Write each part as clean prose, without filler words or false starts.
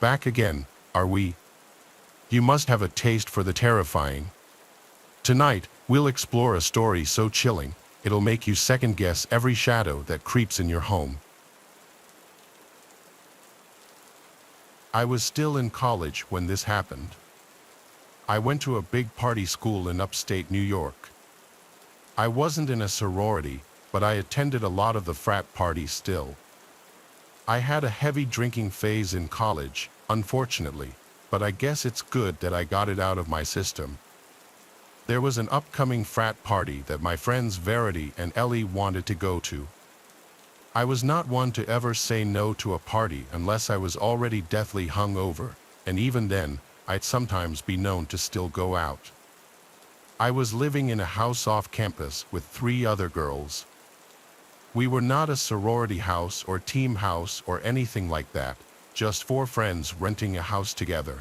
back again, are we? You must have a taste for the terrifying. Tonight, we'll explore a story so chilling, it'll make you second-guess every shadow that creeps in your home. I was still in college when this happened. I went to a big party school in upstate New York. I wasn't in a sorority, but I attended a lot of the frat parties still. I had a heavy drinking phase in college, unfortunately, but I guess it's good that I got it out of my system. There was an upcoming frat party that my friends Verity and Ellie wanted to go to. I was not one to ever say no to a party unless I was already deathly hungover, and even then, I'd sometimes be known to still go out. I was living in a house off campus with 3 other girls. We were not a sorority house or team house or anything like that, just 4 friends renting a house together.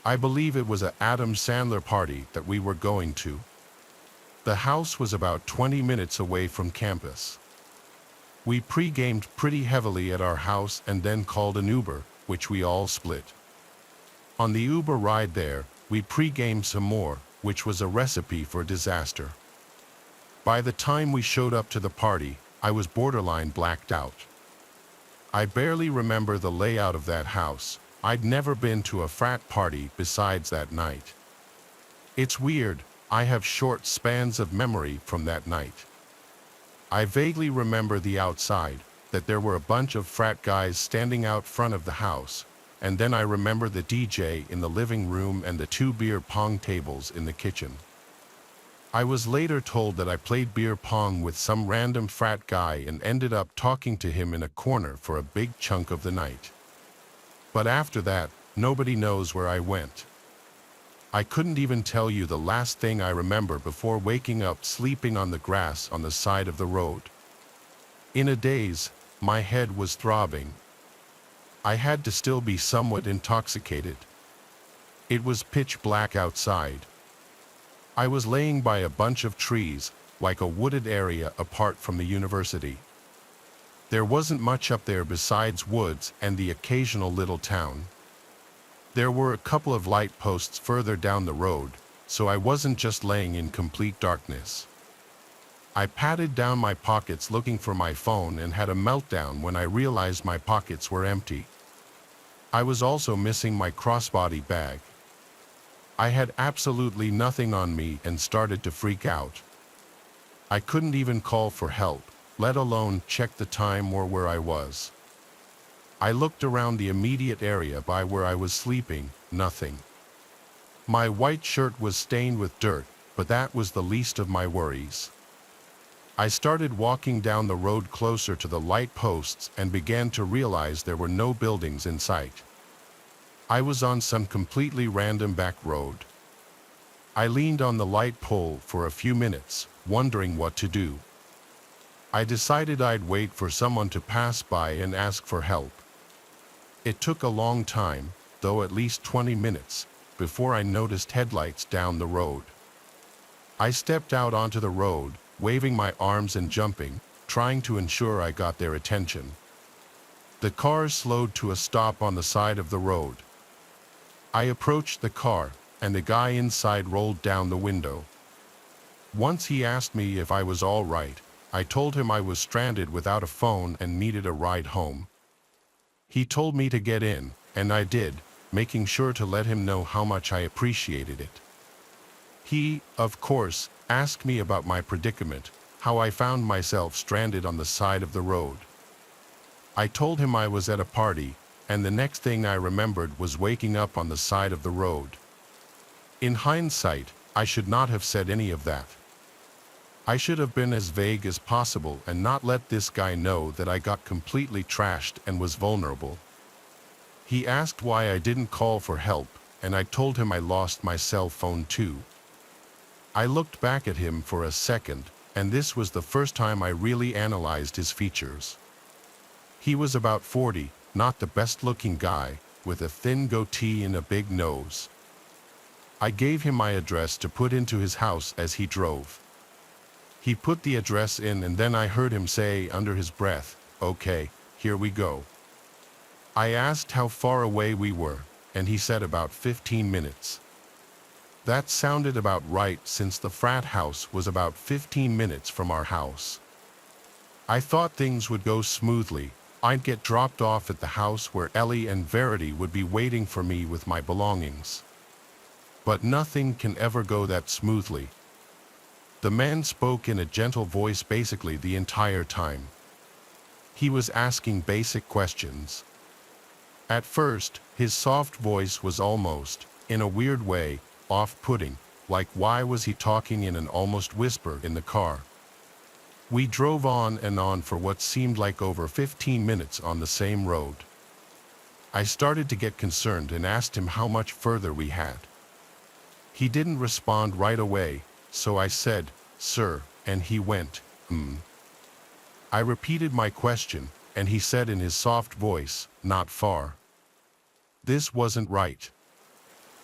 I believe it was a Adam Sandler party that we were going to. The house was about 20 minutes away from campus. We pre-gamed pretty heavily at our house and then called an Uber, which we all split. On the Uber ride there, we pre-gamed some more, which was a recipe for disaster. By the time we showed up to the party, I was borderline blacked out. I barely remember the layout of that house. I'd never been to a frat party besides that night. It's weird, I have short spans of memory from that night. I vaguely remember the outside, that there were a bunch of frat guys standing out front of the house, and then I remember the DJ in the living room and the 2 beer pong tables in the kitchen. I was later told that I played beer pong with some random frat guy and ended up talking to him in a corner for a big chunk of the night. But after that, nobody knows where I went. I couldn't even tell you the last thing I remember before waking up sleeping on the grass on the side of the road. In a daze, my head was throbbing. I had to still be somewhat intoxicated. It was pitch black outside. I was laying by a bunch of trees, like a wooded area apart from the university. There wasn't much up there besides woods and the occasional little town. There were a couple of light posts further down the road, so I wasn't just laying in complete darkness. I patted down my pockets looking for my phone and had a meltdown when I realized my pockets were empty. I was also missing my crossbody bag. I had absolutely nothing on me and started to freak out. I couldn't even call for help, let alone check the time or where I was. I looked around the immediate area by where I was sleeping, nothing. My white shirt was stained with dirt, but that was the least of my worries. I started walking down the road closer to the light posts and began to realize there were no buildings in sight. I was on some completely random back road. I leaned on the light pole for a few minutes, wondering what to do. I decided I'd wait for someone to pass by and ask for help. It took a long time, though at least 20 minutes, before I noticed headlights down the road. I stepped out onto the road, waving my arms and jumping, trying to ensure I got their attention. The car slowed to a stop on the side of the road. I approached the car, and the guy inside rolled down the window. Once he asked me if I was all right, I told him I was stranded without a phone and needed a ride home. He told me to get in, and I did, making sure to let him know how much I appreciated it. He, of course, asked me about my predicament, how I found myself stranded on the side of the road. I told him I was at a party, and the next thing I remembered was waking up on the side of the road. In hindsight, I should not have said any of that. I should have been as vague as possible and not let this guy know that I got completely trashed and was vulnerable. He asked why I didn't call for help, and I told him I lost my cell phone too. I looked back at him for a second, and this was the first time I really analyzed his features. He was about 40, not the best-looking guy, with a thin goatee and a big nose. I gave him my address to put into his house as he drove. He put the address in and then I heard him say under his breath, "Okay, here we go." I asked how far away we were, and he said about 15 minutes. That sounded about right since the frat house was about 15 minutes from our house. I thought things would go smoothly. I'd get dropped off at the house where Ellie and Verity would be waiting for me with my belongings. But nothing can ever go that smoothly. The man spoke in a gentle voice basically the entire time. He was asking basic questions. At first, his soft voice was almost, in a weird way, off-putting, like why was he talking in an almost whisper in the car? We drove on and on for what seemed like over 15 minutes on the same road. I started to get concerned and asked him how much further we had. He didn't respond right away, so I said, "Sir," and he went, I repeated my question, and he said in his soft voice, "Not far." This wasn't right.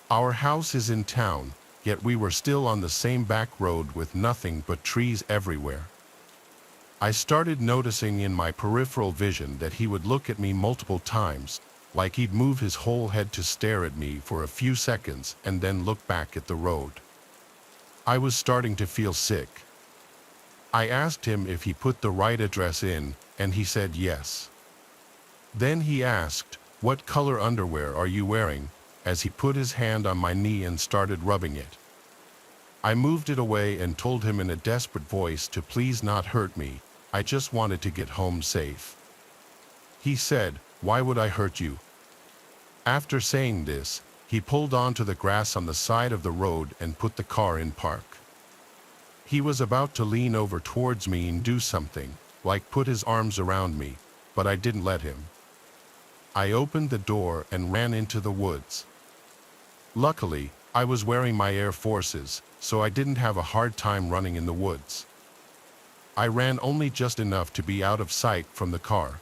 Our house is in town, yet we were still on the same back road with nothing but trees everywhere. I started noticing in my peripheral vision that he would look at me multiple times, like he'd move his whole head to stare at me for a few seconds and then look back at the road. I was starting to feel sick. I asked him if he put the right address in, and he said yes. Then he asked, "What color underwear are you wearing?" as he put his hand on my knee and started rubbing it. I moved it away and told him in a desperate voice to please not hurt me. I just wanted to get home safe. He said, "Why would I hurt you?" After saying this, he pulled onto the grass on the side of the road and put the car in park. He was about to lean over towards me and do something, like put his arms around me, but I didn't let him. I opened the door and ran into the woods. Luckily, I was wearing my Air Forces, so I didn't have a hard time running in the woods. I ran only just enough to be out of sight from the car.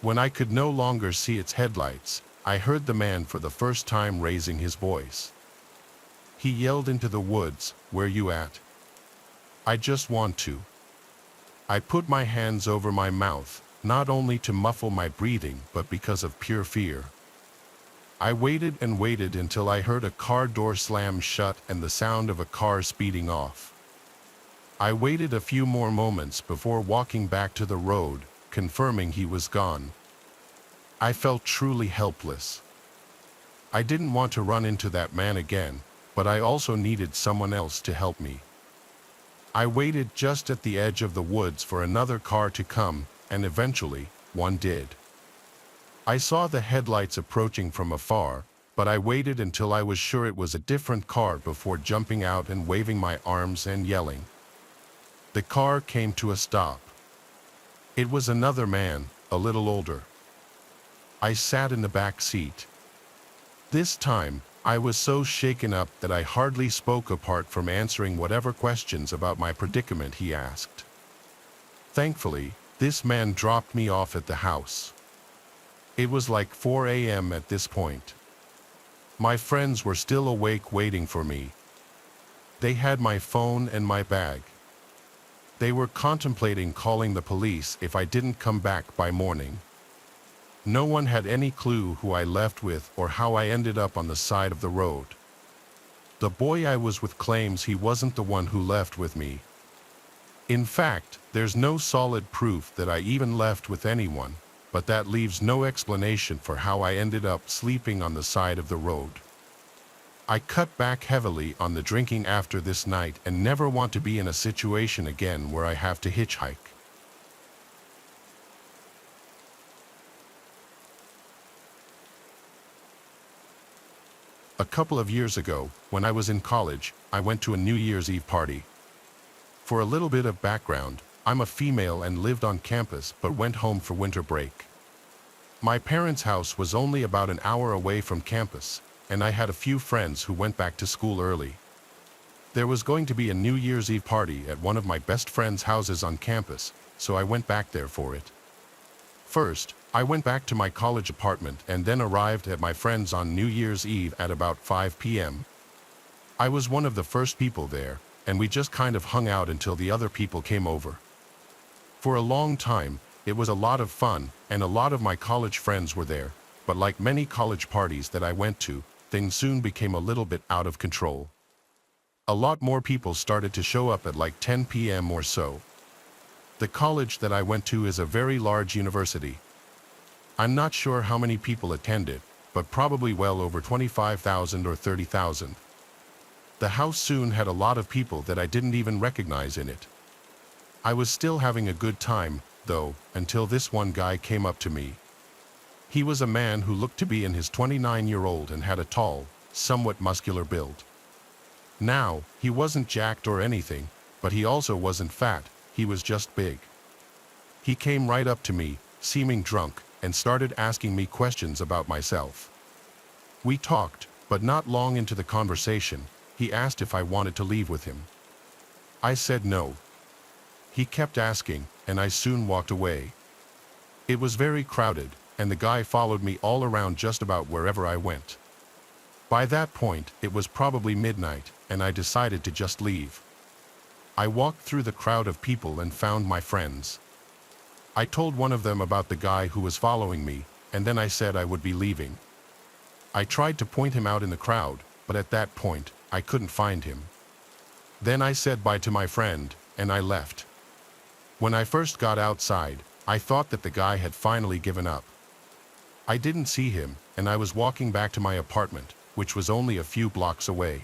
When I could no longer see its headlights, I heard the man for the first time raising his voice. He yelled into the woods, "Where you at?" "I just want to." I put my hands over my mouth, not only to muffle my breathing but because of pure fear. I waited and waited until I heard a car door slam shut and the sound of a car speeding off. I waited a few more moments before walking back to the road, confirming he was gone. I felt truly helpless. I didn't want to run into that man again, but I also needed someone else to help me. I waited just at the edge of the woods for another car to come, and eventually, one did. I saw the headlights approaching from afar, but I waited until I was sure it was a different car before jumping out and waving my arms and yelling. The car came to a stop. It was another man, a little older. I sat in the back seat. This time, I was so shaken up that I hardly spoke apart from answering whatever questions about my predicament he asked. Thankfully, this man dropped me off at the house. It was like 4 a.m. at this point. My friends were still awake waiting for me. They had my phone and my bag. They were contemplating calling the police if I didn't come back by morning. No one had any clue who I left with or how I ended up on the side of the road. The boy I was with claims he wasn't the one who left with me. In fact, there's no solid proof that I even left with anyone, but that leaves no explanation for how I ended up sleeping on the side of the road. I cut back heavily on the drinking after this night and never want to be in a situation again where I have to hitchhike. A couple of years ago, when I was in college, I went to a New Year's Eve party. For a little bit of background, I'm a female and lived on campus but went home for winter break. My parents' house was only about an hour away from campus, and I had a few friends who went back to school early. There was going to be a New Year's Eve party at one of my best friends' houses on campus, so I went back there for it. First, I went back to my college apartment and then arrived at my friend's on New Year's Eve at about 5 p.m. I was one of the first people there, and we just kind of hung out until the other people came over. For a long time, It was a lot of fun, and a lot of my college friends were there, but like many college parties that I went to, things soon became a little bit out of control. A lot more people started to show up at like 10 p.m. or so. The college that I went to is a very large university. I'm not sure how many people attended, but probably well over 25,000 or 30,000. The house soon had a lot of people that I didn't even recognize in it. I was still having a good time, though, until this one guy came up to me. He was a man who looked to be in his 29-year-old and had a tall, somewhat muscular build. Now, he wasn't jacked or anything, but he also wasn't fat, he was just big. He came right up to me, seeming drunk, and started asking me questions about myself. We talked, but not long into the conversation, he asked if I wanted to leave with him. I said no. He kept asking, and I soon walked away. It was very crowded, and the guy followed me all around just about wherever I went. By that point, it was probably midnight, and I decided to just leave. I walked through the crowd of people and found my friends. I told one of them about the guy who was following me, and then I said I would be leaving. I tried to point him out in the crowd, but at that point, I couldn't find him. Then I said bye to my friend, and I left. When I first got outside, I thought that the guy had finally given up. I didn't see him, and I was walking back to my apartment, which was only a few blocks away.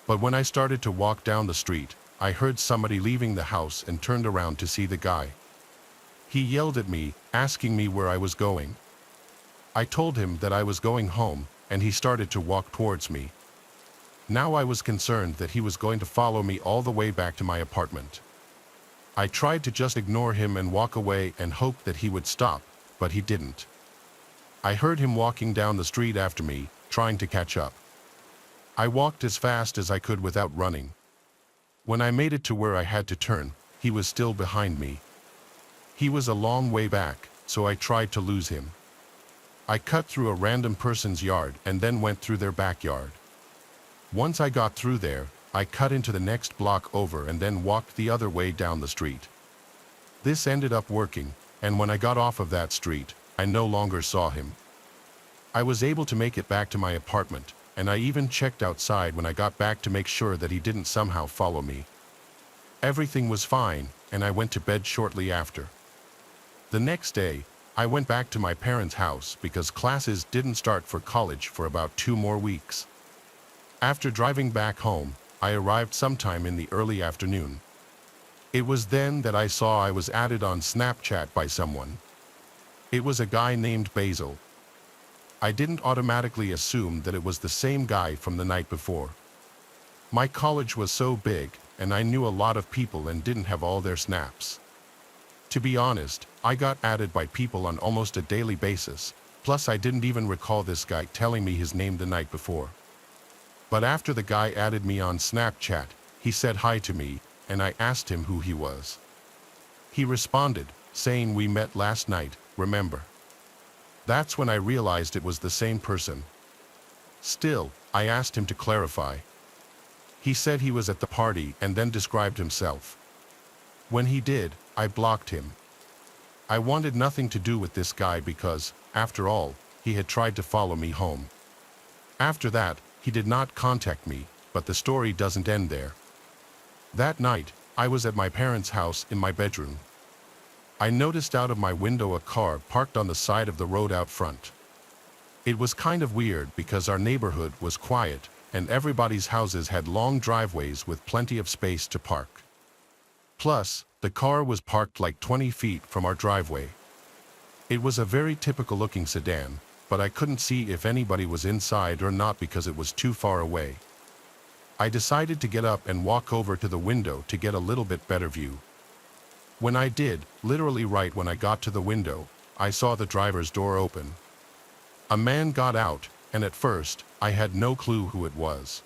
But when I started to walk down the street, I heard somebody leaving the house and turned around to see the guy. He yelled at me, asking me where I was going. I told him that I was going home, and he started to walk towards me. Now I was concerned that he was going to follow me all the way back to my apartment. I tried to just ignore him and walk away and hope that he would stop, but he didn't. I heard him walking down the street after me, trying to catch up. I walked as fast as I could without running. When I made it to where I had to turn, he was still behind me. He was a long way back, so I tried to lose him. I cut through a random person's yard and then went through their backyard. Once I got through there, I cut into the next block over and then walked the other way down the street. This ended up working, and when I got off of that street, I no longer saw him. I was able to make it back to my apartment, and I even checked outside when I got back to make sure that he didn't somehow follow me. Everything was fine, and I went to bed shortly after. The next day, I went back to my parents' house because classes didn't start for college for about 2 more weeks. After driving back home, I arrived sometime in the early afternoon. It was then that I saw I was added on Snapchat by someone. It was a guy named Basil. I didn't automatically assume that it was the same guy from the night before. My college was so big, and I knew a lot of people and didn't have all their snaps. To be honest, I got added by people on almost a daily basis, plus I didn't even recall this guy telling me his name the night before. But after the guy added me on Snapchat, he said hi to me, and I asked him who he was. He responded, saying we met last night, remember? That's when I realized it was the same person. Still, I asked him to clarify. He said he was at the party and then described himself. When he did, I blocked him. I wanted nothing to do with this guy because, after all, he had tried to follow me home. After that, he did not contact me, but the story doesn't end there. That night, I was at my parents' house in my bedroom. I noticed out of my window a car parked on the side of the road out front. It was kind of weird because our neighborhood was quiet, and everybody's houses had long driveways with plenty of space to park. Plus, the car was parked like 20 feet from our driveway. It was a very typical-looking sedan, but I couldn't see if anybody was inside or not because it was too far away. I decided to get up and walk over to the window to get a little bit better view. When I did, literally right when I got to the window, I saw the driver's door open. A man got out, and at first, I had no clue who it was.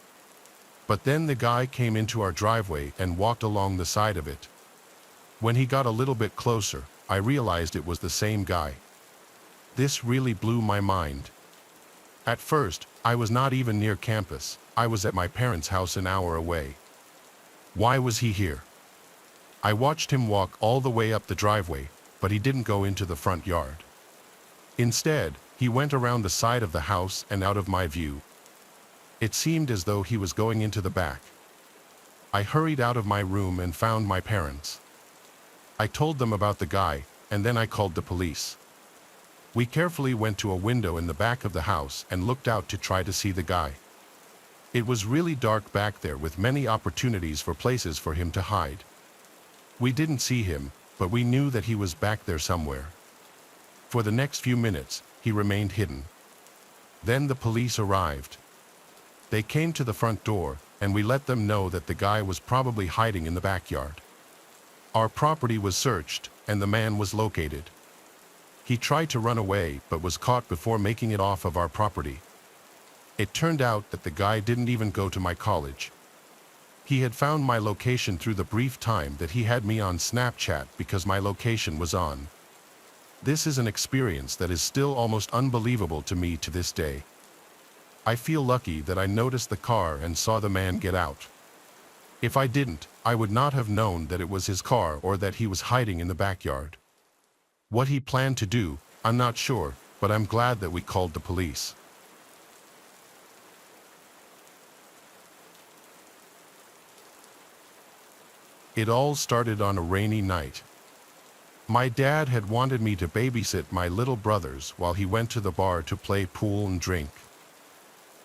But then the guy came into our driveway and walked along the side of it. When he got a little bit closer, I realized it was the same guy. This really blew my mind. At first, I was not even near campus. I was at my parents' house an hour away. Why was he here? I watched him walk all the way up the driveway, but he didn't go into the front yard. Instead, he went around the side of the house and out of my view. It seemed as though he was going into the back. I hurried out of my room and found my parents. I told them about the guy, and then I called the police. We carefully went to a window in the back of the house and looked out to try to see the guy. It was really dark back there with many opportunities for places for him to hide. We didn't see him, but we knew that he was back there somewhere. For the next few minutes, he remained hidden. Then the police arrived. They came to the front door, and we let them know that the guy was probably hiding in the backyard. Our property was searched, and the man was located. He tried to run away, but was caught before making it off of our property. It turned out that the guy didn't even go to my college. He had found my location through the brief time that he had me on Snapchat because my location was on. This is an experience that is still almost unbelievable to me to this day. I feel lucky that I noticed the car and saw the man get out. If I didn't, I would not have known that it was his car or that he was hiding in the backyard. What he planned to do, I'm not sure, but I'm glad that we called the police. It all started on a rainy night. My dad had wanted me to babysit my little brothers while he went to the bar to play pool and drink.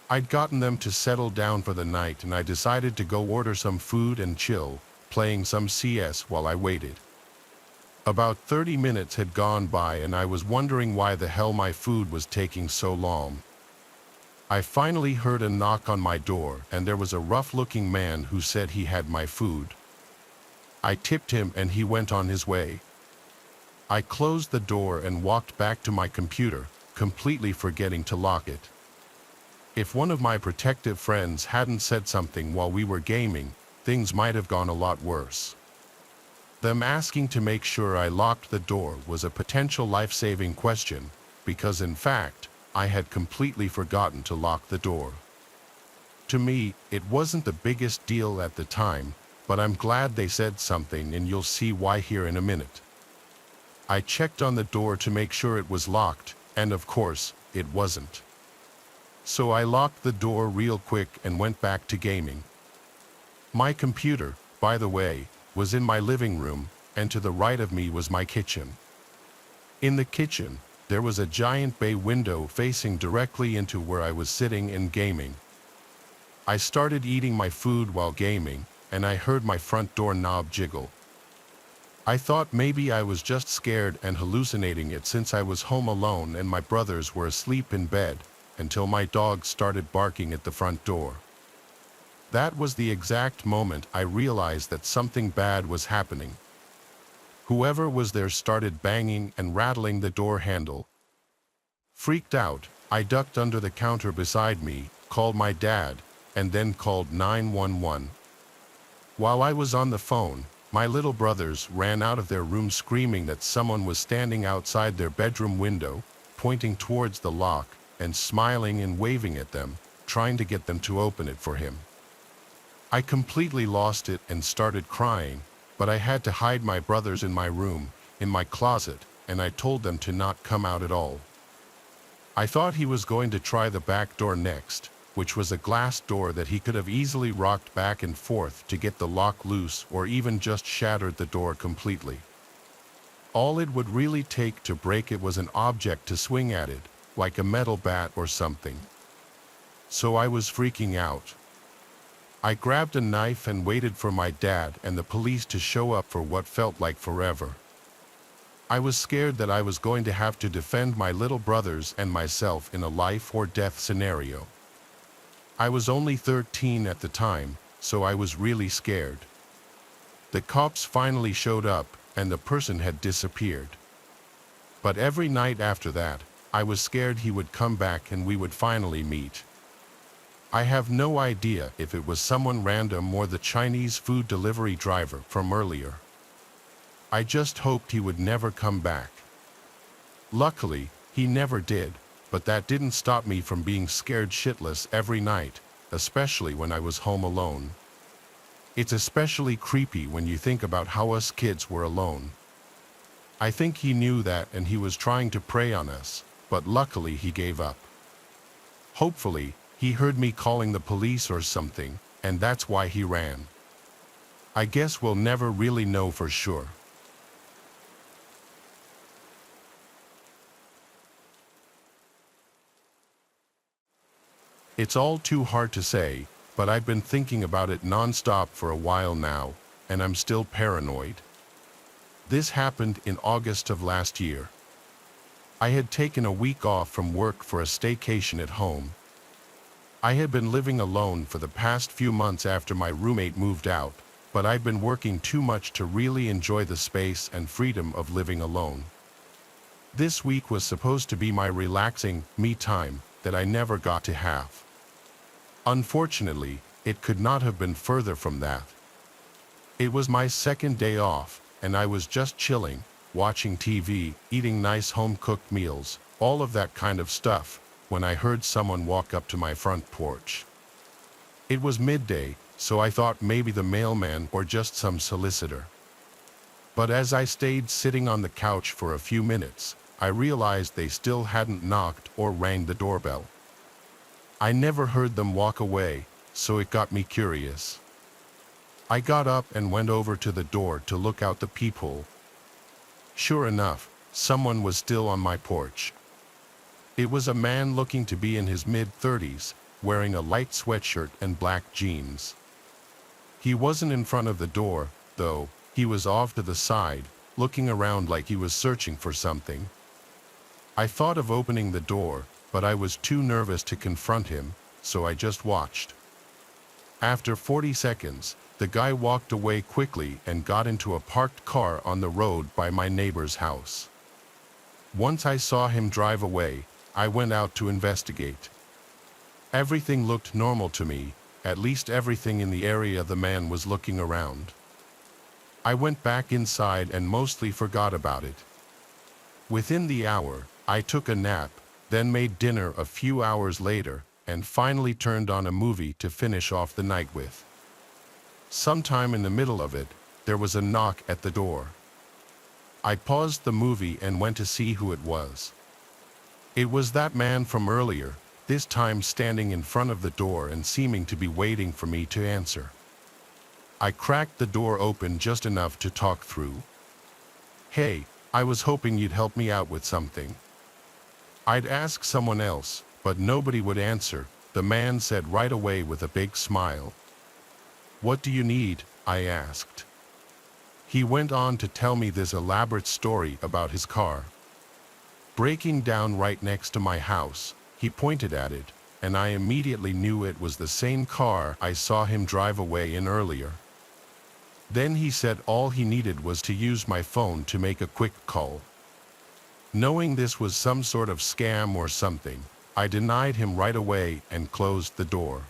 I'd gotten them to settle down for the night, and I decided to go order some food and chill, playing some CS while I waited. About 30 minutes had gone by and I was wondering why the hell my food was taking so long. I finally heard a knock on my door, and there was a rough-looking man who said he had my food. I tipped him and he went on his way. I closed the door and walked back to my computer, completely forgetting to lock it. If one of my protective friends hadn't said something while we were gaming, things might have gone a lot worse. Them asking to make sure I locked the door was a potential life-saving question, because in fact, I had completely forgotten to lock the door. To me, it wasn't the biggest deal at the time, but I'm glad they said something, and you'll see why here in a minute. I checked on the door to make sure it was locked, and of course, it wasn't. So I locked the door real quick and went back to gaming. My computer, by the way, was in my living room, and to the right of me was my kitchen. In the kitchen, there was a giant bay window facing directly into where I was sitting and gaming. I started eating my food while gaming, and I heard my front door knob jiggle. I thought maybe I was just scared and hallucinating it since I was home alone and my brothers were asleep in bed, until my dog started barking at the front door. That was the exact moment I realized that something bad was happening. Whoever was there started banging and rattling the door handle. Freaked out, I ducked under the counter beside me, called my dad, and then called 911. While I was on the phone, my little brothers ran out of their room screaming that someone was standing outside their bedroom window, pointing towards the lock, and smiling and waving at them, trying to get them to open it for him. I completely lost it and started crying, but I had to hide my brothers in my room, in my closet, and I told them to not come out at all. I thought he was going to try the back door next, which was a glass door that he could have easily rocked back and forth to get the lock loose or even just shattered the door completely. All it would really take to break it was an object to swing at it, like a metal bat or something. So I was freaking out. I grabbed a knife and waited for my dad and the police to show up for what felt like forever. I was scared that I was going to have to defend my little brothers and myself in a life or death scenario. I was only 13 at the time, so I was really scared. The cops finally showed up, and the person had disappeared. But every night after that, I was scared he would come back and we would finally meet. I have no idea if it was someone random or the Chinese food delivery driver from earlier. I just hoped he would never come back. Luckily, he never did. But that didn't stop me from being scared shitless every night, especially when I was home alone. It's especially creepy when you think about how us kids were alone. I think he knew that and he was trying to prey on us, but luckily he gave up. Hopefully, he heard me calling the police or something, and that's why he ran. I guess we'll never really know for sure. It's all too hard to say, but I've been thinking about it non-stop for a while now, and I'm still paranoid. This happened in August of last year. I had taken a week off from work for a staycation at home. I had been living alone for the past few months after my roommate moved out, but I'd been working too much to really enjoy the space and freedom of living alone. This week was supposed to be my relaxing, me time that I never got to have. Unfortunately, it could not have been further from that. It was my second day off, and I was just chilling, watching TV, eating nice home-cooked meals, all of that kind of stuff, when I heard someone walk up to my front porch. It was midday, so I thought maybe the mailman or just some solicitor. But as I stayed sitting on the couch for a few minutes, I realized they still hadn't knocked or rang the doorbell. I never heard them walk away, so it got me curious. I got up and went over to the door to look out the peephole. Sure enough, someone was still on my porch. It was a man looking to be in his mid-30s, wearing a light sweatshirt and black jeans. He wasn't in front of the door, though. He was off to the side, looking around like he was searching for something. I thought of opening the door, but I was too nervous to confront him, so I just watched. After 40 seconds, the guy walked away quickly and got into a parked car on the road by my neighbor's house. Once I saw him drive away, I went out to investigate. Everything looked normal to me, at least everything in the area the man was looking around. I went back inside and mostly forgot about it. Within the hour, I took a nap, then made dinner a few hours later, and finally turned on a movie to finish off the night with. Sometime in the middle of it, there was a knock at the door. I paused the movie and went to see who it was. It was that man from earlier, this time standing in front of the door and seeming to be waiting for me to answer. I cracked the door open just enough to talk through. "Hey, I was hoping you'd help me out with something." I'd ask someone else, but nobody would answer, the man said right away with a big smile. "What do you need?" I asked. He went on to tell me this elaborate story about his car. Breaking down right next to my house, he pointed at it, and I immediately knew it was the same car I saw him drive away in earlier. Then he said all he needed was to use my phone to make a quick call. Knowing this was some sort of scam or something, I denied him right away and closed the door.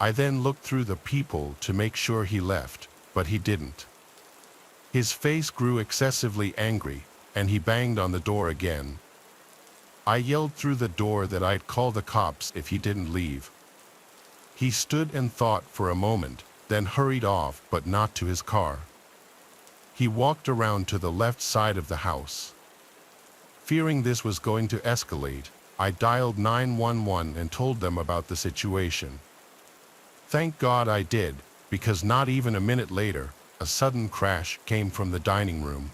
I then looked through the peephole to make sure he left, but he didn't. His face grew excessively angry, and he banged on the door again. I yelled through the door that I'd call the cops if he didn't leave. He stood and thought for a moment, then hurried off, but not to his car. He walked around to the left side of the house. Fearing this was going to escalate, I dialed 911 and told them about the situation. Thank God I did, because not even a minute later, a sudden crash came from the dining room.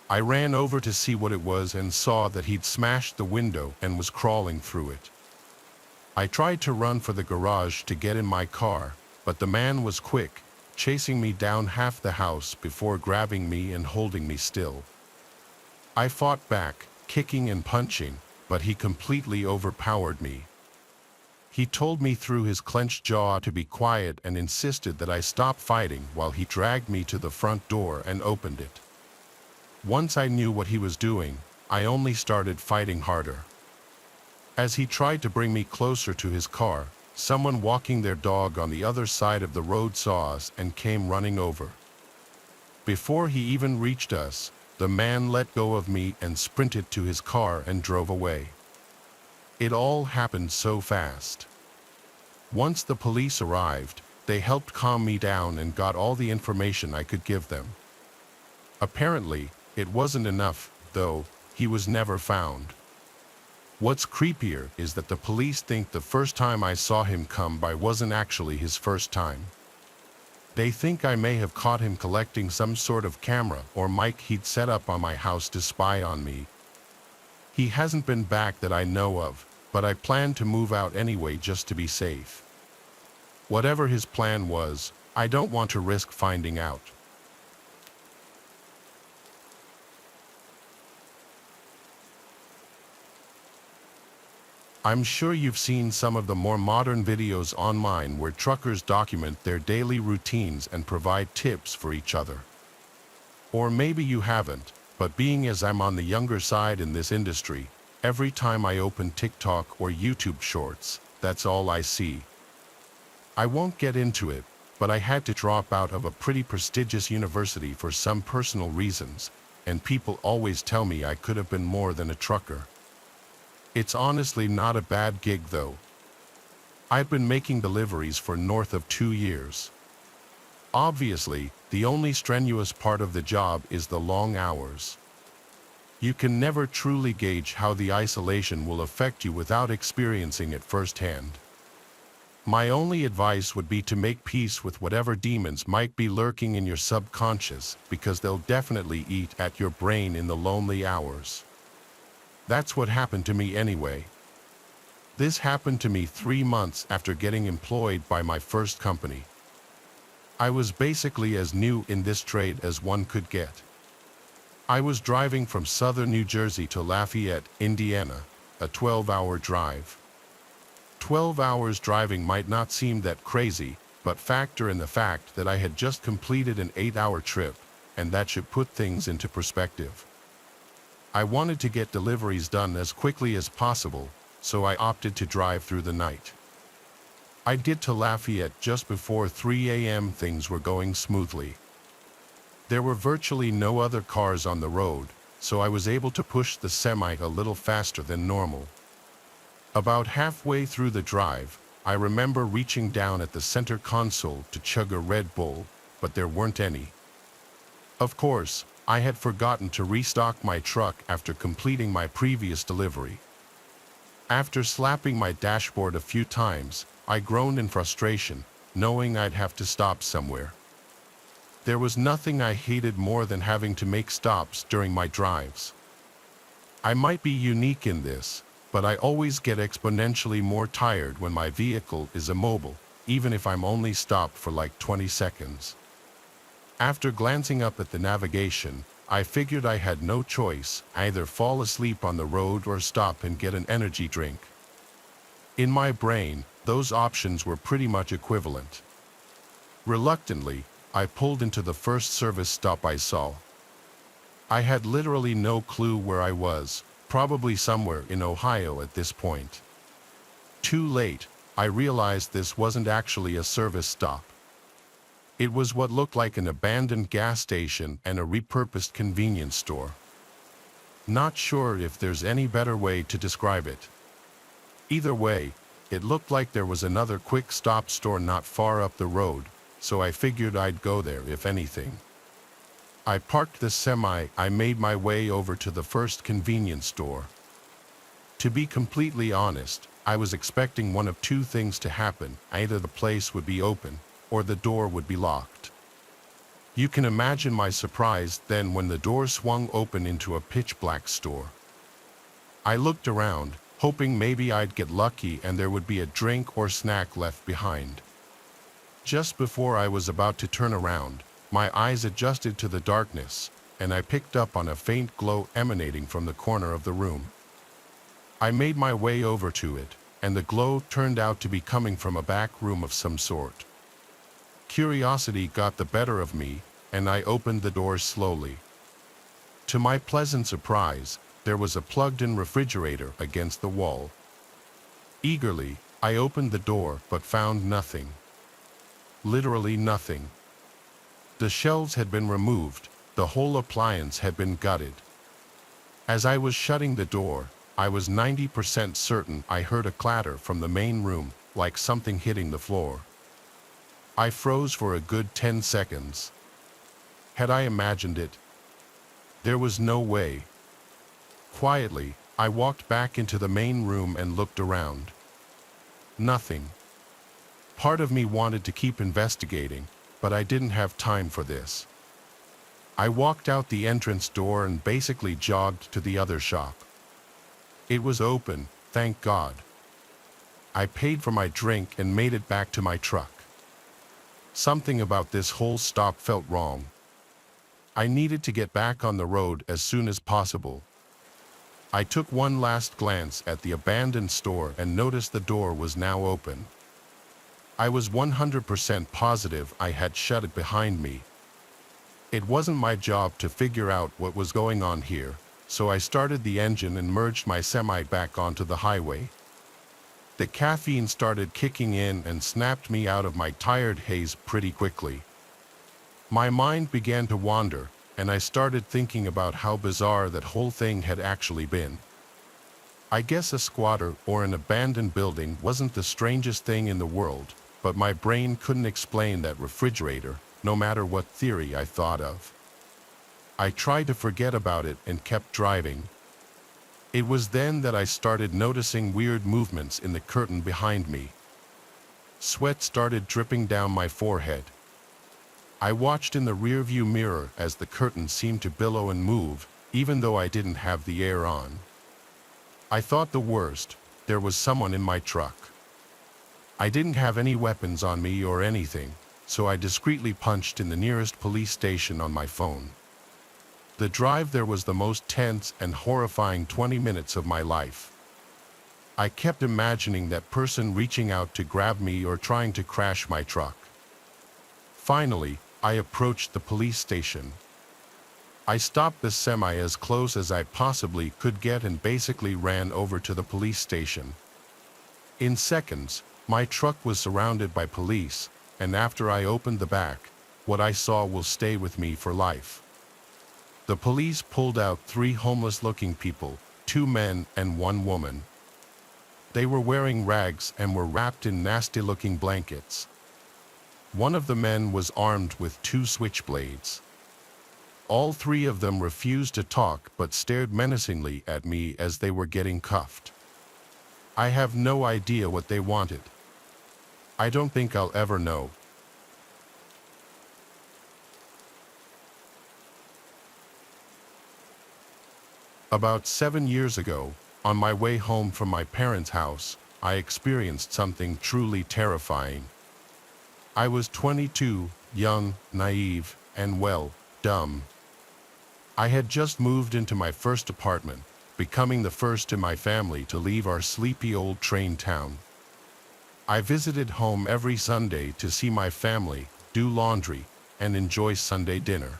I ran over to see what it was and saw that he'd smashed the window and was crawling through it. I tried to run for the garage to get in my car, but the man was quick, chasing me down half the house before grabbing me and holding me still. I fought back, kicking and punching, but he completely overpowered me. He told me through his clenched jaw to be quiet and insisted that I stop fighting while he dragged me to the front door and opened it. Once I knew what he was doing, I only started fighting harder. As he tried to bring me closer to his car, someone walking their dog on the other side of the road saw us and came running over. Before he even reached us, the man let go of me and sprinted to his car and drove away. It all happened so fast. Once the police arrived, they helped calm me down and got all the information I could give them. Apparently, It wasn't enough, though, he was never found. What's creepier is that the police think the first time I saw him come by wasn't actually his first time. They think I may have caught him collecting some sort of camera or mic he'd set up on my house to spy on me. He hasn't been back that I know of, but I plan to move out anyway just to be safe. Whatever his plan was, I don't want to risk finding out. I'm sure you've seen some of the more modern videos online where truckers document their daily routines and provide tips for each other. Or maybe you haven't, but being as I'm on the younger side in this industry, every time I open TikTok or YouTube Shorts, that's all I see. I won't get into it, but I had to drop out of a pretty prestigious university for some personal reasons, and people always tell me I could have been more than a trucker. It's honestly not a bad gig though. I've been making deliveries for north of 2 years. Obviously, the only strenuous part of the job is the long hours. You can never truly gauge how the isolation will affect you without experiencing it firsthand. My only advice would be to make peace with whatever demons might be lurking in your subconscious, because they'll definitely eat at your brain in the lonely hours. That's what happened to me anyway. This happened to me 3 months after getting employed by my first company. I was basically as new in this trade as one could get. I was driving from southern New Jersey to Lafayette, Indiana, a 12-hour drive. 12 hours driving might not seem that crazy, but factor in the fact that I had just completed an 8-hour trip, and that should put things into perspective. I wanted to get deliveries done as quickly as possible, so I opted to drive through the night. I get to Lafayette just before 3 a.m. Things were going smoothly. There were virtually no other cars on the road, so I was able to push the semi a little faster than normal. About halfway through the drive, I remember reaching down at the center console to chug a Red Bull, but there weren't any. Of course, I had forgotten to restock my truck after completing my previous delivery. After slapping my dashboard a few times, I groaned in frustration, knowing I'd have to stop somewhere. There was nothing I hated more than having to make stops during my drives. I might be unique in this, but I always get exponentially more tired when my vehicle is immobile, even if I'm only stopped for like 20 seconds. After glancing up at the navigation, I figured I had no choice, either fall asleep on the road or stop and get an energy drink. In my brain, those options were pretty much equivalent. Reluctantly, I pulled into the first service stop I saw. I had literally no clue where I was, probably somewhere in Ohio at this point. Too late, I realized this wasn't actually a service stop. It was what looked like an abandoned gas station and a repurposed convenience store. Not sure if there's any better way to describe it. Either way, it looked like there was another quick stop store not far up the road, so I figured I'd go there if anything. I parked the semi. I made my way over to the first convenience store. To be completely honest, I was expecting one of two things to happen. Either the place would be open, or the door would be locked. You can imagine my surprise then when the door swung open into a pitch-black store. I looked around, hoping maybe I'd get lucky and there would be a drink or snack left behind. Just before I was about to turn around, my eyes adjusted to the darkness, and I picked up on a faint glow emanating from the corner of the room. I made my way over to it, and the glow turned out to be coming from a back room of some sort. Curiosity got the better of me, and I opened the door slowly. To my pleasant surprise, there was a plugged-in refrigerator against the wall. Eagerly, I opened the door but found nothing. Literally nothing. The shelves had been removed, the whole appliance had been gutted. As I was shutting the door, I was 90% certain I heard a clatter from the main room, like something hitting the floor. I froze for a good 10 seconds. Had I imagined it? There was no way. Quietly, I walked back into the main room and looked around. Nothing. Part of me wanted to keep investigating, but I didn't have time for this. I walked out the entrance door and basically jogged to the other shop. It was open, thank God. I paid for my drink and made it back to my truck. Something about this whole stop felt wrong. I needed to get back on the road as soon as possible. I took one last glance at the abandoned store and noticed the door was now open. I was 100% positive I had shut it behind me. It wasn't my job to figure out what was going on here, so I started the engine and merged my semi back onto the highway. The caffeine started kicking in and snapped me out of my tired haze pretty quickly. My mind began to wander, and I started thinking about how bizarre that whole thing had actually been. I guess a squatter or an abandoned building wasn't the strangest thing in the world, but my brain couldn't explain that refrigerator, no matter what theory I thought of. I tried to forget about it and kept driving. It was then that I started noticing weird movements in the curtain behind me. Sweat started dripping down my forehead. I watched in the rearview mirror as the curtain seemed to billow and move, even though I didn't have the air on. I thought the worst, there was someone in my truck. I didn't have any weapons on me or anything, so I discreetly punched in the nearest police station on my phone. The drive there was the most tense and horrifying 20 minutes of my life. I kept imagining that person reaching out to grab me or trying to crash my truck. Finally, I approached the police station. I stopped the semi as close as I possibly could get and basically ran over to the police station. In seconds, my truck was surrounded by police, and after I opened the back, what I saw will stay with me for life. The police pulled out 3 homeless-looking people, 2 men and 1 woman. They were wearing rags and were wrapped in nasty-looking blankets. One of the men was armed with 2 switchblades. All 3 of them refused to talk but stared menacingly at me as they were getting cuffed. I have no idea what they wanted. I don't think I'll ever know. About 7 years ago, on my way home from my parents' house, I experienced something truly terrifying. I was 22, young, naive, and well, dumb. I had just moved into my first apartment, becoming the first in my family to leave our sleepy old train town. I visited home every Sunday to see my family, do laundry, and enjoy Sunday dinner.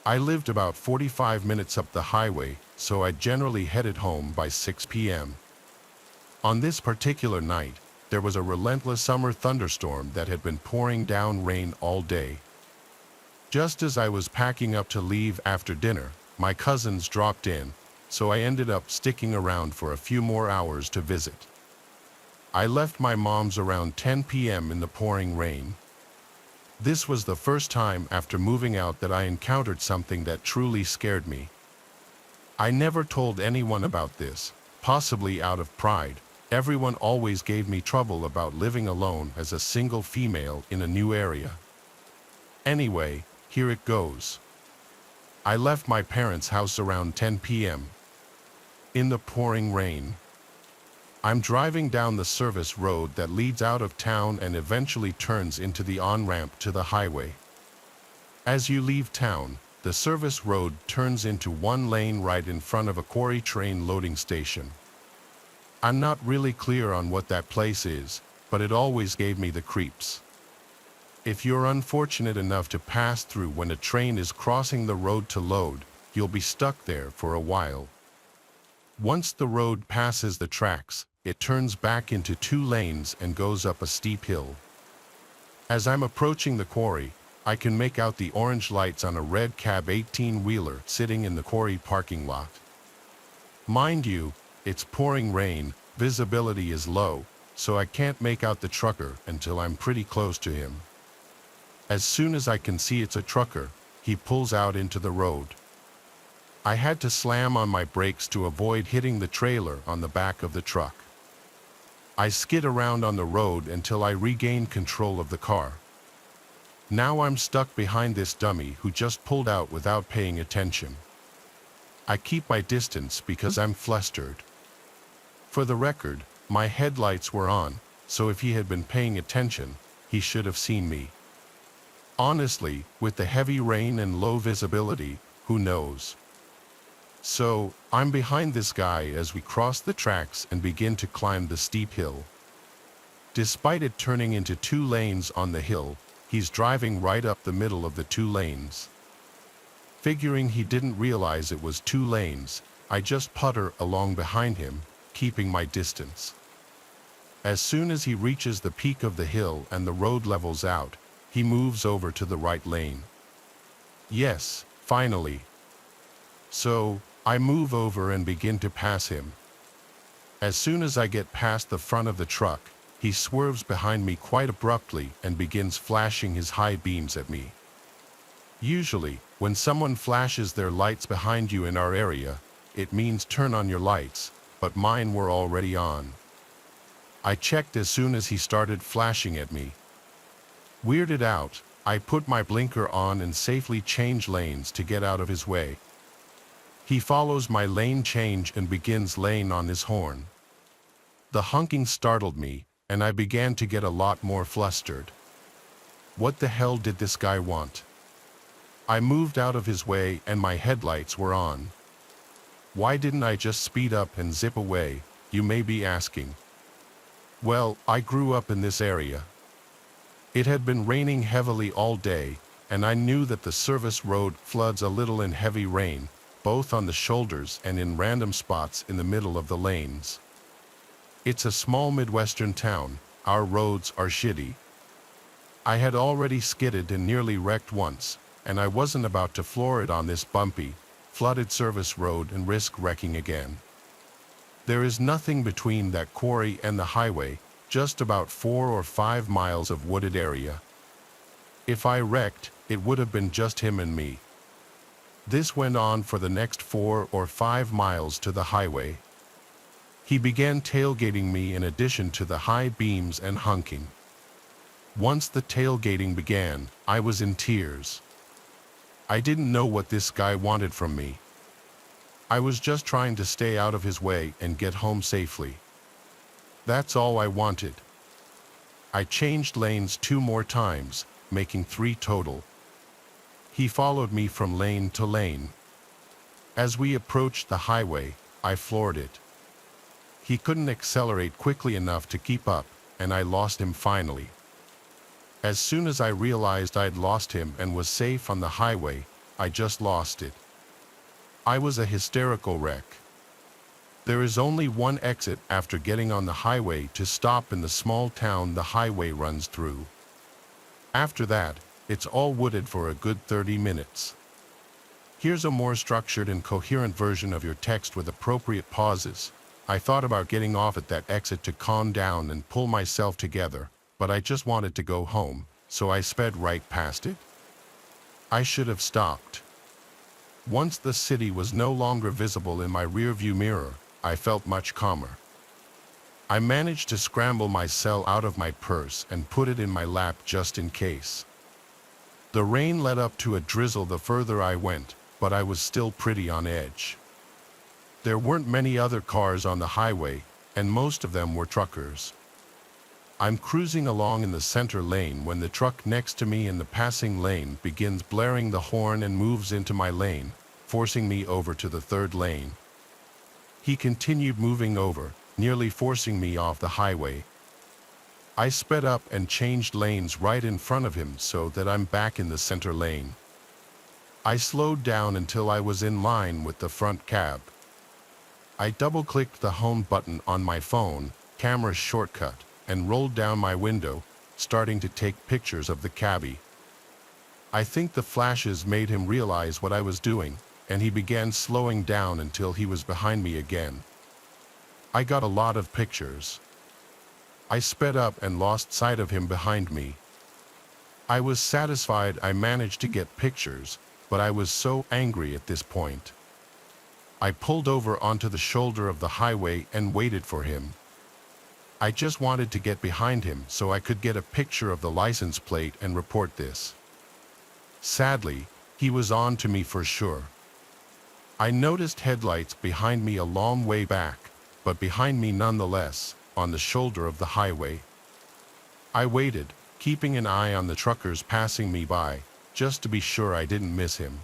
I lived about 45 minutes up the highway, so I generally headed home by 6 p.m. On this particular night, there was a relentless summer thunderstorm that had been pouring down rain all day. Just as I was packing up to leave after dinner, my cousins dropped in, so I ended up sticking around for a few more hours to visit. I left my mom's around 10 p.m. in the pouring rain. This was the first time after moving out that I encountered something that truly scared me. I never told anyone about this, possibly out of pride. Everyone always gave me trouble about living alone as a single female in a new area. Anyway, here it goes. I left my parents' house around 10 p.m. in the pouring rain. I'm driving down the service road that leads out of town and eventually turns into the on-ramp to the highway. As you leave town, the service road turns into 1 lane right in front of a quarry train loading station. I'm not really clear on what that place is, but it always gave me the creeps. If you're unfortunate enough to pass through when a train is crossing the road to load, you'll be stuck there for a while. Once the road passes the tracks, it turns back into 2 lanes and goes up a steep hill. As I'm approaching the quarry, I can make out the orange lights on a red cab 18-wheeler sitting in the quarry parking lot. Mind you, it's pouring rain, visibility is low, so I can't make out the trucker until I'm pretty close to him. As soon as I can see it's a trucker, he pulls out into the road. I had to slam on my brakes to avoid hitting the trailer on the back of the truck. I skid around on the road until I regained control of the car. Now I'm stuck behind this dummy who just pulled out without paying attention. I keep my distance because I'm flustered. For the record, my headlights were on, so if he had been paying attention, he should have seen me. Honestly, with the heavy rain and low visibility, who knows? So, I'm behind this guy as we cross the tracks and begin to climb the steep hill. Despite it turning into 2 lanes on the hill, he's driving right up the middle of the 2 lanes. Figuring he didn't realize it was 2 lanes, I just putter along behind him, keeping my distance. As soon as he reaches the peak of the hill and the road levels out, he moves over to the right lane. Yes, finally. So, I move over and begin to pass him. As soon as I get past the front of the truck, he swerves behind me quite abruptly and begins flashing his high beams at me. Usually, when someone flashes their lights behind you in our area, it means turn on your lights, but mine were already on. I checked as soon as he started flashing at me. Weirded out, I put my blinker on and safely change lanes to get out of his way. He follows my lane change and begins laying on his horn. The honking startled me, and I began to get a lot more flustered. What the hell did this guy want? I moved out of his way and my headlights were on. Why didn't I just speed up and zip away, you may be asking. Well, I grew up in this area. It had been raining heavily all day, and I knew that the service road floods a little in heavy rain, both on the shoulders and in random spots in the middle of the lanes. It's a small Midwestern town, our roads are shitty. I had already skidded and nearly wrecked once, and I wasn't about to floor it on this bumpy, flooded service road and risk wrecking again. There is nothing between that quarry and the highway, just about 4 or 5 miles of wooded area. If I wrecked, it would have been just him and me. This went on for the next 4 or 5 miles to the highway. He began tailgating me in addition to the high beams and honking. Once the tailgating began, I was in tears. I didn't know what this guy wanted from me. I was just trying to stay out of his way and get home safely. That's all I wanted. I changed lanes 2 more times, making 3 total. He followed me from lane to lane. As we approached the highway, I floored it. He couldn't accelerate quickly enough to keep up, and I lost him finally. As soon as I realized I'd lost him and was safe on the highway, I just lost it. I was a hysterical wreck. There is only one exit after getting on the highway to stop in the small town the highway runs through. After that, it's all wooded for a good 30 minutes. Here's a more structured and coherent version of your text with appropriate pauses. I thought about getting off at that exit to calm down and pull myself together, but I just wanted to go home, so I sped right past it. I should have stopped. Once the city was no longer visible in my rearview mirror, I felt much calmer. I managed to scramble my cell out of my purse and put it in my lap just in case. The rain led up to a drizzle the further I went, but I was still pretty on edge. There weren't many other cars on the highway, and most of them were truckers. I'm cruising along in the center lane when the truck next to me in the passing lane begins blaring the horn and moves into my lane, forcing me over to the 3rd lane. He continued moving over, nearly forcing me off the highway. I sped up and changed lanes right in front of him so that I'm back in the center lane. I slowed down until I was in line with the front cab. I double-clicked the home button on my phone, camera shortcut, and rolled down my window, starting to take pictures of the cabbie. I think the flashes made him realize what I was doing, and he began slowing down until he was behind me again. I got a lot of pictures. I sped up and lost sight of him behind me. I was satisfied I managed to get pictures, but I was so angry at this point. I pulled over onto the shoulder of the highway and waited for him. I just wanted to get behind him so I could get a picture of the license plate and report this. Sadly, he was on to me for sure. I noticed headlights behind me a long way back, but behind me nonetheless, on the shoulder of the highway. I waited, keeping an eye on the truckers passing me by, just to be sure I didn't miss him.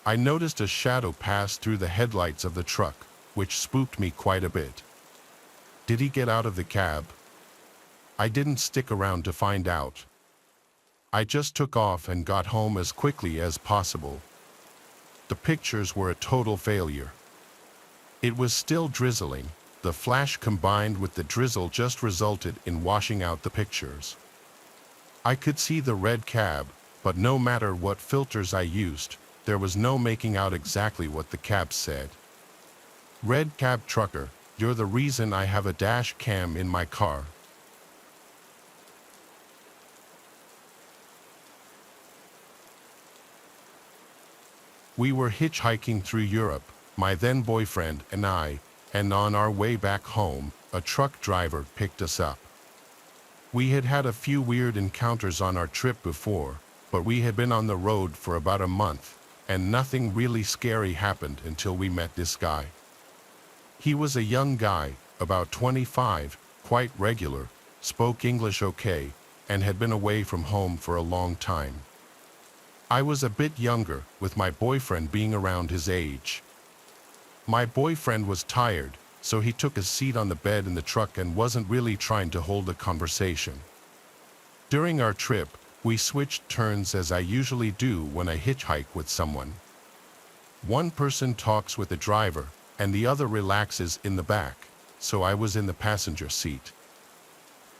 I noticed a shadow pass through the headlights of the truck, which spooked me quite a bit. Did he get out of the cab? I didn't stick around to find out. I just took off and got home as quickly as possible. The pictures were a total failure. It was still drizzling. The flash combined with the drizzle just resulted in washing out the pictures. I could see the red cab, but no matter what filters I used, there was no making out exactly what the cab said. Red cab trucker, you're the reason I have a dash cam in my car. We were hitchhiking through Europe, my then boyfriend and I, and on our way back home, a truck driver picked us up. We had had a few weird encounters on our trip before, but we had been on the road for about a month, and nothing really scary happened until we met this guy. He was a young guy, about 25, quite regular, spoke English okay, and had been away from home for a long time. I was a bit younger, with my boyfriend being around his age. My boyfriend was tired, so he took a seat on the bed in the truck and wasn't really trying to hold a conversation. During our trip, we switched turns as I usually do when I hitchhike with someone. One person talks with the driver, and the other relaxes in the back, so I was in the passenger seat.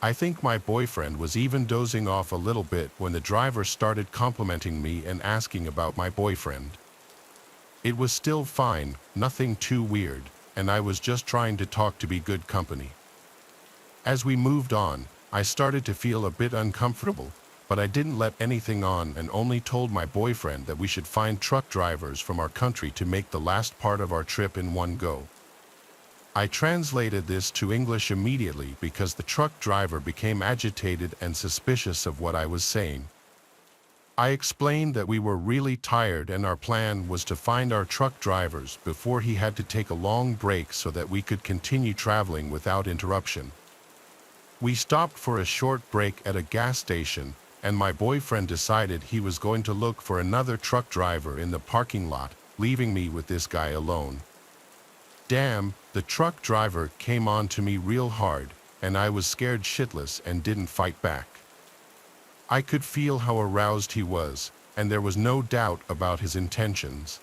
I think my boyfriend was even dozing off a little bit when the driver started complimenting me and asking about my boyfriend. It was still fine, nothing too weird, and I was just trying to talk to be good company. As we moved on, I started to feel a bit uncomfortable, but I didn't let anything on and only told my boyfriend that we should find truck drivers from our country to make the last part of our trip in one go. I translated this to English immediately because the truck driver became agitated and suspicious of what I was saying. I explained that we were really tired and our plan was to find our truck drivers before he had to take a long break so that we could continue traveling without interruption. We stopped for a short break at a gas station, and my boyfriend decided he was going to look for another truck driver in the parking lot, leaving me with this guy alone. Damn, the truck driver came on to me real hard, and I was scared shitless and didn't fight back. I could feel how aroused he was, and there was no doubt about his intentions.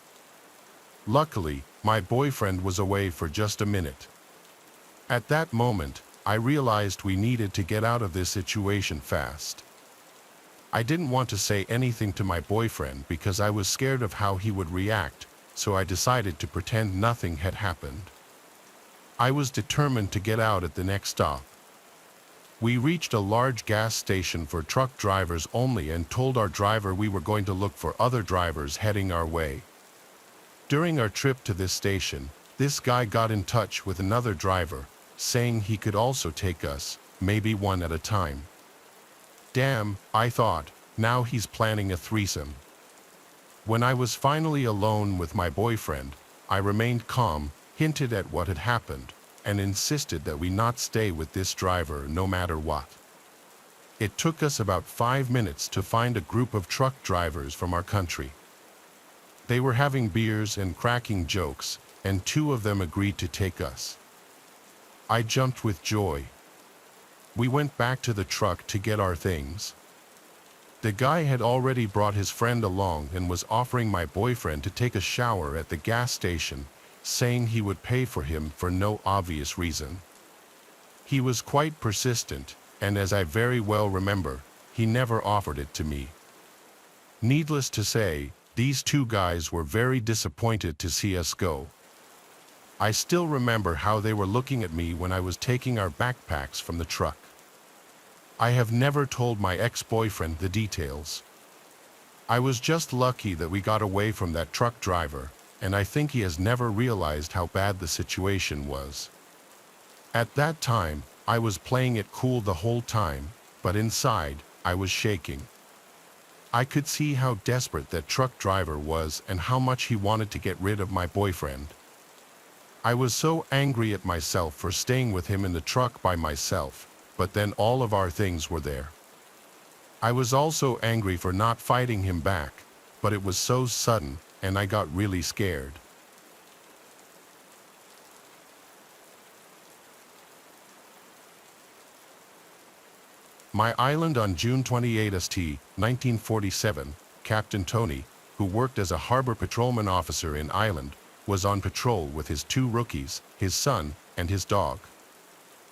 Luckily, my boyfriend was away for just a minute. At that moment, I realized we needed to get out of this situation fast. I didn't want to say anything to my boyfriend because I was scared of how he would react, so I decided to pretend nothing had happened. I was determined to get out at the next stop. We reached a large gas station for truck drivers only and told our driver we were going to look for other drivers heading our way. During our trip to this station, this guy got in touch with another driver, saying he could also take us, maybe one at a time. Damn, I thought, now he's planning a threesome. When I was finally alone with my boyfriend, I remained calm, hinted at what had happened, and insisted that we not stay with this driver no matter what. It took us about 5 minutes to find a group of truck drivers from our country. They were having beers and cracking jokes, and 2 of them agreed to take us. I jumped with joy. We went back to the truck to get our things. The guy had already brought his friend along and was offering my boyfriend to take a shower at the gas station, saying he would pay for him for no obvious reason. He was quite persistent, and as I very well remember, he never offered it to me. Needless to say, these 2 guys were very disappointed to see us go. I still remember how they were looking at me when I was taking our backpacks from the truck. I have never told my ex-boyfriend the details. I was just lucky that we got away from that truck driver, and I think he has never realized how bad the situation was. At that time, I was playing it cool the whole time, but inside, I was shaking. I could see how desperate that truck driver was and how much he wanted to get rid of my boyfriend. I was so angry at myself for staying with him in the truck by myself, but then all of our things were there. I was also angry for not fighting him back, but it was so sudden, and I got really scared. My island on June 28, 1947, Captain Tony, who worked as a harbor patrolman officer in Ireland, was on patrol with his 2 rookies, his son, and his dog.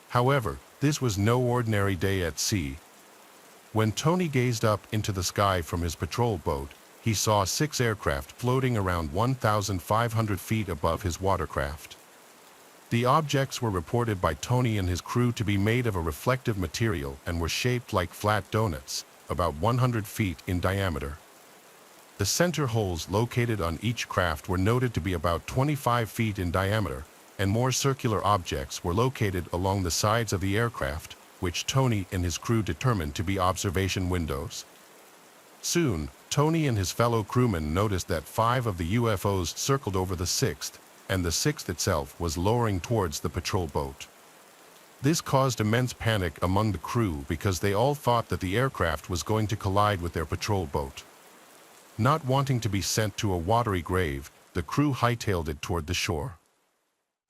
However, this was no ordinary day at sea. When Tony gazed up into the sky from his patrol boat, he saw 6 aircraft floating around 1,500 feet above his watercraft. The objects were reported by Tony and his crew to be made of a reflective material and were shaped like flat donuts, about 100 feet in diameter. The center holes located on each craft were noted to be about 25 feet in diameter, and more circular objects were located along the sides of the aircraft, which Tony and his crew determined to be observation windows. Soon, Tony and his fellow crewmen noticed that 5 of the UFOs circled over the 6th, and the 6th itself was lowering towards the patrol boat. This caused immense panic among the crew because they all thought that the aircraft was going to collide with their patrol boat. Not wanting to be sent to a watery grave, the crew hightailed it toward the shore.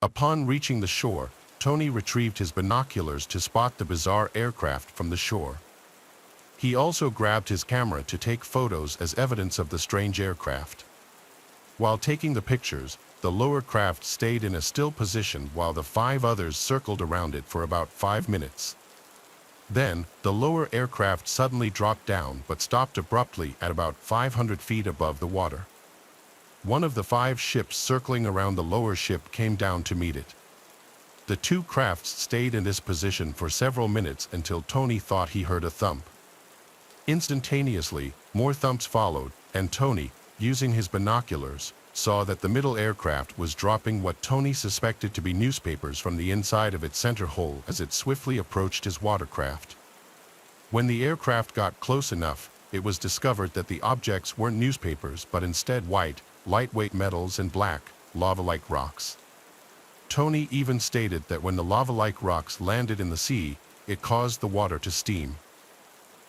Upon reaching the shore, Tony retrieved his binoculars to spot the bizarre aircraft from the shore. He also grabbed his camera to take photos as evidence of the strange aircraft. While taking the pictures, the lower craft stayed in a still position while the 5 others circled around it for about 5 minutes. Then, the lower aircraft suddenly dropped down but stopped abruptly at about 500 feet above the water. One of the 5 ships circling around the lower ship came down to meet it. The 2 crafts stayed in this position for several minutes until Tony thought he heard a thump. Instantaneously, more thumps followed, and Tony, using his binoculars, saw that the middle aircraft was dropping what Tony suspected to be newspapers from the inside of its center hole as it swiftly approached his watercraft. When the aircraft got close enough, it was discovered that the objects weren't newspapers but instead white, lightweight metals and black, lava-like rocks. Tony even stated that when the lava-like rocks landed in the sea, it caused the water to steam.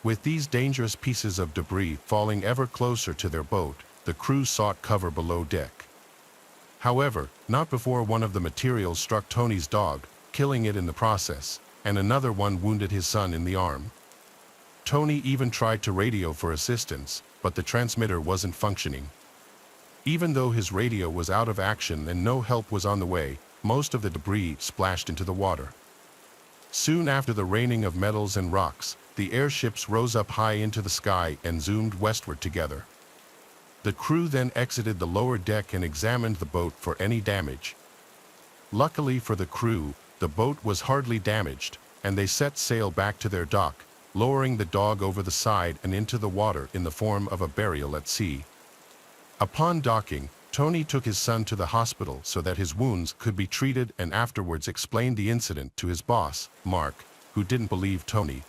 With these dangerous pieces of debris falling ever closer to their boat, the crew sought cover below deck. However, not before one of the materials struck Tony's dog, killing it in the process, and another one wounded his son in the arm. Tony even tried to radio for assistance, but the transmitter wasn't functioning. Even though his radio was out of action and no help was on the way, most of the debris splashed into the water. Soon after the raining of metals and rocks, the airships rose up high into the sky and zoomed westward together. The crew then exited the lower deck and examined the boat for any damage. Luckily for the crew, the boat was hardly damaged, and they set sail back to their dock, lowering the dog over the side and into the water in the form of a burial at sea. Upon docking, Tony took his son to the hospital so that his wounds could be treated and afterwards explained the incident to his boss, Mark, who didn't believe Tony.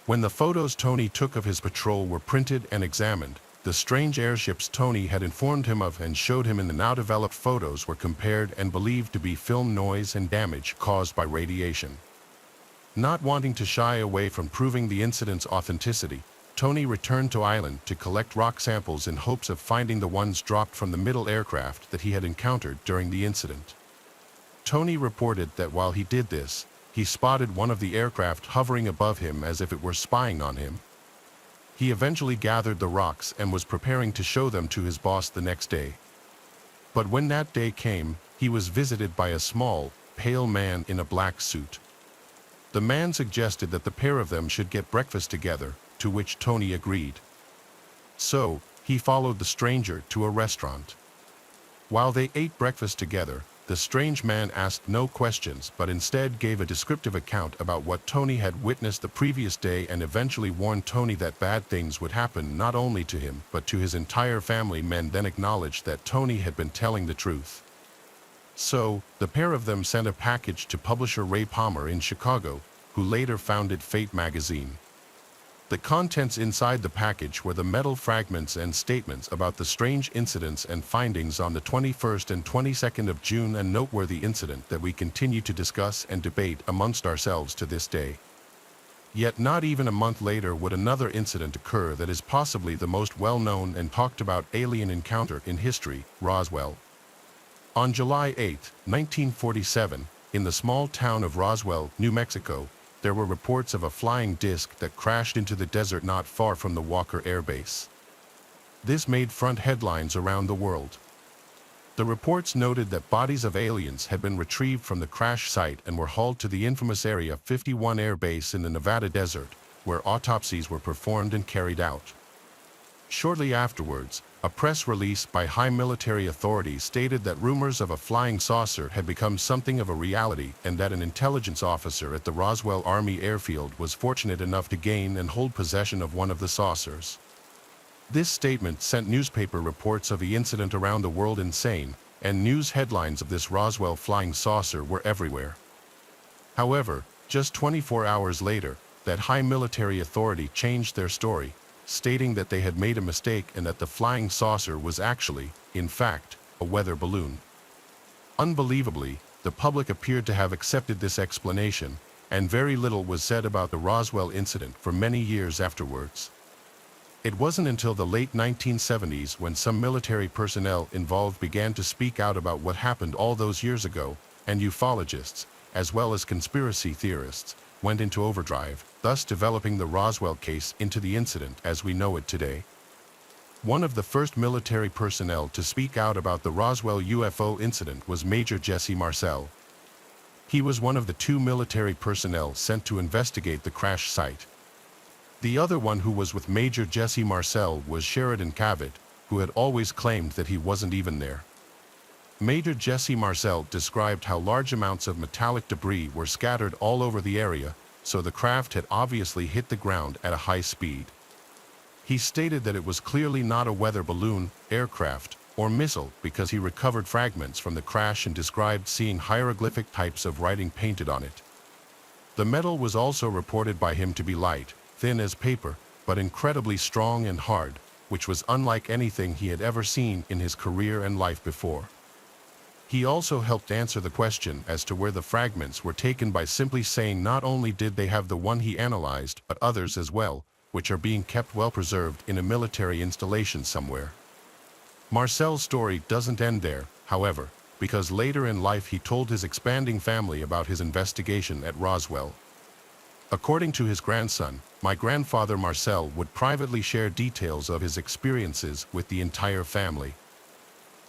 When the photos Tony took of his patrol were printed and examined, the strange airships Tony had informed him of and showed him in the now-developed photos were compared and believed to be film noise and damage caused by radiation. Not wanting to shy away from proving the incident's authenticity, Tony returned to Ireland to collect rock samples in hopes of finding the ones dropped from the middle aircraft that he had encountered during the incident. Tony reported that while he did this, he spotted one of the aircraft hovering above him as if it were spying on him. He eventually gathered the rocks and was preparing to show them to his boss the next day. But when that day came, he was visited by a small, pale man in a black suit. The man suggested that the pair of them should get breakfast together, to which Tony agreed. So, he followed the stranger to a restaurant. While they ate breakfast together, the strange man asked no questions but instead gave a descriptive account about what Tony had witnessed the previous day and eventually warned Tony that bad things would happen not only to him but to his entire family. Men then acknowledged that Tony had been telling the truth. So, the pair of them sent a package to publisher Ray Palmer in Chicago, who later founded Fate magazine. The contents inside the package were the metal fragments and statements about the strange incidents and findings on the 21st and 22nd of June, a noteworthy incident that we continue to discuss and debate amongst ourselves to this day. Yet not even a month later would another incident occur that is possibly the most well-known and talked about alien encounter in history, Roswell. On July 8, 1947, in the small town of Roswell, New Mexico, there were reports of a flying disc that crashed into the desert not far from the Walker Air Base. This made front headlines around the world. The reports noted that bodies of aliens had been retrieved from the crash site and were hauled to the infamous Area 51 Air Base in the Nevada desert, where autopsies were performed and carried out. Shortly afterwards, a press release by high military authorities stated that rumors of a flying saucer had become something of a reality and that an intelligence officer at the Roswell Army Airfield was fortunate enough to gain and hold possession of one of the saucers. This statement sent newspaper reports of the incident around the world insane, and news headlines of this Roswell flying saucer were everywhere. However, just 24 hours later, that high military authority changed their story, stating that they had made a mistake and that the flying saucer was actually, in fact, a weather balloon. Unbelievably, the public appeared to have accepted this explanation, and very little was said about the Roswell incident for many years afterwards. It wasn't until the late 1970s when some military personnel involved began to speak out about what happened all those years ago, and ufologists, as well as conspiracy theorists, went into overdrive, thus developing the Roswell case into the incident as we know it today. One of the first military personnel to speak out about the Roswell UFO incident was Major Jesse Marcel. He was one of the two military personnel sent to investigate the crash site. The other one who was with Major Jesse Marcel was Sheridan Cavett, who had always claimed that he wasn't even there. Major Jesse Marcel described how large amounts of metallic debris were scattered all over the area, so the craft had obviously hit the ground at a high speed. He stated that it was clearly not a weather balloon, aircraft, or missile because he recovered fragments from the crash and described seeing hieroglyphic types of writing painted on it. The metal was also reported by him to be light, thin as paper, but incredibly strong and hard, which was unlike anything he had ever seen in his career and life before. He also helped answer the question as to where the fragments were taken by simply saying not only did they have the one he analyzed, but others as well, which are being kept well preserved in a military installation somewhere. Marcel's story doesn't end there, however, because later in life he told his expanding family about his investigation at Roswell. According to his grandson, my grandfather Marcel would privately share details of his experiences with the entire family.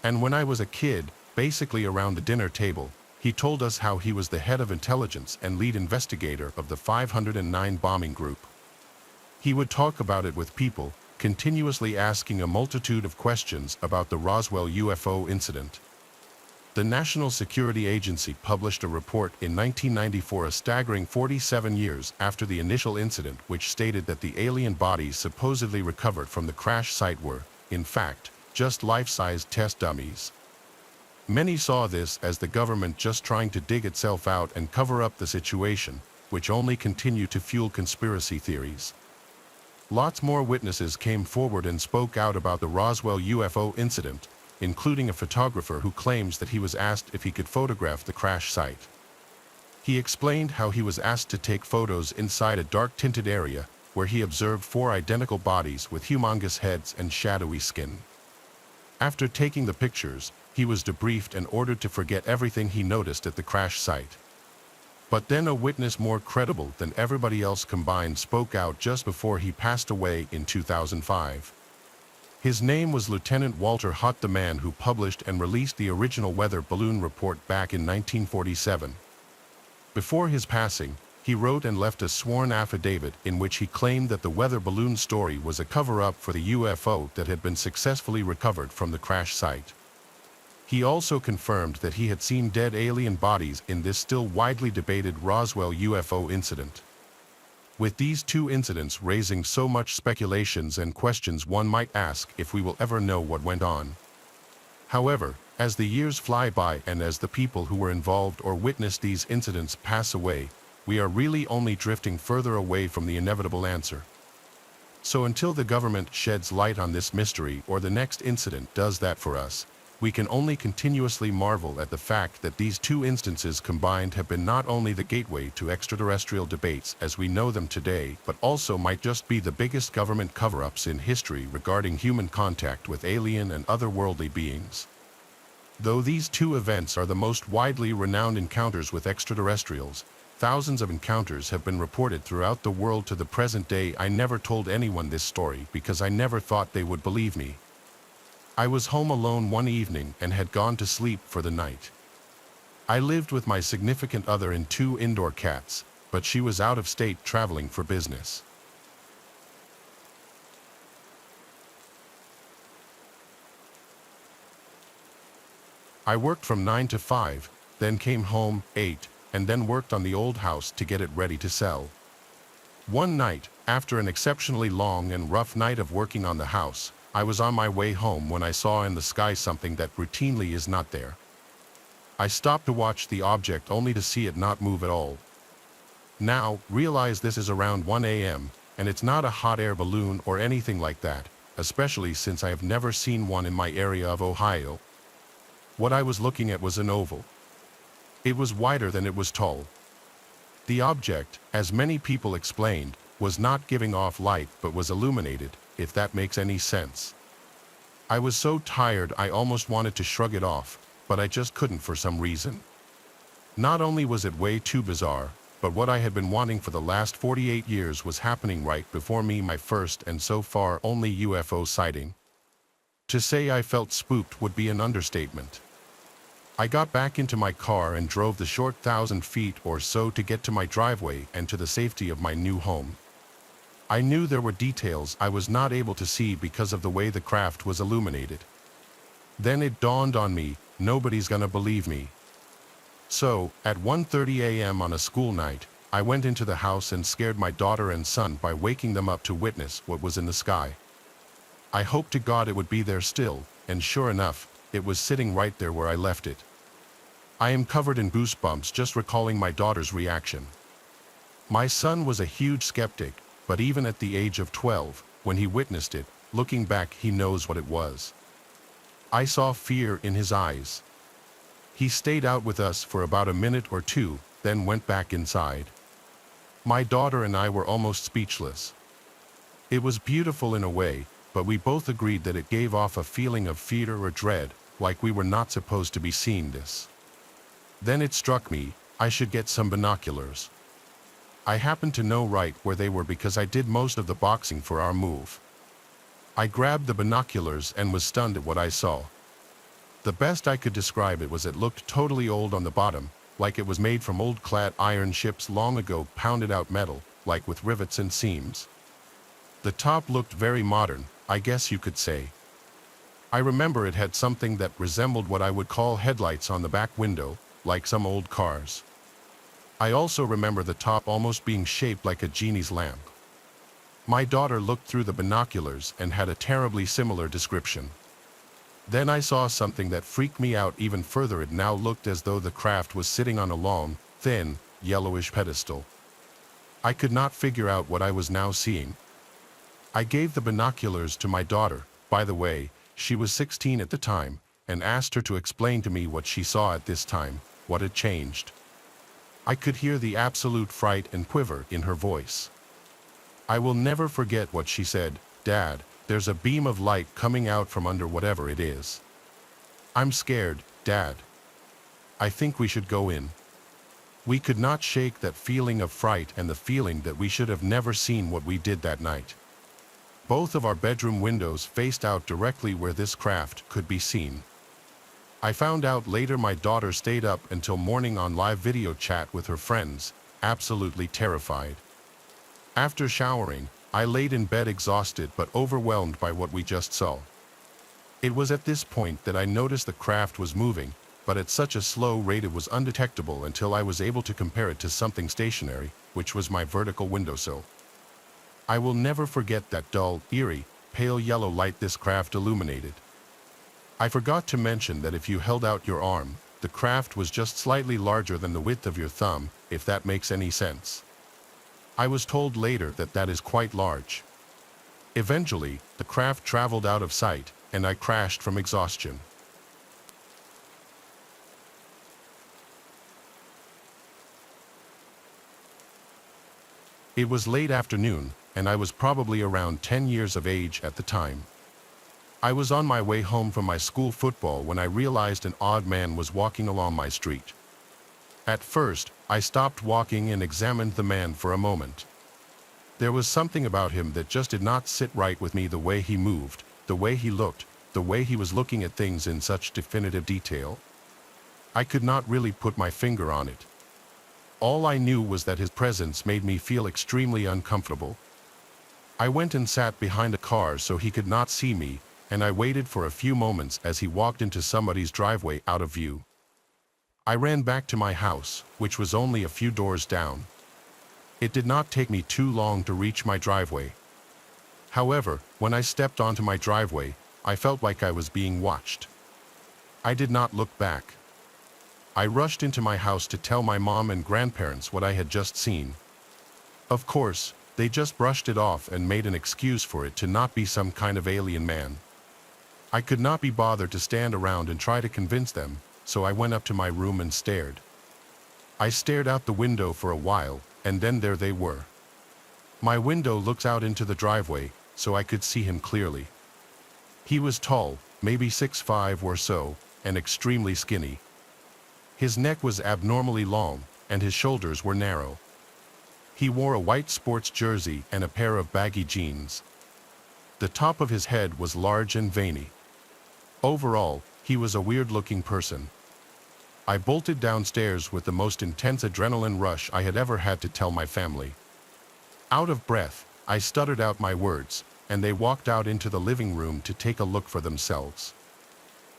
And when I was a kid, basically around the dinner table, he told us how he was the head of intelligence and lead investigator of the 509 bombing group. He would talk about it with people, continuously asking a multitude of questions about the Roswell UFO incident. The National Security Agency published a report in 1994, a staggering 47 years after the initial incident, which stated that the alien bodies supposedly recovered from the crash site were, in fact, just life-sized test dummies. Many saw this as the government just trying to dig itself out and cover up the situation, which only continued to fuel conspiracy theories. Lots more witnesses came forward and spoke out about the Roswell UFO incident, including a photographer who claims that he was asked if he could photograph the crash site. He explained how he was asked to take photos inside a dark-tinted area where he observed 4 identical bodies with humongous heads and shadowy skin. After taking the pictures, he was debriefed and ordered to forget everything he noticed at the crash site. But then a witness more credible than everybody else combined spoke out just before he passed away in 2005. His name was Lieutenant Walter Hutt, the man who published and released the original weather balloon report back in 1947. Before his passing, he wrote and left a sworn affidavit in which he claimed that the weather balloon story was a cover-up for the UFO that had been successfully recovered from the crash site. He also confirmed that he had seen dead alien bodies in this still widely debated Roswell UFO incident. With these two incidents raising so much speculations and questions, one might ask if we will ever know what went on. However, as the years fly by and as the people who were involved or witnessed these incidents pass away, we are really only drifting further away from the inevitable answer. So until the government sheds light on this mystery or the next incident does that for us, we can only continuously marvel at the fact that these two instances combined have been not only the gateway to extraterrestrial debates as we know them today, but also might just be the biggest government cover-ups in history regarding human contact with alien and otherworldly beings. Though these two events are the most widely renowned encounters with extraterrestrials, thousands of encounters have been reported throughout the world to the present day. I never told anyone this story because I never thought they would believe me. I was home alone one evening and had gone to sleep for the night. I lived with my significant other and two indoor cats, but she was out of state traveling for business. I worked from 9 to 5, then came home, ate, and then worked on the old house to get it ready to sell. One night, after an exceptionally long and rough night of working on the house, I was on my way home when I saw in the sky something that routinely is not there. I stopped to watch the object only to see it not move at all. Now, realize this is around 1 a.m., and it's not a hot air balloon or anything like that, especially since I have never seen one in my area of Ohio. What I was looking at was an oval. It was wider than it was tall. The object, as many people explained, was not giving off light but was illuminated, if that makes any sense. I was so tired I almost wanted to shrug it off, but I just couldn't for some reason. Not only was it way too bizarre, but what I had been wanting for the last 48 years was happening right before me, my first and so far only UFO sighting. To say I felt spooked would be an understatement. I got back into my car and drove the short 1,000 feet or so to get to my driveway and to the safety of my new home. I knew there were details I was not able to see because of the way the craft was illuminated. Then it dawned on me, nobody's gonna believe me. So, at 1:30 a.m. on a school night, I went into the house and scared my daughter and son by waking them up to witness what was in the sky. I hoped to God it would be there still, and sure enough, it was sitting right there where I left it. I am covered in goosebumps just recalling my daughter's reaction. My son was a huge skeptic, but even at the age of 12, when he witnessed it, looking back he knows what it was. I saw fear in his eyes. He stayed out with us for about a minute or two, then went back inside. My daughter and I were almost speechless. It was beautiful in a way, but we both agreed that it gave off a feeling of fear or dread, like we were not supposed to be seeing this. Then it struck me, I should get some binoculars. I happened to know right where they were because I did most of the boxing for our move. I grabbed the binoculars and was stunned at what I saw. The best I could describe it was it looked totally old on the bottom, like it was made from old clad iron ships long ago, pounded out metal, like with rivets and seams. The top looked very modern, I guess you could say. I remember it had something that resembled what I would call headlights on the back window, like some old cars. I also remember the top almost being shaped like a genie's lamp. My daughter looked through the binoculars and had a terribly similar description. Then I saw something that freaked me out even further. It now looked as though the craft was sitting on a long, thin, yellowish pedestal. I could not figure out what I was now seeing. I gave the binoculars to my daughter, by the way, she was 16 at the time, and asked her to explain to me what she saw at this time, what had changed. I could hear the absolute fright and quiver in her voice. I will never forget what she said, "Dad, there's a beam of light coming out from under whatever it is." "I'm scared, Dad. I think we should go in." We could not shake that feeling of fright and the feeling that we should have never seen what we did that night. Both of our bedroom windows faced out directly where this craft could be seen. I found out later my daughter stayed up until morning on live video chat with her friends, absolutely terrified. After showering, I laid in bed exhausted but overwhelmed by what we just saw. It was at this point that I noticed the craft was moving, but at such a slow rate it was undetectable until I was able to compare it to something stationary, which was my vertical windowsill. I will never forget that dull, eerie, pale yellow light this craft illuminated. I forgot to mention that if you held out your arm, the craft was just slightly larger than the width of your thumb, if that makes any sense. I was told later that that is quite large. Eventually, the craft traveled out of sight, and I crashed from exhaustion. It was late afternoon, and I was probably around 10 years of age at the time. I was on my way home from my school football when I realized an odd man was walking along my street. At first, I stopped walking and examined the man for a moment. There was something about him that just did not sit right with me, the way he moved, the way he looked, the way he was looking at things in such definitive detail. I could not really put my finger on it. All I knew was that his presence made me feel extremely uncomfortable. I went and sat behind a car so he could not see me, and I waited for a few moments as he walked into somebody's driveway out of view. I ran back to my house, which was only a few doors down. It did not take me too long to reach my driveway. However, when I stepped onto my driveway, I felt like I was being watched. I did not look back. I rushed into my house to tell my mom and grandparents what I had just seen. Of course, they just brushed it off and made an excuse for it to not be some kind of alien man. I could not be bothered to stand around and try to convince them, so I went up to my room and stared. I stared out the window for a while, and then there they were. My window looks out into the driveway, so I could see him clearly. He was tall, maybe 6'5" or so, and extremely skinny. His neck was abnormally long, and his shoulders were narrow. He wore a white sports jersey and a pair of baggy jeans. The top of his head was large and veiny. Overall, he was a weird-looking person. I bolted downstairs with the most intense adrenaline rush I had ever had to tell my family. Out of breath, I stuttered out my words, and they walked out into the living room to take a look for themselves.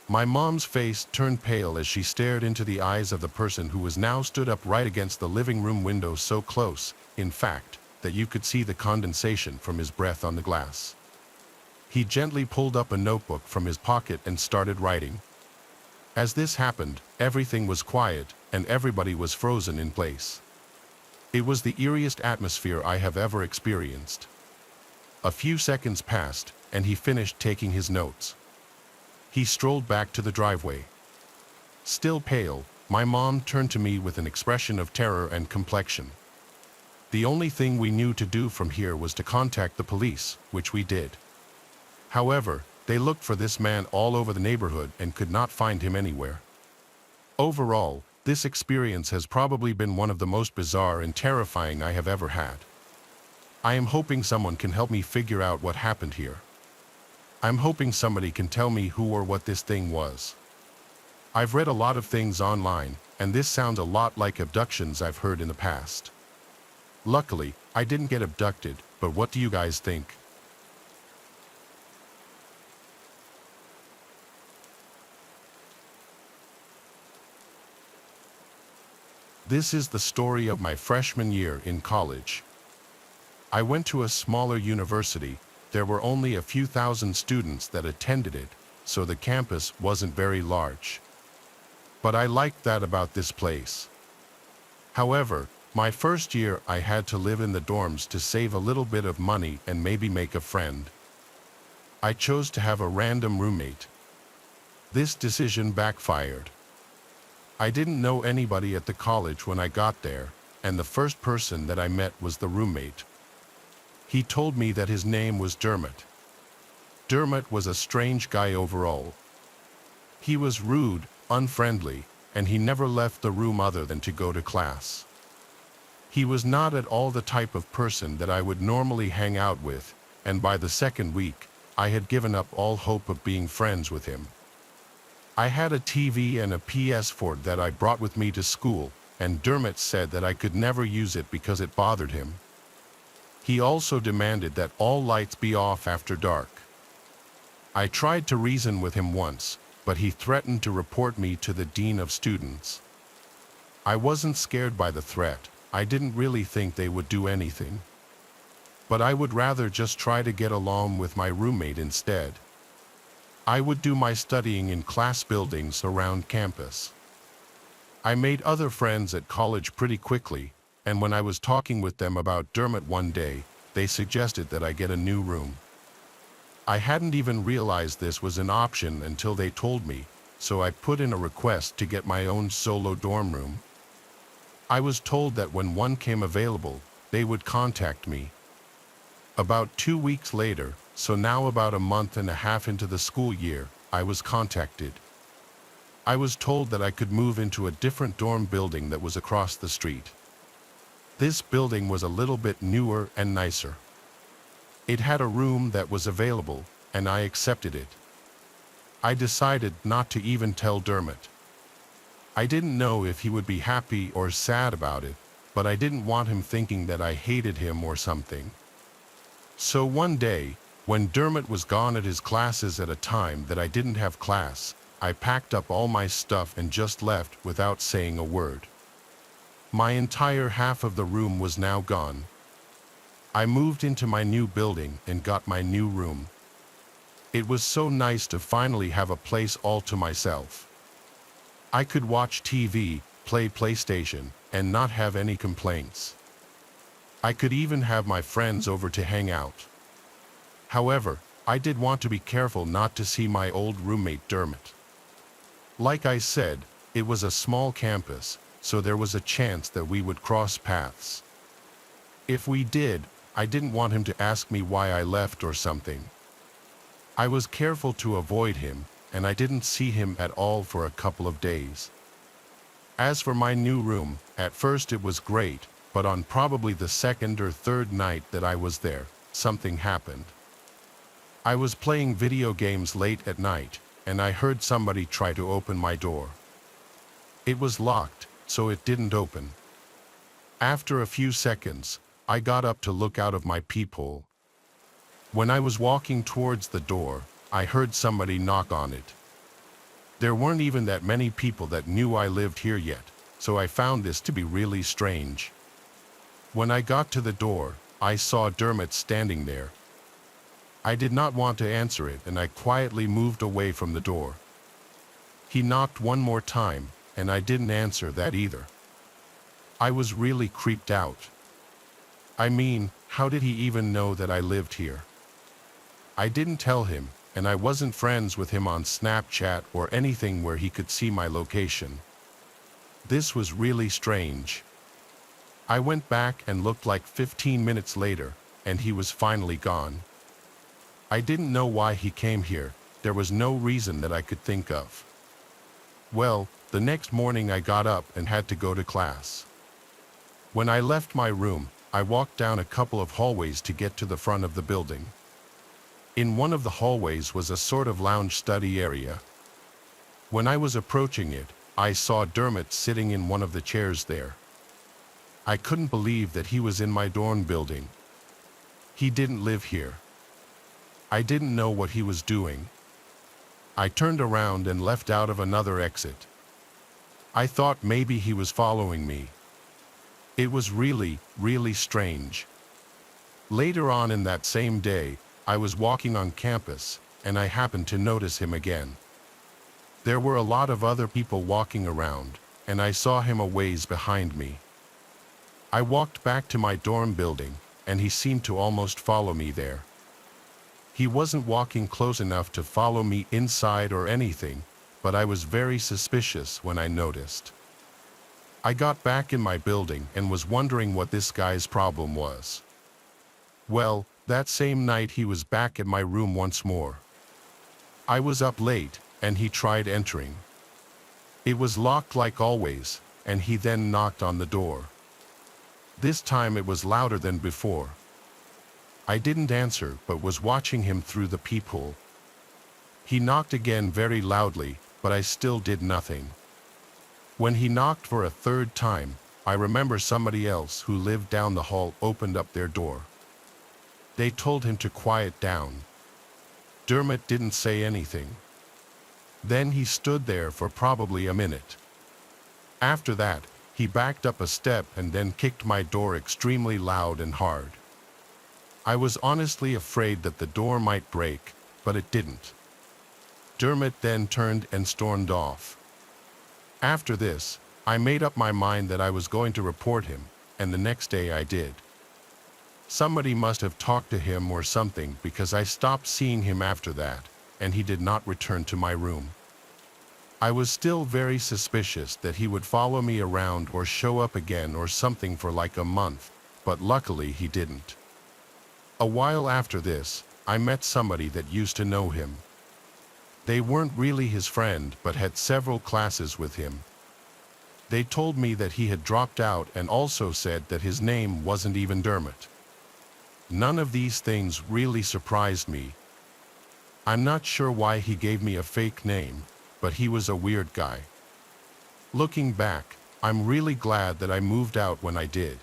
My mom's face turned pale as she stared into the eyes of the person who was now stood up right against the living room window, so close, in fact, that you could see the condensation from his breath on the glass. He gently pulled up a notebook from his pocket and started writing. As this happened, everything was quiet, and everybody was frozen in place. It was the eeriest atmosphere I have ever experienced. A few seconds passed, and he finished taking his notes. He strolled back to the driveway. Still pale, my mom turned to me with an expression of terror and complexion. The only thing we knew to do from here was to contact the police, which we did. However, they looked for this man all over the neighborhood and could not find him anywhere. Overall, this experience has probably been one of the most bizarre and terrifying I have ever had. I am hoping someone can help me figure out what happened here. I'm hoping somebody can tell me who or what this thing was. I've read a lot of things online, and this sounds a lot like abductions I've heard in the past. Luckily, I didn't get abducted, but what do you guys think? This is the story of my freshman year in college. I went to a smaller university. There were only a few thousand students that attended it, so the campus wasn't very large. But I liked that about this place. However, my first year I had to live in the dorms to save a little bit of money and maybe make a friend. I chose to have a random roommate. This decision backfired. I didn't know anybody at the college when I got there, and the first person that I met was the roommate. He told me that his name was Dermot. Dermot was a strange guy overall. He was rude, unfriendly, and he never left the room other than to go to class. He was not at all the type of person that I would normally hang out with, and by the second week, I had given up all hope of being friends with him. I had a TV and a PS4 that I brought with me to school, and Dermot said that I could never use it because it bothered him. He also demanded that all lights be off after dark. I tried to reason with him once, but he threatened to report me to the dean of students. I wasn't scared by the threat. I didn't really think they would do anything. But I would rather just try to get along with my roommate instead. I would do my studying in class buildings around campus. I made other friends at college pretty quickly, and when I was talking with them about Dermot one day, they suggested that I get a new room. I hadn't even realized this was an option until they told me, so I put in a request to get my own solo dorm room. I was told that when one came available, they would contact me. About 2 weeks later, so now about a month and a half into the school year, I was contacted. I was told that I could move into a different dorm building that was across the street. This building was a little bit newer and nicer. It had a room that was available, and I accepted it. I decided not to even tell Dermot. I didn't know if he would be happy or sad about it, but I didn't want him thinking that I hated him or something. So one day, when Dermot was gone at his classes at a time that I didn't have class, I packed up all my stuff and just left without saying a word. My entire half of the room was now gone. I moved into my new building and got my new room. It was so nice to finally have a place all to myself. I could watch TV, play PlayStation, and not have any complaints. I could even have my friends over to hang out. However, I did want to be careful not to see my old roommate Dermot. Like I said, it was a small campus, so there was a chance that we would cross paths. If we did, I didn't want him to ask me why I left or something. I was careful to avoid him, and I didn't see him at all for a couple of days. As for my new room, at first it was great, but on probably the second or third night that I was there, something happened. I was playing video games late at night, and I heard somebody try to open my door. It was locked, so it didn't open. After a few seconds, I got up to look out of my peephole. When I was walking towards the door, I heard somebody knock on it. There weren't even that many people that knew I lived here yet, so I found this to be really strange. When I got to the door, I saw Dermot standing there. I did not want to answer it, and I quietly moved away from the door. He knocked one more time, and I didn't answer that either. I was really creeped out. I mean, how did he even know that I lived here? I didn't tell him, and I wasn't friends with him on Snapchat or anything where he could see my location. This was really strange. I went back and looked like 15 minutes later, and he was finally gone. I didn't know why he came here. There was no reason that I could think of. Well, the next morning I got up and had to go to class. When I left my room, I walked down a couple of hallways to get to the front of the building. In one of the hallways was a sort of lounge study area. When I was approaching it, I saw Dermot sitting in one of the chairs there. I couldn't believe that he was in my dorm building. He didn't live here. I didn't know what he was doing. I turned around and left out of another exit. I thought maybe he was following me. It was really, really strange. Later on in that same day, I was walking on campus, and I happened to notice him again. There were a lot of other people walking around, and I saw him a ways behind me. I walked back to my dorm building, and he seemed to almost follow me there. He wasn't walking close enough to follow me inside or anything, but I was very suspicious when I noticed. I got back in my building and was wondering what this guy's problem was. Well, that same night he was back at my room once more. I was up late, and he tried entering. It was locked like always, and he then knocked on the door. This time it was louder than before. I didn't answer, but was watching him through the peephole. He knocked again very loudly, but I still did nothing. When he knocked for a third time, I remember somebody else who lived down the hall opened up their door. They told him to quiet down. Dermot didn't say anything. Then he stood there for probably a minute. After that, he backed up a step and then kicked my door extremely loud and hard. I was honestly afraid that the door might break, but it didn't. Dermot then turned and stormed off. After this, I made up my mind that I was going to report him, and the next day I did. Somebody must have talked to him or something because I stopped seeing him after that, and he did not return to my room. I was still very suspicious that he would follow me around or show up again or something for like a month, but luckily he didn't. A while after this, I met somebody that used to know him. They weren't really his friend but had several classes with him. They told me that he had dropped out and also said that his name wasn't even Dermot. None of these things really surprised me. I'm not sure why he gave me a fake name, but he was a weird guy. Looking back, I'm really glad that I moved out when I did.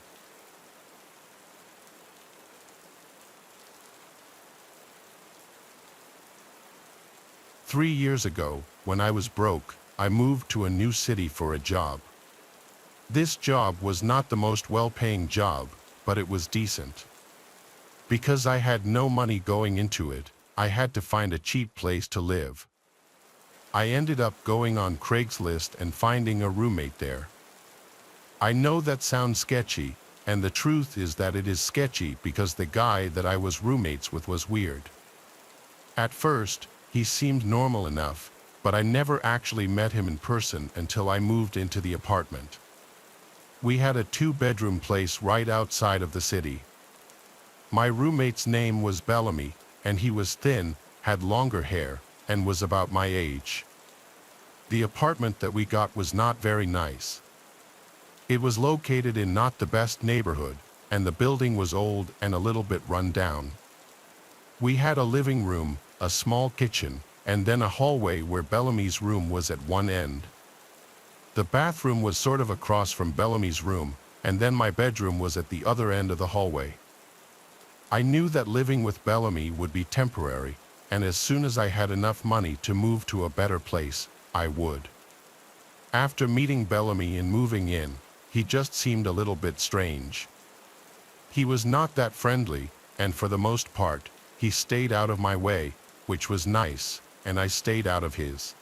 Three years ago, when I was broke, I moved to a new city for a job. This job was not the most well-paying job, but it was decent. Because I had no money going into it, I had to find a cheap place to live. I ended up going on Craigslist and finding a roommate there. I know that sounds sketchy, and the truth is that it is sketchy because the guy that I was roommates with was weird. At first, he seemed normal enough, but I never actually met him in person until I moved into the apartment. We had a 2-bedroom place right outside of the city. My roommate's name was Bellamy, and he was thin, had longer hair, and was about my age. The apartment that we got was not very nice. It was located in not the best neighborhood, and the building was old and a little bit run down. We had a living room, a small kitchen, and then a hallway where Bellamy's room was at one end. The bathroom was sort of across from Bellamy's room, and then my bedroom was at the other end of the hallway. I knew that living with Bellamy would be temporary, and as soon as I had enough money to move to a better place, I would. After meeting Bellamy and moving in, he just seemed a little bit strange. He was not that friendly, and for the most part, he stayed out of my way, which was nice, and I stayed out of his.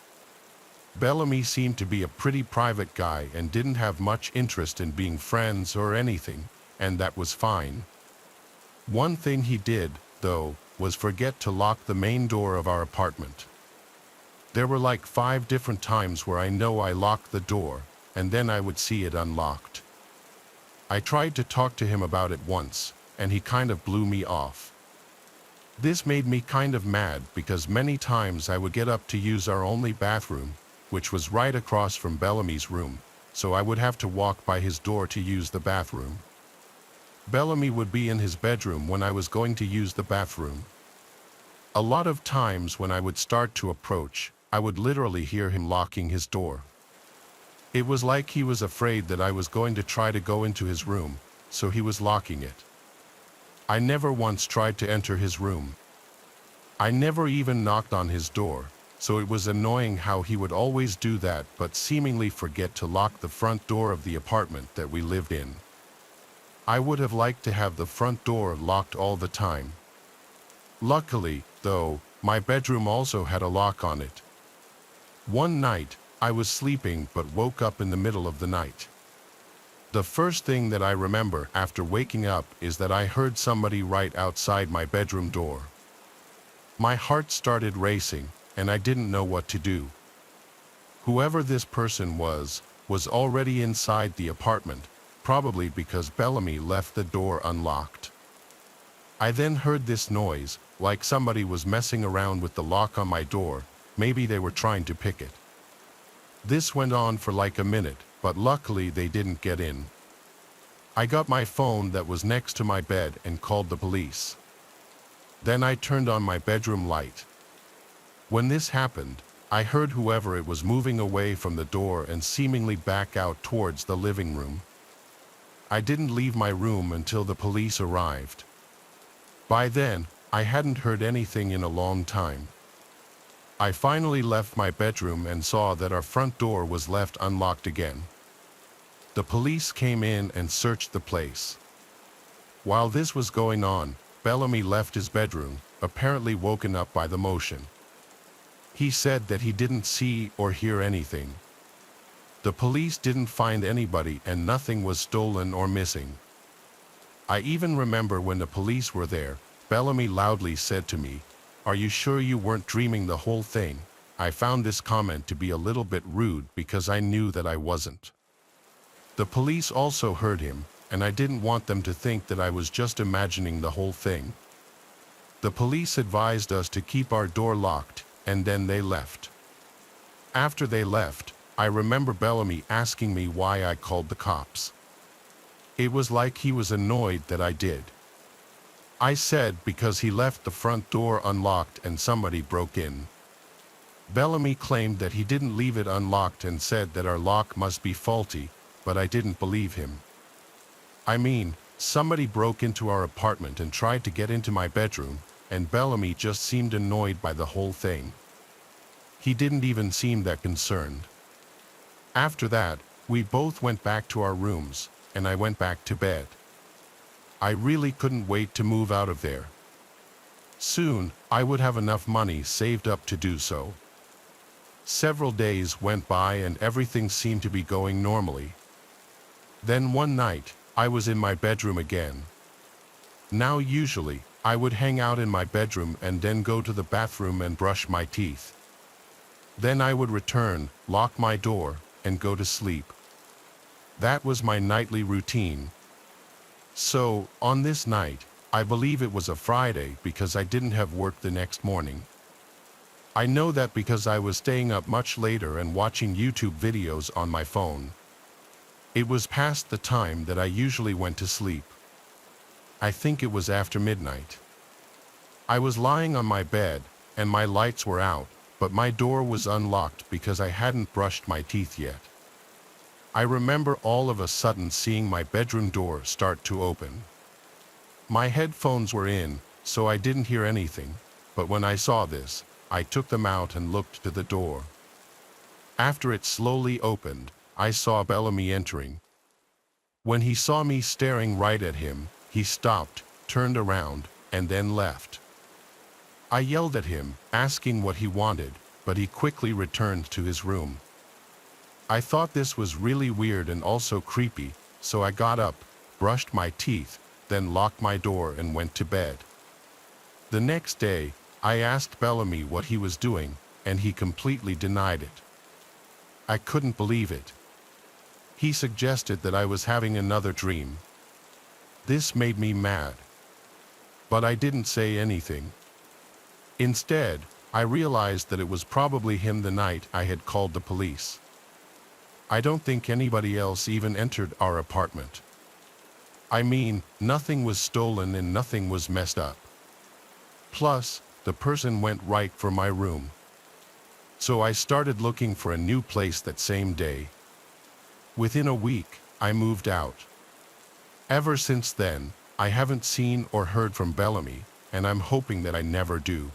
Bellamy seemed to be a pretty private guy and didn't have much interest in being friends or anything, and that was fine. One thing he did, though, was forget to lock the main door of our apartment. There were like 5 different times where I know I locked the door, and then I would see it unlocked. I tried to talk to him about it once, and he kind of blew me off. This made me kind of mad because many times I would get up to use our only bathroom, which was right across from Bellamy's room, so I would have to walk by his door to use the bathroom. Bellamy would be in his bedroom when I was going to use the bathroom. A lot of times when I would start to approach, I would literally hear him locking his door. It was like he was afraid that I was going to try to go into his room, so he was locking it. I never once tried to enter his room. I never even knocked on his door, so it was annoying how he would always do that but seemingly forget to lock the front door of the apartment that we lived in. I would have liked to have the front door locked all the time. Luckily, though, my bedroom also had a lock on it. One night, I was sleeping but woke up in the middle of the night. The first thing that I remember after waking up is that I heard somebody right outside my bedroom door. My heart started racing, and I didn't know what to do. Whoever this person was already inside the apartment, probably because Bellamy left the door unlocked. I then heard this noise, like somebody was messing around with the lock on my door, maybe they were trying to pick it. This went on for like a minute, but luckily they didn't get in. I got my phone that was next to my bed and called the police. Then I turned on my bedroom light. When this happened, I heard whoever it was moving away from the door and seemingly back out towards the living room. I didn't leave my room until the police arrived. By then, I hadn't heard anything in a long time. I finally left my bedroom and saw that our front door was left unlocked again. The police came in and searched the place. While this was going on, Bellamy left his bedroom, apparently woken up by the motion. He said that he didn't see or hear anything. The police didn't find anybody and nothing was stolen or missing. I even remember when the police were there, Bellamy loudly said to me, "Are you sure you weren't dreaming the whole thing?" I found this comment to be a little bit rude because I knew that I wasn't. The police also heard him, and I didn't want them to think that I was just imagining the whole thing. The police advised us to keep our door locked, and then they left. After they left, I remember Bellamy asking me why I called the cops. It was like he was annoyed that I did. I said because he left the front door unlocked and somebody broke in. Bellamy claimed that he didn't leave it unlocked and said that our lock must be faulty, but I didn't believe him. I mean, somebody broke into our apartment and tried to get into my bedroom, and Bellamy just seemed annoyed by the whole thing. He didn't even seem that concerned. After that, we both went back to our rooms, and I went back to bed. I really couldn't wait to move out of there. Soon, I would have enough money saved up to do so. Several days went by and everything seemed to be going normally. Then one night, I was in my bedroom again. Now usually, I would hang out in my bedroom and then go to the bathroom and brush my teeth. Then I would return, lock my door, and go to sleep. That was my nightly routine. So, on this night, I believe it was a Friday because I didn't have work the next morning. I know that because I was staying up much later and watching YouTube videos on my phone. It was past the time that I usually went to sleep. I think it was after midnight. I was lying on my bed, and my lights were out, but my door was unlocked because I hadn't brushed my teeth yet. I remember all of a sudden seeing my bedroom door start to open. My headphones were in, so I didn't hear anything, but when I saw this, I took them out and looked to the door. After it slowly opened, I saw Bellamy entering. When he saw me staring right at him, he stopped, turned around, and then left. I yelled at him, asking what he wanted, but he quickly returned to his room. I thought this was really weird and also creepy, so I got up, brushed my teeth, then locked my door and went to bed. The next day, I asked Bellamy what he was doing, and he completely denied it. I couldn't believe it. He suggested that I was having another dream. This made me mad. But I didn't say anything. Instead, I realized that it was probably him the night I had called the police. I don't think anybody else even entered our apartment. I mean, nothing was stolen and nothing was messed up. Plus, the person went right for my room. So I started looking for a new place that same day. Within a week, I moved out. Ever since then, I haven't seen or heard from Bellamy, and I'm hoping that I never do.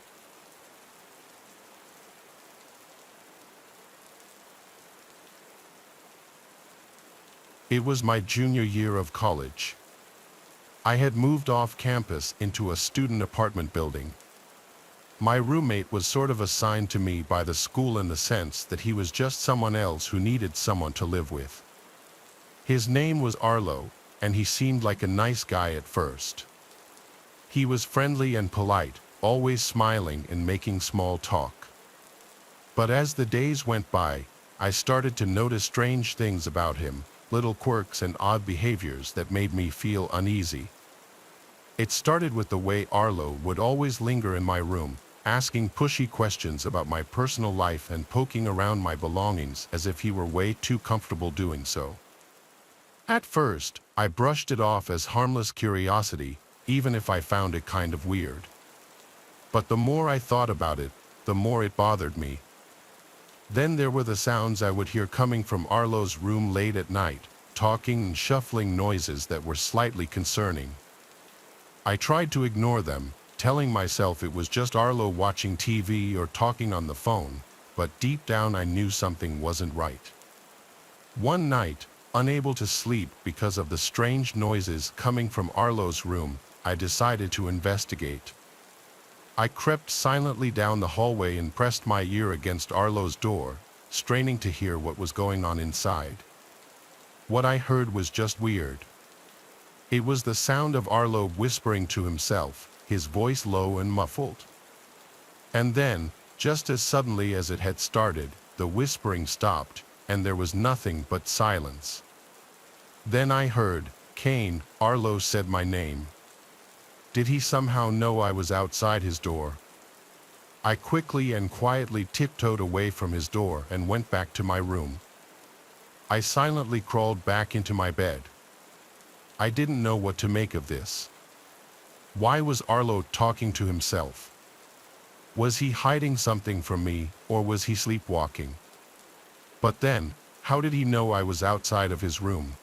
It was my junior year of college. I had moved off campus into a student apartment building. My roommate was sort of assigned to me by the school in the sense that he was just someone else who needed someone to live with. His name was Arlo, and he seemed like a nice guy at first. He was friendly and polite, always smiling and making small talk. But as the days went by, I started to notice strange things about him, little quirks and odd behaviors that made me feel uneasy. It started with the way Arlo would always linger in my room, asking pushy questions about my personal life and poking around my belongings as if he were way too comfortable doing so. At first, I brushed it off as harmless curiosity, even if I found it kind of weird. But the more I thought about it, the more it bothered me. Then there were the sounds I would hear coming from Arlo's room late at night, talking and shuffling noises that were slightly concerning. I tried to ignore them, telling myself it was just Arlo watching TV or talking on the phone, but deep down I knew something wasn't right. One night, unable to sleep because of the strange noises coming from Arlo's room, I decided to investigate. I crept silently down the hallway and pressed my ear against Arlo's door, straining to hear what was going on inside. What I heard was just weird. It was the sound of Arlo whispering to himself, his voice low and muffled. And then, just as suddenly as it had started, the whispering stopped, and there was nothing but silence. Then I heard, "Kane," Arlo said my name. Did he somehow know I was outside his door? I quickly and quietly tiptoed away from his door and went back to my room. I silently crawled back into my bed. I didn't know what to make of this. Why was Arlo talking to himself? Was he hiding something from me, or was he sleepwalking? But then, how did he know I was outside of his room?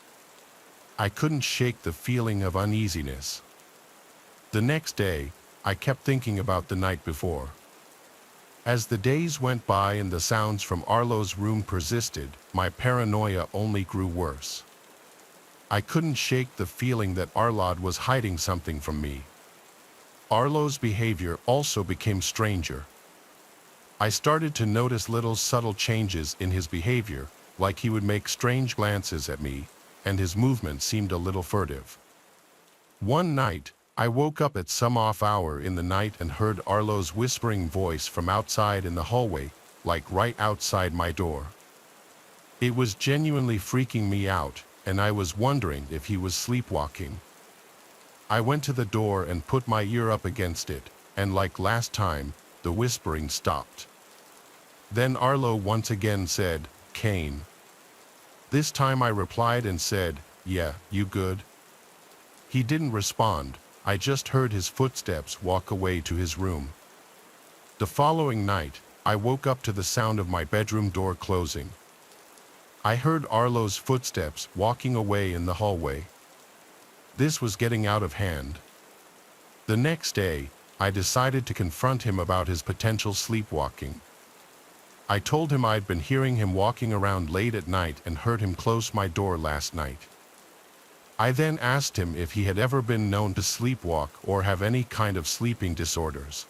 I couldn't shake the feeling of uneasiness. The next day, I kept thinking about the night before. As the days went by and the sounds from Arlo's room persisted, my paranoia only grew worse. I couldn't shake the feeling that Arlo was hiding something from me. Arlo's behavior also became stranger. I started to notice little subtle changes in his behavior, like he would make strange glances at me, and his movement seemed a little furtive. One night, I woke up at some off hour in the night and heard Arlo's whispering voice from outside in the hallway, like right outside my door. It was genuinely freaking me out, and I was wondering if he was sleepwalking. I went to the door and put my ear up against it, and like last time, the whispering stopped. Then Arlo once again said, "Kane." This time I replied and said, "Yeah, you good?" He didn't respond. I just heard his footsteps walk away to his room. The following night, I woke up to the sound of my bedroom door closing. I heard Arlo's footsteps walking away in the hallway. This was getting out of hand. The next day, I decided to confront him about his potential sleepwalking. I told him I'd been hearing him walking around late at night and heard him close my door last night. I then asked him if he had ever been known to sleepwalk or have any kind of sleeping disorders.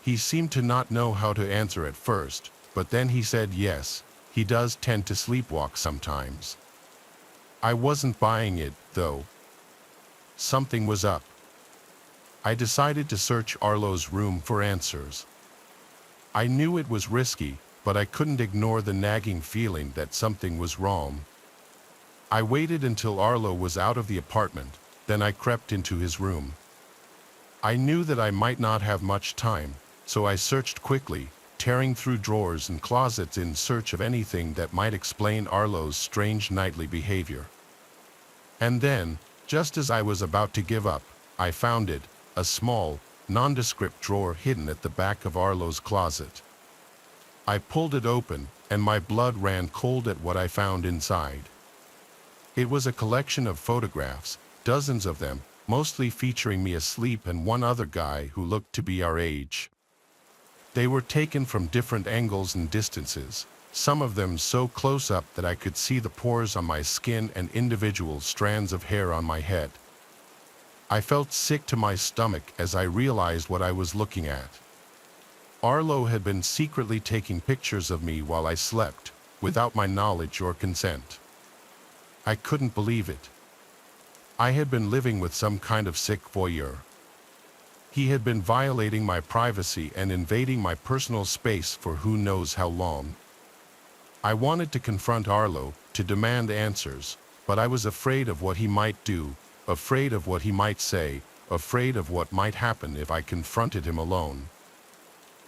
He seemed to not know how to answer at first, but then he said yes, he does tend to sleepwalk sometimes. I wasn't buying it, though. Something was up. I decided to search Arlo's room for answers. I knew it was risky, but I couldn't ignore the nagging feeling that something was wrong. I waited until Arlo was out of the apartment, then I crept into his room. I knew that I might not have much time, so I searched quickly, tearing through drawers and closets in search of anything that might explain Arlo's strange nightly behavior. And then, just as I was about to give up, I found it, a small, nondescript drawer hidden at the back of Arlo's closet. I pulled it open, and my blood ran cold at what I found inside. It was a collection of photographs, dozens of them, mostly featuring me asleep and one other guy who looked to be our age. They were taken from different angles and distances, some of them so close up that I could see the pores on my skin and individual strands of hair on my head. I felt sick to my stomach as I realized what I was looking at. Arlo had been secretly taking pictures of me while I slept, without my knowledge or consent. I couldn't believe it. I had been living with some kind of sick voyeur. He had been violating my privacy and invading my personal space for who knows how long. I wanted to confront Arlo, to demand answers, but I was afraid of what he might do, afraid of what he might say, afraid of what might happen if I confronted him alone.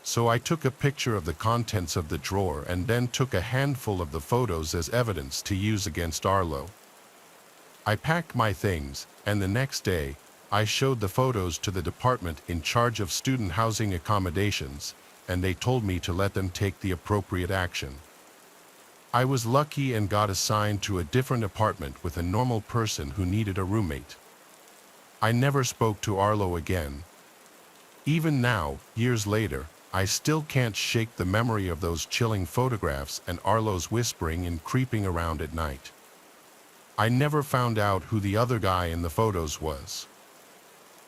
So I took a picture of the contents of the drawer and then took a handful of the photos as evidence to use against Arlo. I packed my things, and the next day, I showed the photos to the department in charge of student housing accommodations, and they told me to let them take the appropriate action. I was lucky and got assigned to a different apartment with a normal person who needed a roommate. I never spoke to Arlo again. Even now, years later, I still can't shake the memory of those chilling photographs and Arlo's whispering and creeping around at night. I never found out who the other guy in the photos was.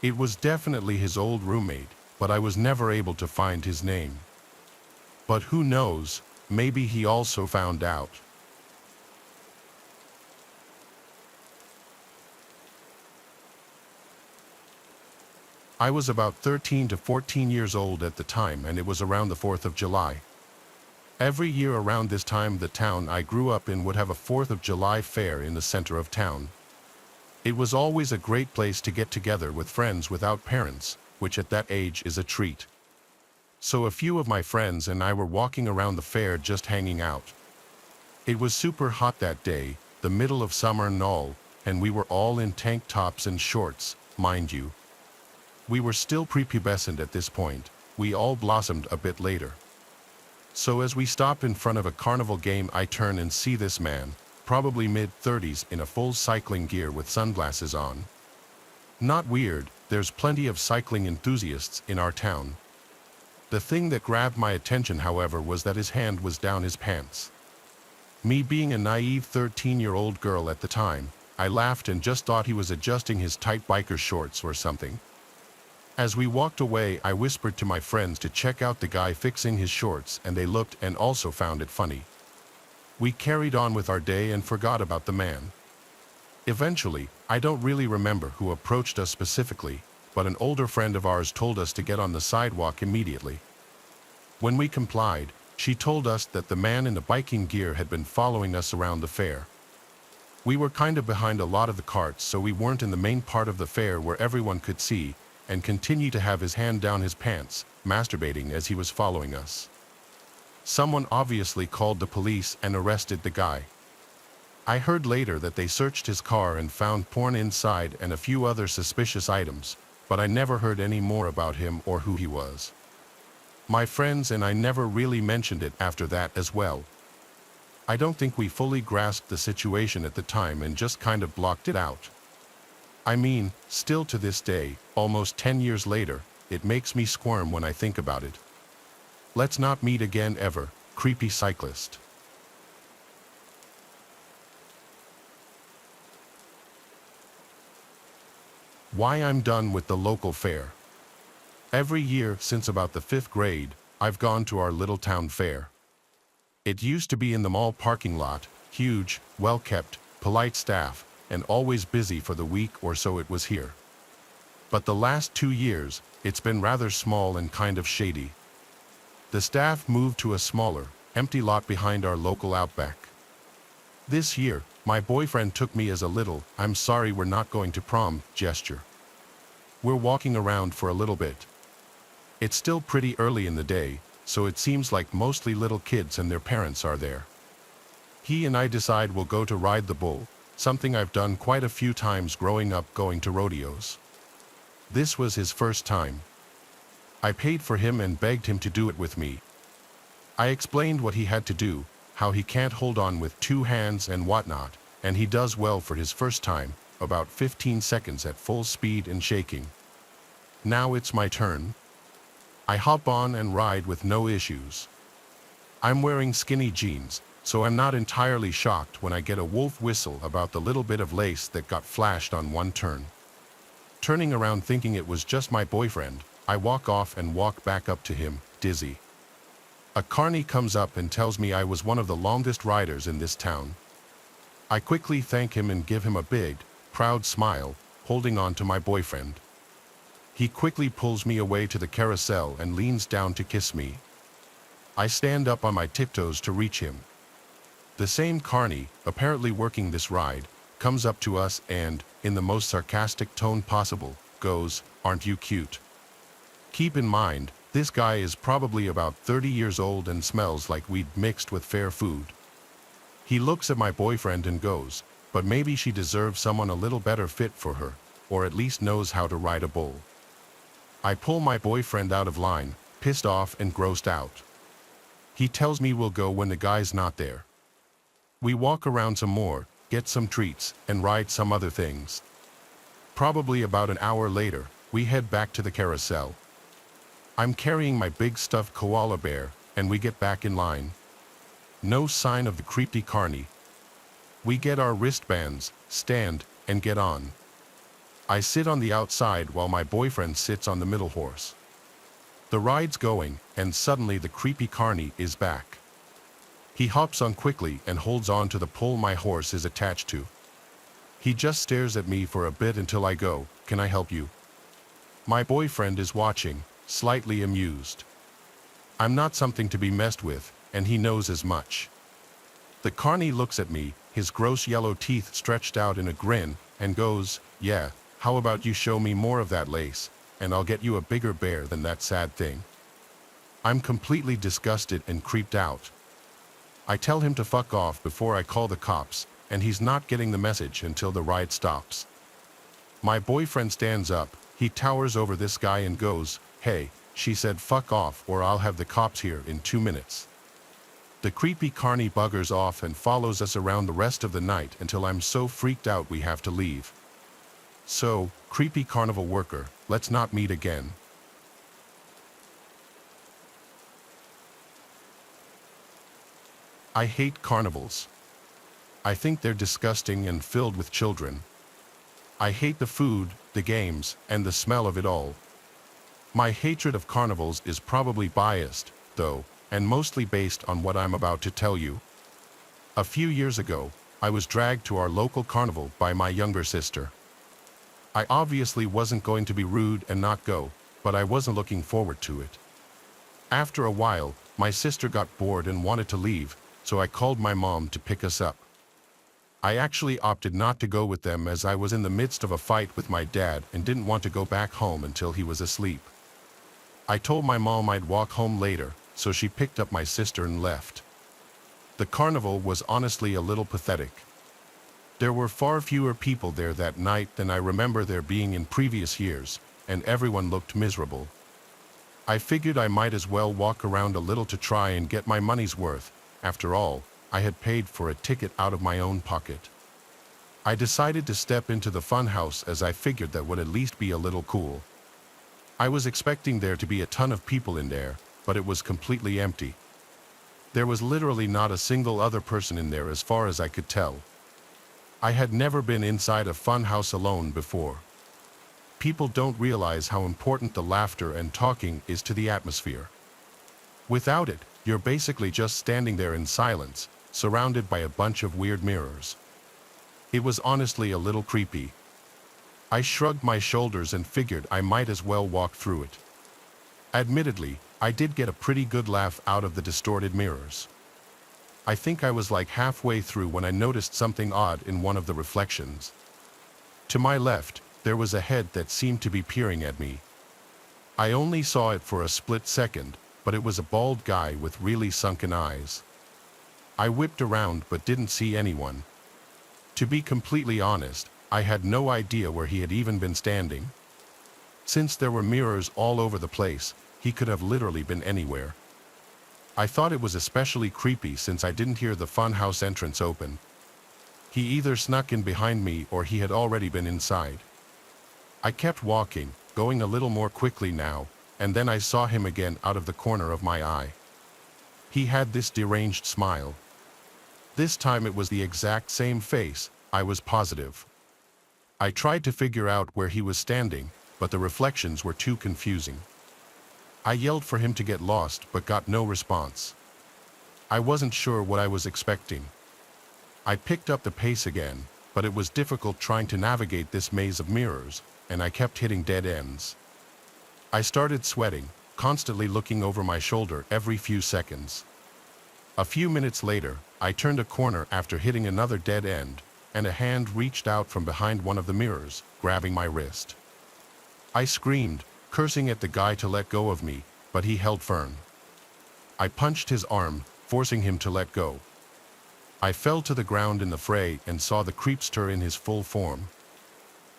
It was definitely his old roommate, but I was never able to find his name. But who knows, maybe he also found out. I was about 13 to 14 years old at the time, and it was around the 4th of July. Every year around this time, the town I grew up in would have a 4th of July fair in the center of town. It was always a great place to get together with friends without parents, which at that age is a treat. So a few of my friends and I were walking around the fair just hanging out. It was super hot that day, the middle of summer and all, and we were all in tank tops and shorts, mind you. We were still prepubescent at this point. We all blossomed a bit later. So as we stop in front of a carnival game, I turn and see this man, probably mid-30s, in a full cycling gear with sunglasses on. Not weird, there's plenty of cycling enthusiasts in our town. The thing that grabbed my attention, however, was that his hand was down his pants. Me being a naive 13-year-old girl at the time, I laughed and just thought he was adjusting his tight biker shorts or something. As we walked away, I whispered to my friends to check out the guy fixing his shorts, and they looked and also found it funny. We carried on with our day and forgot about the man. Eventually, I don't really remember who approached us specifically, but an older friend of ours told us to get on the sidewalk immediately. When we complied, she told us that the man in the biking gear had been following us around the fair. We were kind of behind a lot of the carts, so we weren't in the main part of the fair where everyone could see, and continued to have his hand down his pants, masturbating as he was following us. Someone obviously called the police and arrested the guy. I heard later that they searched his car and found porn inside and a few other suspicious items, but I never heard any more about him or who he was. My friends and I never really mentioned it after that as well. I don't think we fully grasped the situation at the time and just kind of blocked it out. I mean, still to this day, almost 10 years later, it makes me squirm when I think about it. Let's not meet again ever, creepy cyclist. Why I'm done with the local fair. Every year since about the 5th grade, I've gone to our little town fair. It used to be in the mall parking lot, huge, well-kept, polite staff, and always busy for the week or so it was here. But the last 2 years, it's been rather small and kind of shady. The staff moved to a smaller, empty lot behind our local Outback. This year, my boyfriend took me as a little, "I'm sorry we're not going to prom" gesture. We're walking around for a little bit. It's still pretty early in the day, so it seems like mostly little kids and their parents are there. He and I decide we'll go to ride the bull, something I've done quite a few times growing up going to rodeos. This was his first time. I paid for him and begged him to do it with me. I explained what he had to do, how he can't hold on with 2 hands and whatnot, and he does well for his first time, about 15 seconds at full speed and shaking. Now it's my turn. I hop on and ride with no issues. I'm wearing skinny jeans, so I'm not entirely shocked when I get a wolf whistle about the little bit of lace that got flashed on one turn. Turning around thinking it was just my boyfriend, I walk off and walk back up to him, dizzy. A carny comes up and tells me I was one of the longest riders in this town. I quickly thank him and give him a big, proud smile, holding on to my boyfriend. He quickly pulls me away to the carousel and leans down to kiss me. I stand up on my tiptoes to reach him. The same carny, apparently working this ride, comes up to us and, in the most sarcastic tone possible, goes, "Aren't you cute?" Keep in mind, this guy is probably about 30 years old and smells like weed mixed with fair food. He looks at my boyfriend and goes, "But maybe she deserves someone a little better fit for her, or at least knows how to ride a bull." I pull my boyfriend out of line, pissed off and grossed out. He tells me we'll go when the guy's not there. We walk around some more, get some treats, and ride some other things. Probably about an hour later, we head back to the carousel. I'm carrying my big stuffed koala bear, and we get back in line. No sign of the creepy carny. We get our wristbands, stand, and get on. I sit on the outside while my boyfriend sits on the middle horse. The ride's going, and suddenly the creepy carny is back. He hops on quickly and holds on to the pole my horse is attached to. He just stares at me for a bit until I go, "Can I help you?" My boyfriend is watching, slightly amused. I'm not something to be messed with, and he knows as much. The carny looks at me, his gross yellow teeth stretched out in a grin, and goes, "Yeah, how about you show me more of that lace, and I'll get you a bigger bear than that sad thing." I'm completely disgusted and creeped out. I tell him to fuck off before I call the cops, and he's not getting the message until the ride stops. My boyfriend stands up, he towers over this guy and goes, "Hey, she said fuck off or I'll have the cops here in 2 minutes." The creepy carny buggers off and follows us around the rest of the night until I'm so freaked out we have to leave. So, creepy carnival worker, let's not meet again. I hate carnivals. I think they're disgusting and filled with children. I hate the food, the games, and the smell of it all. My hatred of carnivals is probably biased, though, and mostly based on what I'm about to tell you. A few years ago, I was dragged to our local carnival by my younger sister. I obviously wasn't going to be rude and not go, but I wasn't looking forward to it. After a while, my sister got bored and wanted to leave, so I called my mom to pick us up. I actually opted not to go with them as I was in the midst of a fight with my dad and didn't want to go back home until he was asleep. I told my mom I'd walk home later, so she picked up my sister and left. The carnival was honestly a little pathetic. There were far fewer people there that night than I remember there being in previous years, and everyone looked miserable. I figured I might as well walk around a little to try and get my money's worth. After all, I had paid for a ticket out of my own pocket. I decided to step into the funhouse as I figured that would at least be a little cool. I was expecting there to be a ton of people in there, but it was completely empty. There was literally not a single other person in there as far as I could tell. I had never been inside a funhouse alone before. People don't realize how important the laughter and talking is to the atmosphere. Without it, you're basically just standing there in silence, surrounded by a bunch of weird mirrors. It was honestly a little creepy. I shrugged my shoulders and figured I might as well walk through it. Admittedly, I did get a pretty good laugh out of the distorted mirrors. I think I was like halfway through when I noticed something odd in one of the reflections. To my left, there was a head that seemed to be peering at me. I only saw it for a split second, but it was a bald guy with really sunken eyes. I whipped around but didn't see anyone. To be completely honest, I had no idea where he had even been standing. Since there were mirrors all over the place, he could have literally been anywhere. I thought it was especially creepy since I didn't hear the funhouse entrance open. He either snuck in behind me or he had already been inside. I kept walking, going a little more quickly now, and then I saw him again out of the corner of my eye. He had this deranged smile. This time it was the exact same face, I was positive. I tried to figure out where he was standing, but the reflections were too confusing. I yelled for him to get lost but got no response. I wasn't sure what I was expecting. I picked up the pace again, but it was difficult trying to navigate this maze of mirrors, and I kept hitting dead ends. I started sweating, constantly looking over my shoulder every few seconds. A few minutes later, I turned a corner after hitting another dead end, and a hand reached out from behind one of the mirrors, grabbing my wrist. I screamed, cursing at the guy to let go of me, but he held firm. I punched his arm, forcing him to let go. I fell to the ground in the fray and saw the creepster in his full form.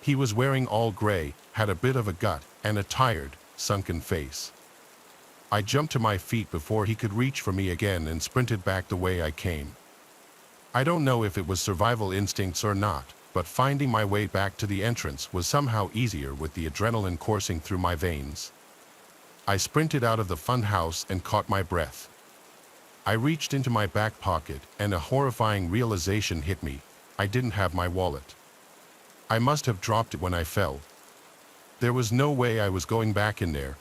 He was wearing all gray, had a bit of a gut, and a tired, sunken face. I jumped to my feet before he could reach for me again and sprinted back the way I came. I don't know if it was survival instincts or not, but finding my way back to the entrance was somehow easier with the adrenaline coursing through my veins. I sprinted out of the funhouse and caught my breath. I reached into my back pocket and a horrifying realization hit me. I didn't have my wallet. I must have dropped it when I fell. There was no way I was going back in there.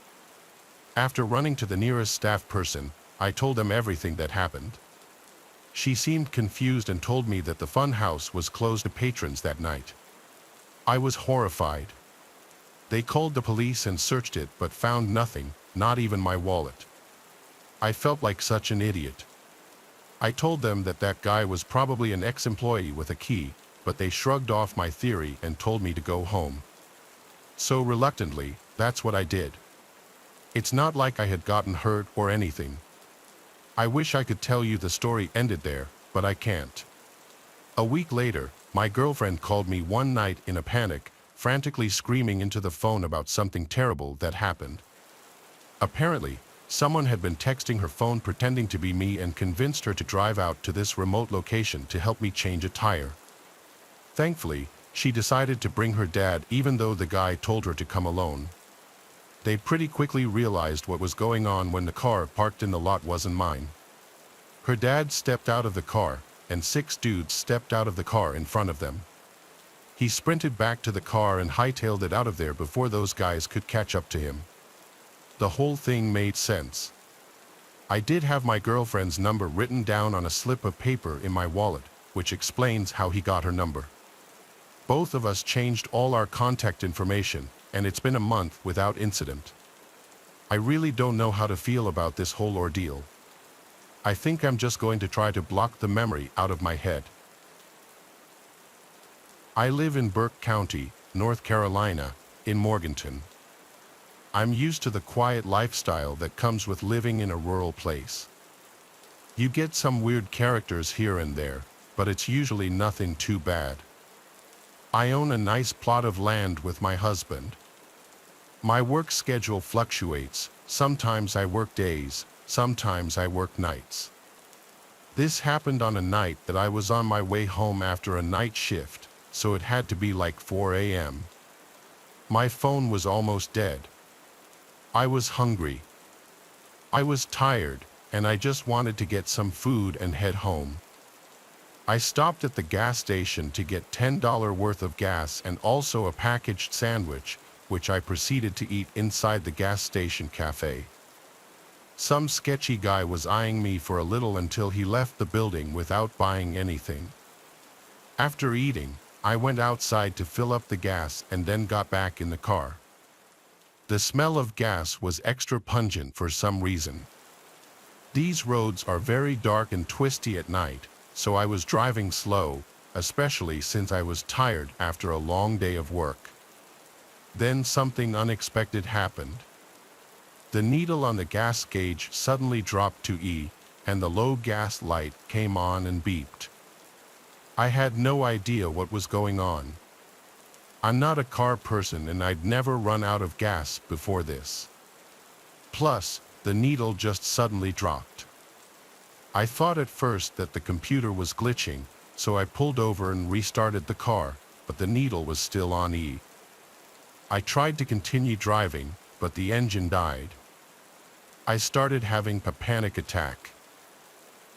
After running to the nearest staff person, I told them everything that happened. She seemed confused and told me that the funhouse was closed to patrons that night. I was horrified. They called the police and searched it but found nothing, not even my wallet. I felt like such an idiot. I told them that that guy was probably an ex-employee with a key, but they shrugged off my theory and told me to go home. So reluctantly, that's what I did. It's not like I had gotten hurt or anything. I wish I could tell you the story ended there, but I can't. A week later, my girlfriend called me one night in a panic, frantically screaming into the phone about something terrible that happened. Apparently, someone had been texting her phone pretending to be me and convinced her to drive out to this remote location to help me change a tire. Thankfully, she decided to bring her dad even though the guy told her to come alone. They pretty quickly realized what was going on when the car parked in the lot wasn't mine. Her dad stepped out of the car, and 6 dudes stepped out of the car in front of them. He sprinted back to the car and hightailed it out of there before those guys could catch up to him. The whole thing made sense. I did have my girlfriend's number written down on a slip of paper in my wallet, which explains how he got her number. Both of us changed all our contact information, and it's been a month without incident. I really don't know how to feel about this whole ordeal. I think I'm just going to try to block the memory out of my head. I live in Burke County, North Carolina, in Morganton. I'm used to the quiet lifestyle that comes with living in a rural place. You get some weird characters here and there, but it's usually nothing too bad. I own a nice plot of land with my husband. My work schedule fluctuates. Sometimes I work days, sometimes I work nights. This happened on a night that I was on my way home after a night shift, so it had to be like 4 a.m. My phone was almost dead. I was hungry. I was tired, and I just wanted to get some food and head home. I stopped at the gas station to get $10 worth of gas and also a packaged sandwich, which I proceeded to eat inside the gas station cafe. Some sketchy guy was eyeing me for a little until he left the building without buying anything. After eating, I went outside to fill up the gas and then got back in the car. The smell of gas was extra pungent for some reason. These roads are very dark and twisty at night, so I was driving slow, especially since I was tired after a long day of work. Then something unexpected happened. The needle on the gas gauge suddenly dropped to E, and the low gas light came on and beeped. I had no idea what was going on. I'm not a car person and I'd never run out of gas before this. Plus, the needle just suddenly dropped. I thought at first that the computer was glitching, so I pulled over and restarted the car, but the needle was still on E. I tried to continue driving, but the engine died. I started having a panic attack.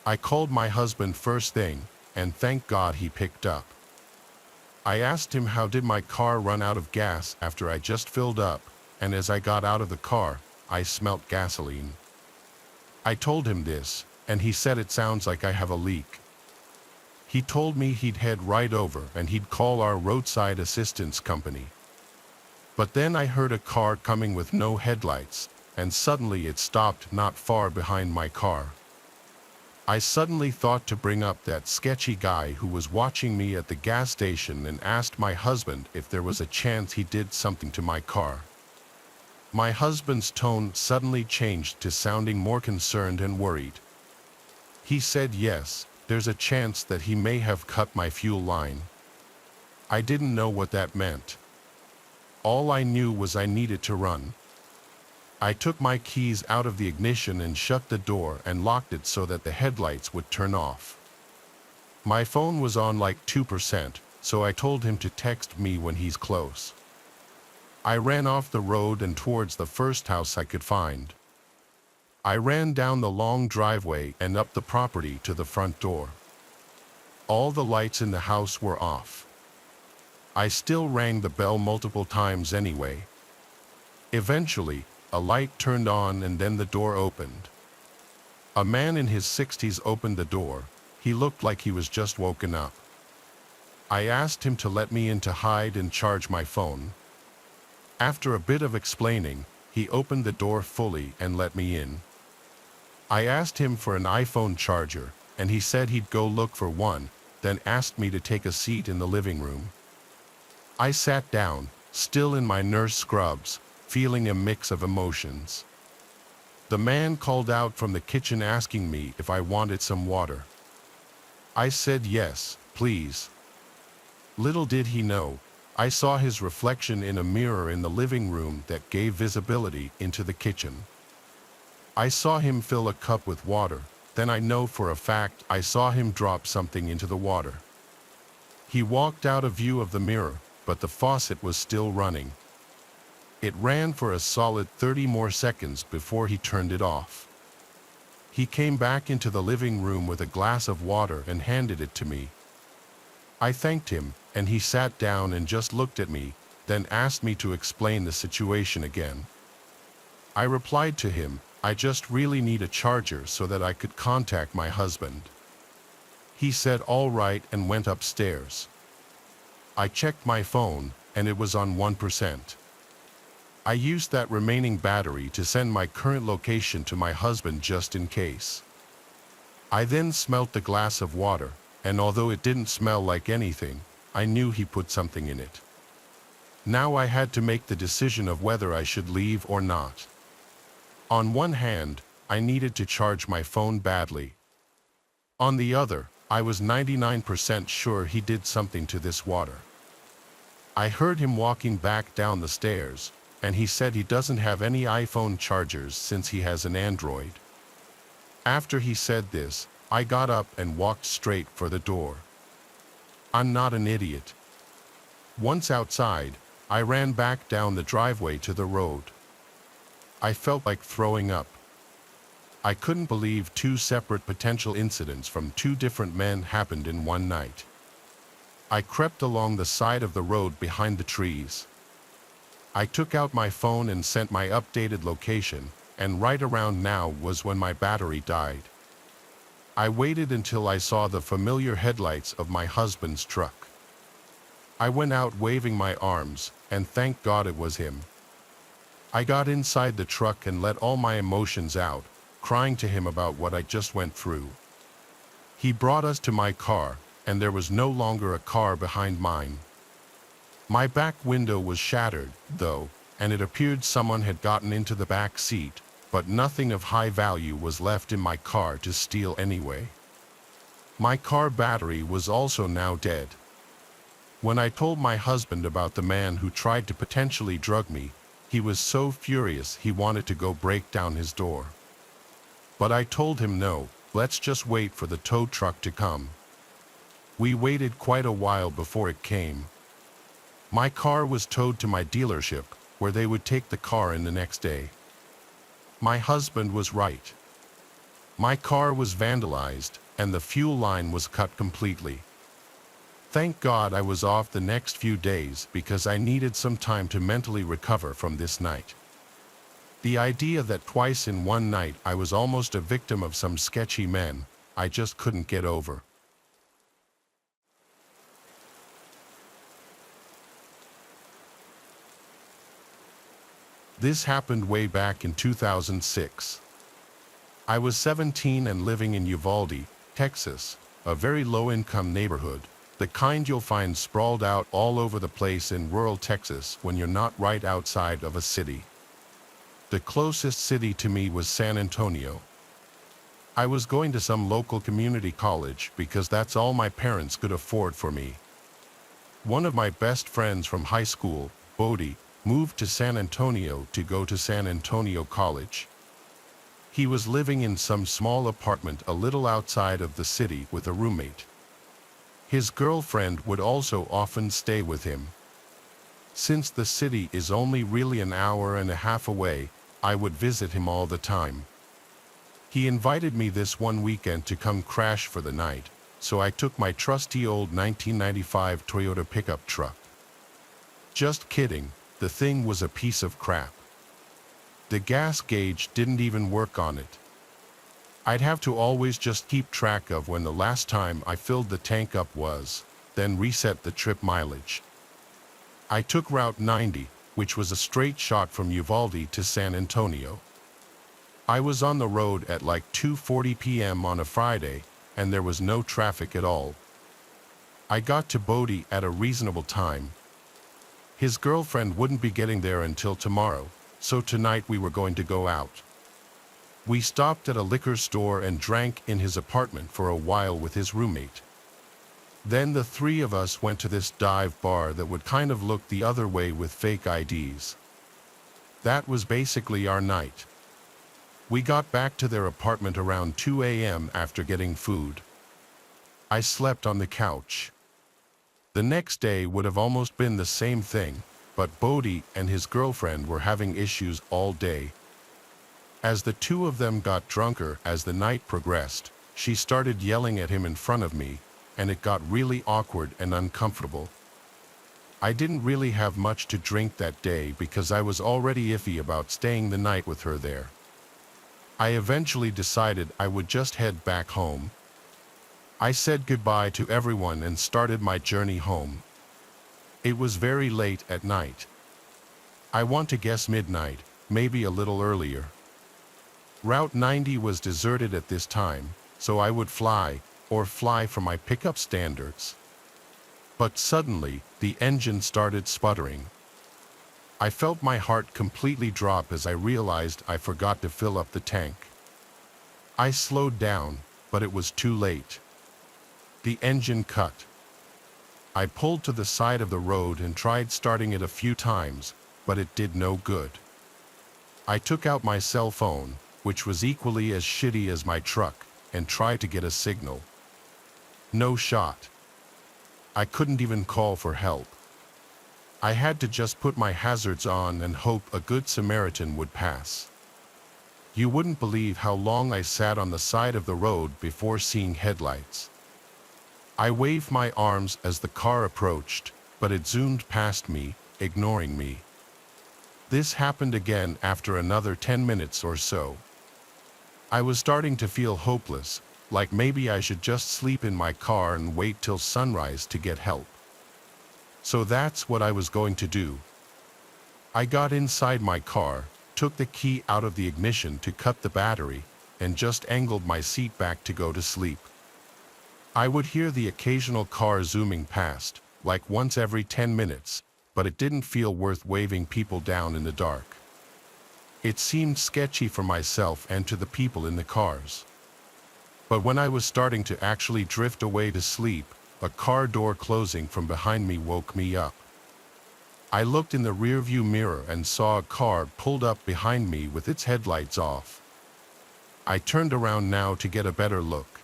I called my husband first thing, and thank God he picked up. I asked him how did my car run out of gas after I just filled up, and as I got out of the car, I smelt gasoline. I told him this, and he said it sounds like I have a leak. He told me he'd head right over and he'd call our roadside assistance company. But then I heard a car coming with no headlights, and suddenly it stopped not far behind my car. I suddenly thought to bring up that sketchy guy who was watching me at the gas station and asked my husband if there was a chance he did something to my car. My husband's tone suddenly changed to sounding more concerned and worried. He said yes, there's a chance that he may have cut my fuel line. I didn't know what that meant. All I knew was I needed to run. I took my keys out of the ignition and shut the door and locked it so that the headlights would turn off. My phone was on like 2%, so I told him to text me when he's close. I ran off the road and towards the first house I could find. I ran down the long driveway and up the property to the front door. All the lights in the house were off. I still rang the bell multiple times anyway. Eventually, a light turned on and then the door opened. A man in his 60s opened the door. He looked like he was just woken up. I asked him to let me in to hide and charge my phone. After a bit of explaining, he opened the door fully and let me in. I asked him for an iPhone charger, and he said he'd go look for one, then asked me to take a seat in the living room. I sat down, still in my nurse scrubs, feeling a mix of emotions. The man called out from the kitchen asking me if I wanted some water. I said yes, please. Little did he know, I saw his reflection in a mirror in the living room that gave visibility into the kitchen. I saw him fill a cup with water, then I know for a fact I saw him drop something into the water. He walked out of view of the mirror, but the faucet was still running. It ran for a solid 30 more seconds before he turned it off. He came back into the living room with a glass of water and handed it to me. I thanked him, and he sat down and just looked at me, then asked me to explain the situation again. I replied to him, I just really need a charger so that I could contact my husband. He said all right and went upstairs. I checked my phone, and it was on 1%. I used that remaining battery to send my current location to my husband just in case. I then smelt the glass of water, and although it didn't smell like anything, I knew he put something in it. Now I had to make the decision of whether I should leave or not. On one hand, I needed to charge my phone badly. On the other, I was 99% sure he did something to this water. I heard him walking back down the stairs, and he said he doesn't have any iPhone chargers since he has an Android. After he said this, I got up and walked straight for the door. I'm not an idiot. Once outside, I ran back down the driveway to the road. I felt like throwing up. I couldn't believe two separate potential incidents from two different men happened in one night. I crept along the side of the road behind the trees. I took out my phone and sent my updated location, and right around now was when my battery died. I waited until I saw the familiar headlights of my husband's truck. I went out waving my arms, and thank God it was him. I got inside the truck and let all my emotions out, crying to him about what I just went through. He brought us to my car, and there was no longer a car behind mine. My back window was shattered, though, and it appeared someone had gotten into the back seat, but nothing of high value was left in my car to steal anyway. My car battery was also now dead. When I told my husband about the man who tried to potentially drug me, he was so furious he wanted to go break down his door. But I told him no, let's just wait for the tow truck to come. We waited quite a while before it came. My car was towed to my dealership, where they would take the car in the next day. My husband was right. My car was vandalized, and the fuel line was cut completely. Thank God I was off the next few days because I needed some time to mentally recover from this night. The idea that twice in one night I was almost a victim of some sketchy men, I just couldn't get over. This happened way back in 2006. I was 17 and living in Uvalde, Texas, a very low-income neighborhood, the kind you'll find sprawled out all over the place in rural Texas when you're not right outside of a city. The closest city to me was San Antonio. I was going to some local community college because that's all my parents could afford for me. One of my best friends from high school, Bodie, moved to San Antonio to go to San Antonio College. He was living in some small apartment a little outside of the city with a roommate. His girlfriend would also often stay with him. Since the city is only really an hour and a half away, I would visit him all the time. He invited me this one weekend to come crash for the night, so I took my trusty old 1995 Toyota pickup truck. Just kidding, the thing was a piece of crap. The gas gauge didn't even work on it. I'd have to always just keep track of when the last time I filled the tank up was, then reset the trip mileage. I took Route 90, which was a straight shot from Uvalde to San Antonio. I was on the road at like 2:40 p.m. on a Friday, and there was no traffic at all. I got to Bodie at a reasonable time. His girlfriend wouldn't be getting there until tomorrow, so tonight we were going to go out. We stopped at a liquor store and drank in his apartment for a while with his roommate. Then the three of us went to this dive bar that would kind of look the other way with fake IDs. That was basically our night. We got back to their apartment around 2 a.m. after getting food. I slept on the couch. The next day would have almost been the same thing, but Bodie and his girlfriend were having issues all day. As the two of them got drunker as the night progressed, she started yelling at him in front of me, and it got really awkward and uncomfortable. I didn't really have much to drink that day because I was already iffy about staying the night with her there. I eventually decided I would just head back home. I said goodbye to everyone and started my journey home. It was very late at night. I want to guess midnight, maybe a little earlier. Route 90 was deserted at this time, so I would fly for my pickup standards. But suddenly, the engine started sputtering. I felt my heart completely drop as I realized I forgot to fill up the tank. I slowed down, but it was too late. The engine cut. I pulled to the side of the road and tried starting it a few times, but it did no good. I took out my cell phone, which was equally as shitty as my truck, and tried to get a signal. No shot. I couldn't even call for help. I had to just put my hazards on and hope a good Samaritan would pass. You wouldn't believe how long I sat on the side of the road before seeing headlights. I waved my arms as the car approached, but it zoomed past me, ignoring me. This happened again after another 10 minutes or so. I was starting to feel hopeless, like maybe I should just sleep in my car and wait till sunrise to get help. So that's what I was going to do. I got inside my car, took the key out of the ignition to cut the battery, and just angled my seat back to go to sleep. I would hear the occasional car zooming past, like once every 10 minutes, but it didn't feel worth waving people down in the dark. It seemed sketchy for myself and to the people in the cars. But when I was starting to actually drift away to sleep, a car door closing from behind me woke me up. I looked in the rearview mirror and saw a car pulled up behind me with its headlights off. I turned around now to get a better look.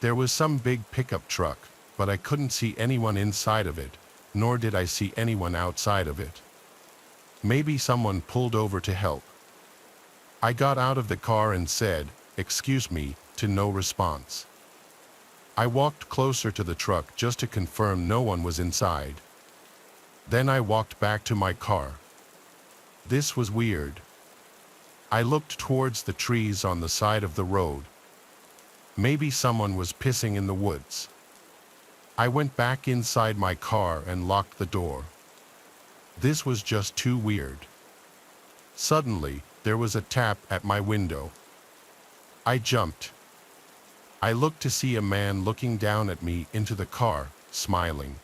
There was some big pickup truck, but I couldn't see anyone inside of it, nor did I see anyone outside of it. Maybe someone pulled over to help. I got out of the car and said, "Excuse me," to no response. I walked closer to the truck just to confirm no one was inside. Then I walked back to my car. This was weird. I looked towards the trees on the side of the road. Maybe someone was pissing in the woods. I went back inside my car and locked the door. This was just too weird. Suddenly, there was a tap at my window. I jumped. I looked to see a man looking down at me into the car, smiling.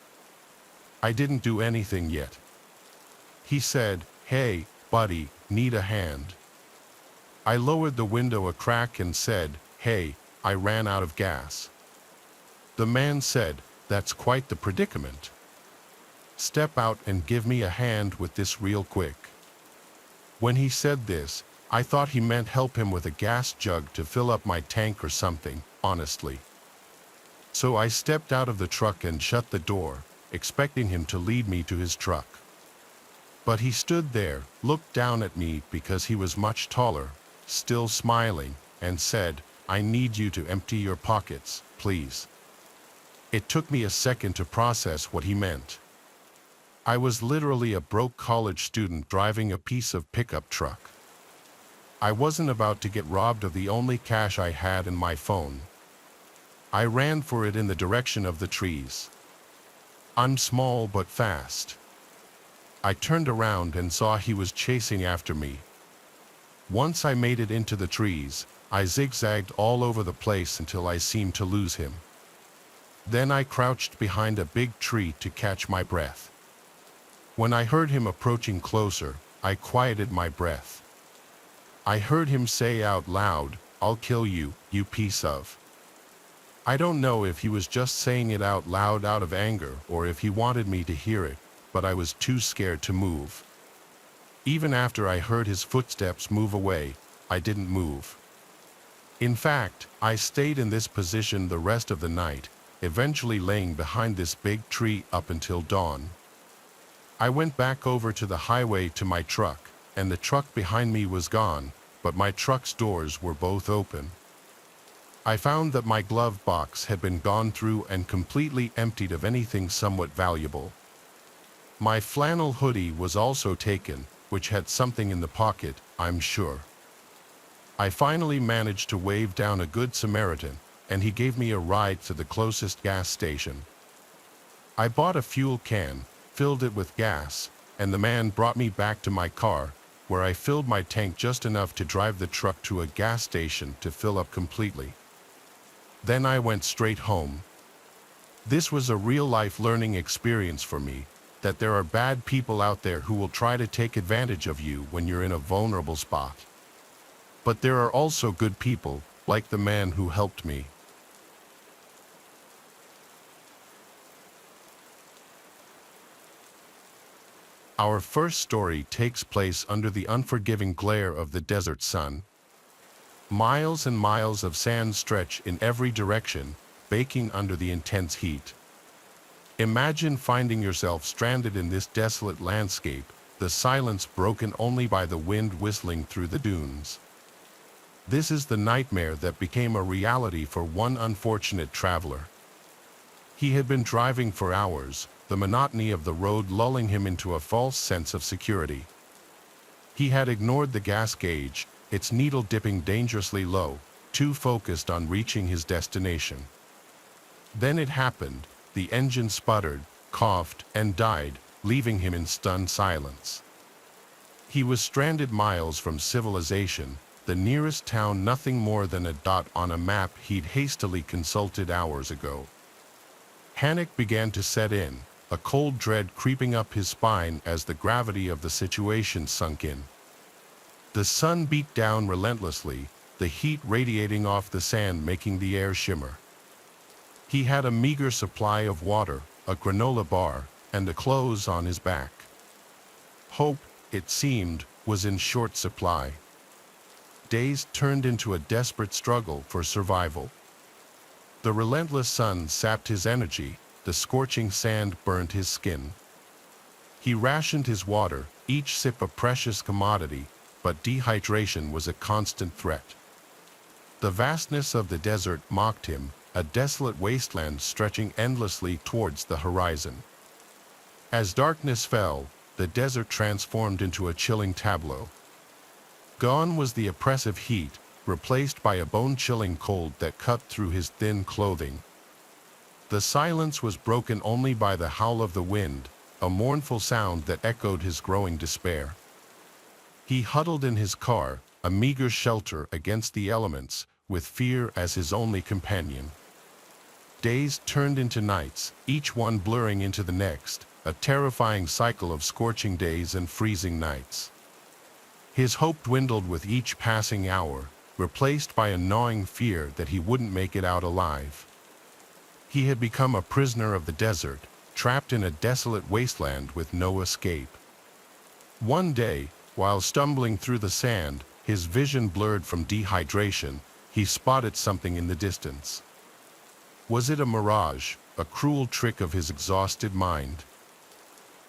I didn't do anything yet. He said, "Hey, buddy, need a hand?" I lowered the window a crack and said, "Hey, I ran out of gas." The man said, "That's quite the predicament. Step out and give me a hand with this real quick." When he said this, I thought he meant help him with a gas jug to fill up my tank or something, honestly. So I stepped out of the truck and shut the door, expecting him to lead me to his truck. But he stood there, looked down at me because he was much taller, still smiling, and said, "I need you to empty your pockets, please." It took me a second to process what he meant. I was literally a broke college student driving a piece of pickup truck. I wasn't about to get robbed of the only cash I had in my phone. I ran for it in the direction of the trees. I'm small but fast. I turned around and saw he was chasing after me. Once I made it into the trees, I zigzagged all over the place until I seemed to lose him. Then I crouched behind a big tree to catch my breath. When I heard him approaching closer, I quieted my breath. I heard him say out loud, "I'll kill you, you piece of." I don't know if he was just saying it out loud out of anger or if he wanted me to hear it, but I was too scared to move. Even after I heard his footsteps move away, I didn't move. In fact, I stayed in this position the rest of the night, eventually laying behind this big tree up until dawn. I went back over to the highway to my truck, and the truck behind me was gone, but my truck's doors were both open. I found that my glove box had been gone through and completely emptied of anything somewhat valuable. My flannel hoodie was also taken, which had something in the pocket, I'm sure. I finally managed to wave down a good Samaritan, and he gave me a ride to the closest gas station. I bought a fuel can, filled it with gas, and the man brought me back to my car, where I filled my tank just enough to drive the truck to a gas station to fill up completely. Then I went straight home. This was a real-life learning experience for me, that there are bad people out there who will try to take advantage of you when you're in a vulnerable spot. But there are also good people, like the man who helped me. Our first story takes place under the unforgiving glare of the desert sun. Miles and miles of sand stretch in every direction, baking under the intense heat. Imagine finding yourself stranded in this desolate landscape, the silence broken only by the wind whistling through the dunes. This is the nightmare that became a reality for one unfortunate traveler. He had been driving for hours, the monotony of the road lulling him into a false sense of security. He had ignored the gas gauge, its needle dipping dangerously low, too focused on reaching his destination. Then it happened. The engine sputtered, coughed, and died, leaving him in stunned silence. He was stranded miles from civilization, the nearest town nothing more than a dot on a map he'd hastily consulted hours ago. Panic began to set in, a cold dread creeping up his spine as the gravity of the situation sunk in. The sun beat down relentlessly, the heat radiating off the sand making the air shimmer. He had a meager supply of water, a granola bar, and the clothes on his back. Hope, it seemed, was in short supply. Days turned into a desperate struggle for survival. The relentless sun sapped his energy, the scorching sand burned his skin. He rationed his water, each sip a precious commodity, but dehydration was a constant threat. The vastness of the desert mocked him, a desolate wasteland stretching endlessly towards the horizon. As darkness fell, the desert transformed into a chilling tableau. Gone was the oppressive heat, replaced by a bone-chilling cold that cut through his thin clothing. The silence was broken only by the howl of the wind, a mournful sound that echoed his growing despair. He huddled in his car, a meager shelter against the elements, with fear as his only companion. Days turned into nights, each one blurring into the next, a terrifying cycle of scorching days and freezing nights. His hope dwindled with each passing hour, replaced by a gnawing fear that he wouldn't make it out alive. He had become a prisoner of the desert, trapped in a desolate wasteland with no escape. One day, while stumbling through the sand, his vision blurred from dehydration, he spotted something in the distance. Was it a mirage, a cruel trick of his exhausted mind?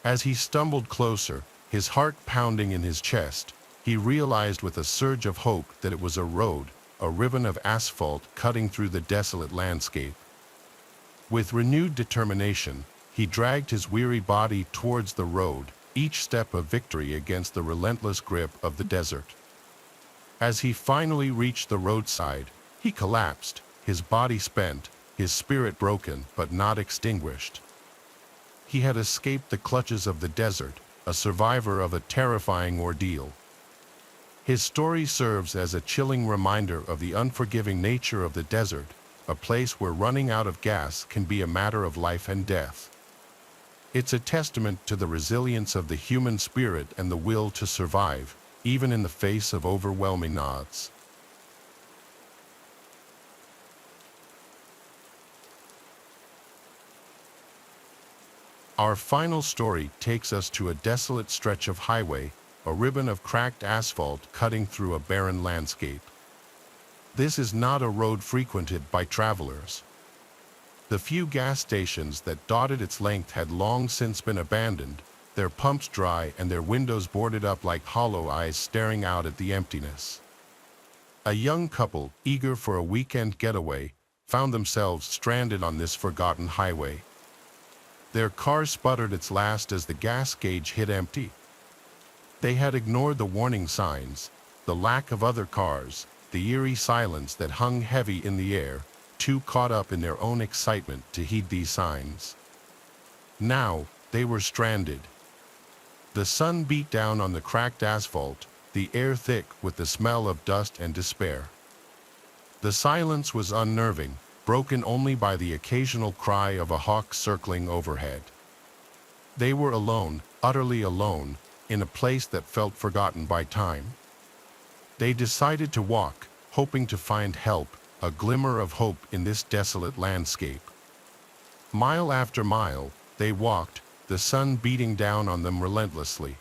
As he stumbled closer, His heart pounding in his chest, he realized with a surge of hope that it was a road, a ribbon of asphalt cutting through the desolate landscape. With renewed determination, he dragged his weary body towards the road, each step a victory against the relentless grip of the desert. As he finally reached the roadside, he collapsed, his body spent, his spirit broken but not extinguished. He had escaped the clutches of the desert, a survivor of a terrifying ordeal. His story serves as a chilling reminder of the unforgiving nature of the desert, a place where running out of gas can be a matter of life and death. It's a testament to the resilience of the human spirit and the will to survive, even in the face of overwhelming odds. Our final story takes us to a desolate stretch of highway, a ribbon of cracked asphalt cutting through a barren landscape. This is not a road frequented by travelers. The few gas stations that dotted its length had long since been abandoned, their pumps dry and their windows boarded up like hollow eyes staring out at the emptiness. A young couple, eager for a weekend getaway, found themselves stranded on this forgotten highway. Their car sputtered its last as the gas gauge hit empty. They had ignored the warning signs, the lack of other cars, the eerie silence that hung heavy in the air, too caught up in their own excitement to heed these signs. Now, they were stranded. The sun beat down on the cracked asphalt, the air thick with the smell of dust and despair. The silence was unnerving, broken only by the occasional cry of a hawk circling overhead. They were alone, utterly alone, in a place that felt forgotten by time. They decided to walk, hoping to find help, a glimmer of hope in this desolate landscape. Mile after mile, they walked, the sun beating down on them relentlessly.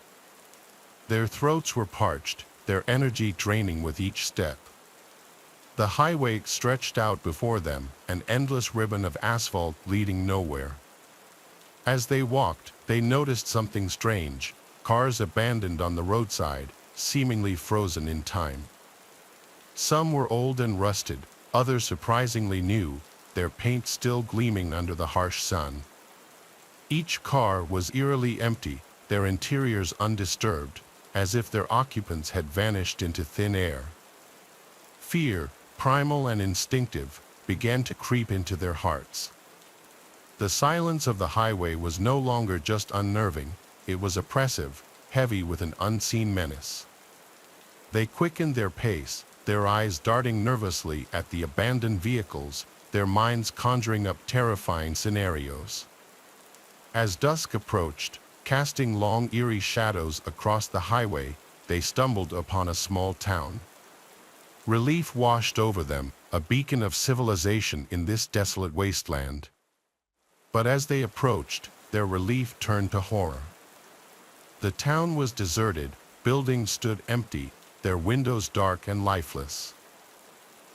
Their throats were parched, their energy draining with each step. The highway stretched out before them, an endless ribbon of asphalt leading nowhere. As they walked, they noticed something strange, cars abandoned on the roadside, seemingly frozen in time. Some were old and rusted, others surprisingly new, their paint still gleaming under the harsh sun. Each car was eerily empty, their interiors undisturbed, as if their occupants had vanished into thin air. Fear, primal and instinctive, began to creep into their hearts. The silence of the highway was no longer just unnerving, it was oppressive, heavy with an unseen menace. They quickened their pace, their eyes darting nervously at the abandoned vehicles, their minds conjuring up terrifying scenarios. As dusk approached, casting long eerie shadows across the highway, they stumbled upon a small town. Relief washed over them, a beacon of civilization in this desolate wasteland. But as they approached, their relief turned to horror. The town was deserted, buildings stood empty, their windows dark and lifeless.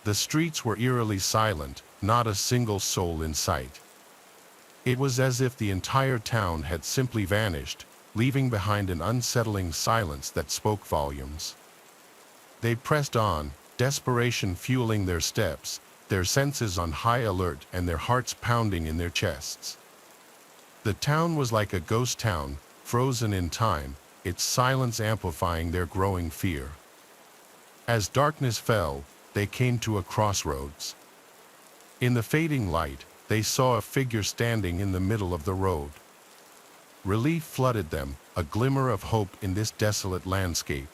The streets were eerily silent, not a single soul in sight. It was as if the entire town had simply vanished, leaving behind an unsettling silence that spoke volumes. They pressed on, desperation fueling their steps, their senses on high alert and their hearts pounding in their chests. The town was like a ghost town, frozen in time, its silence amplifying their growing fear. As darkness fell, they came to a crossroads. In the fading light, they saw a figure standing in the middle of the road. Relief flooded them, a glimmer of hope in this desolate landscape.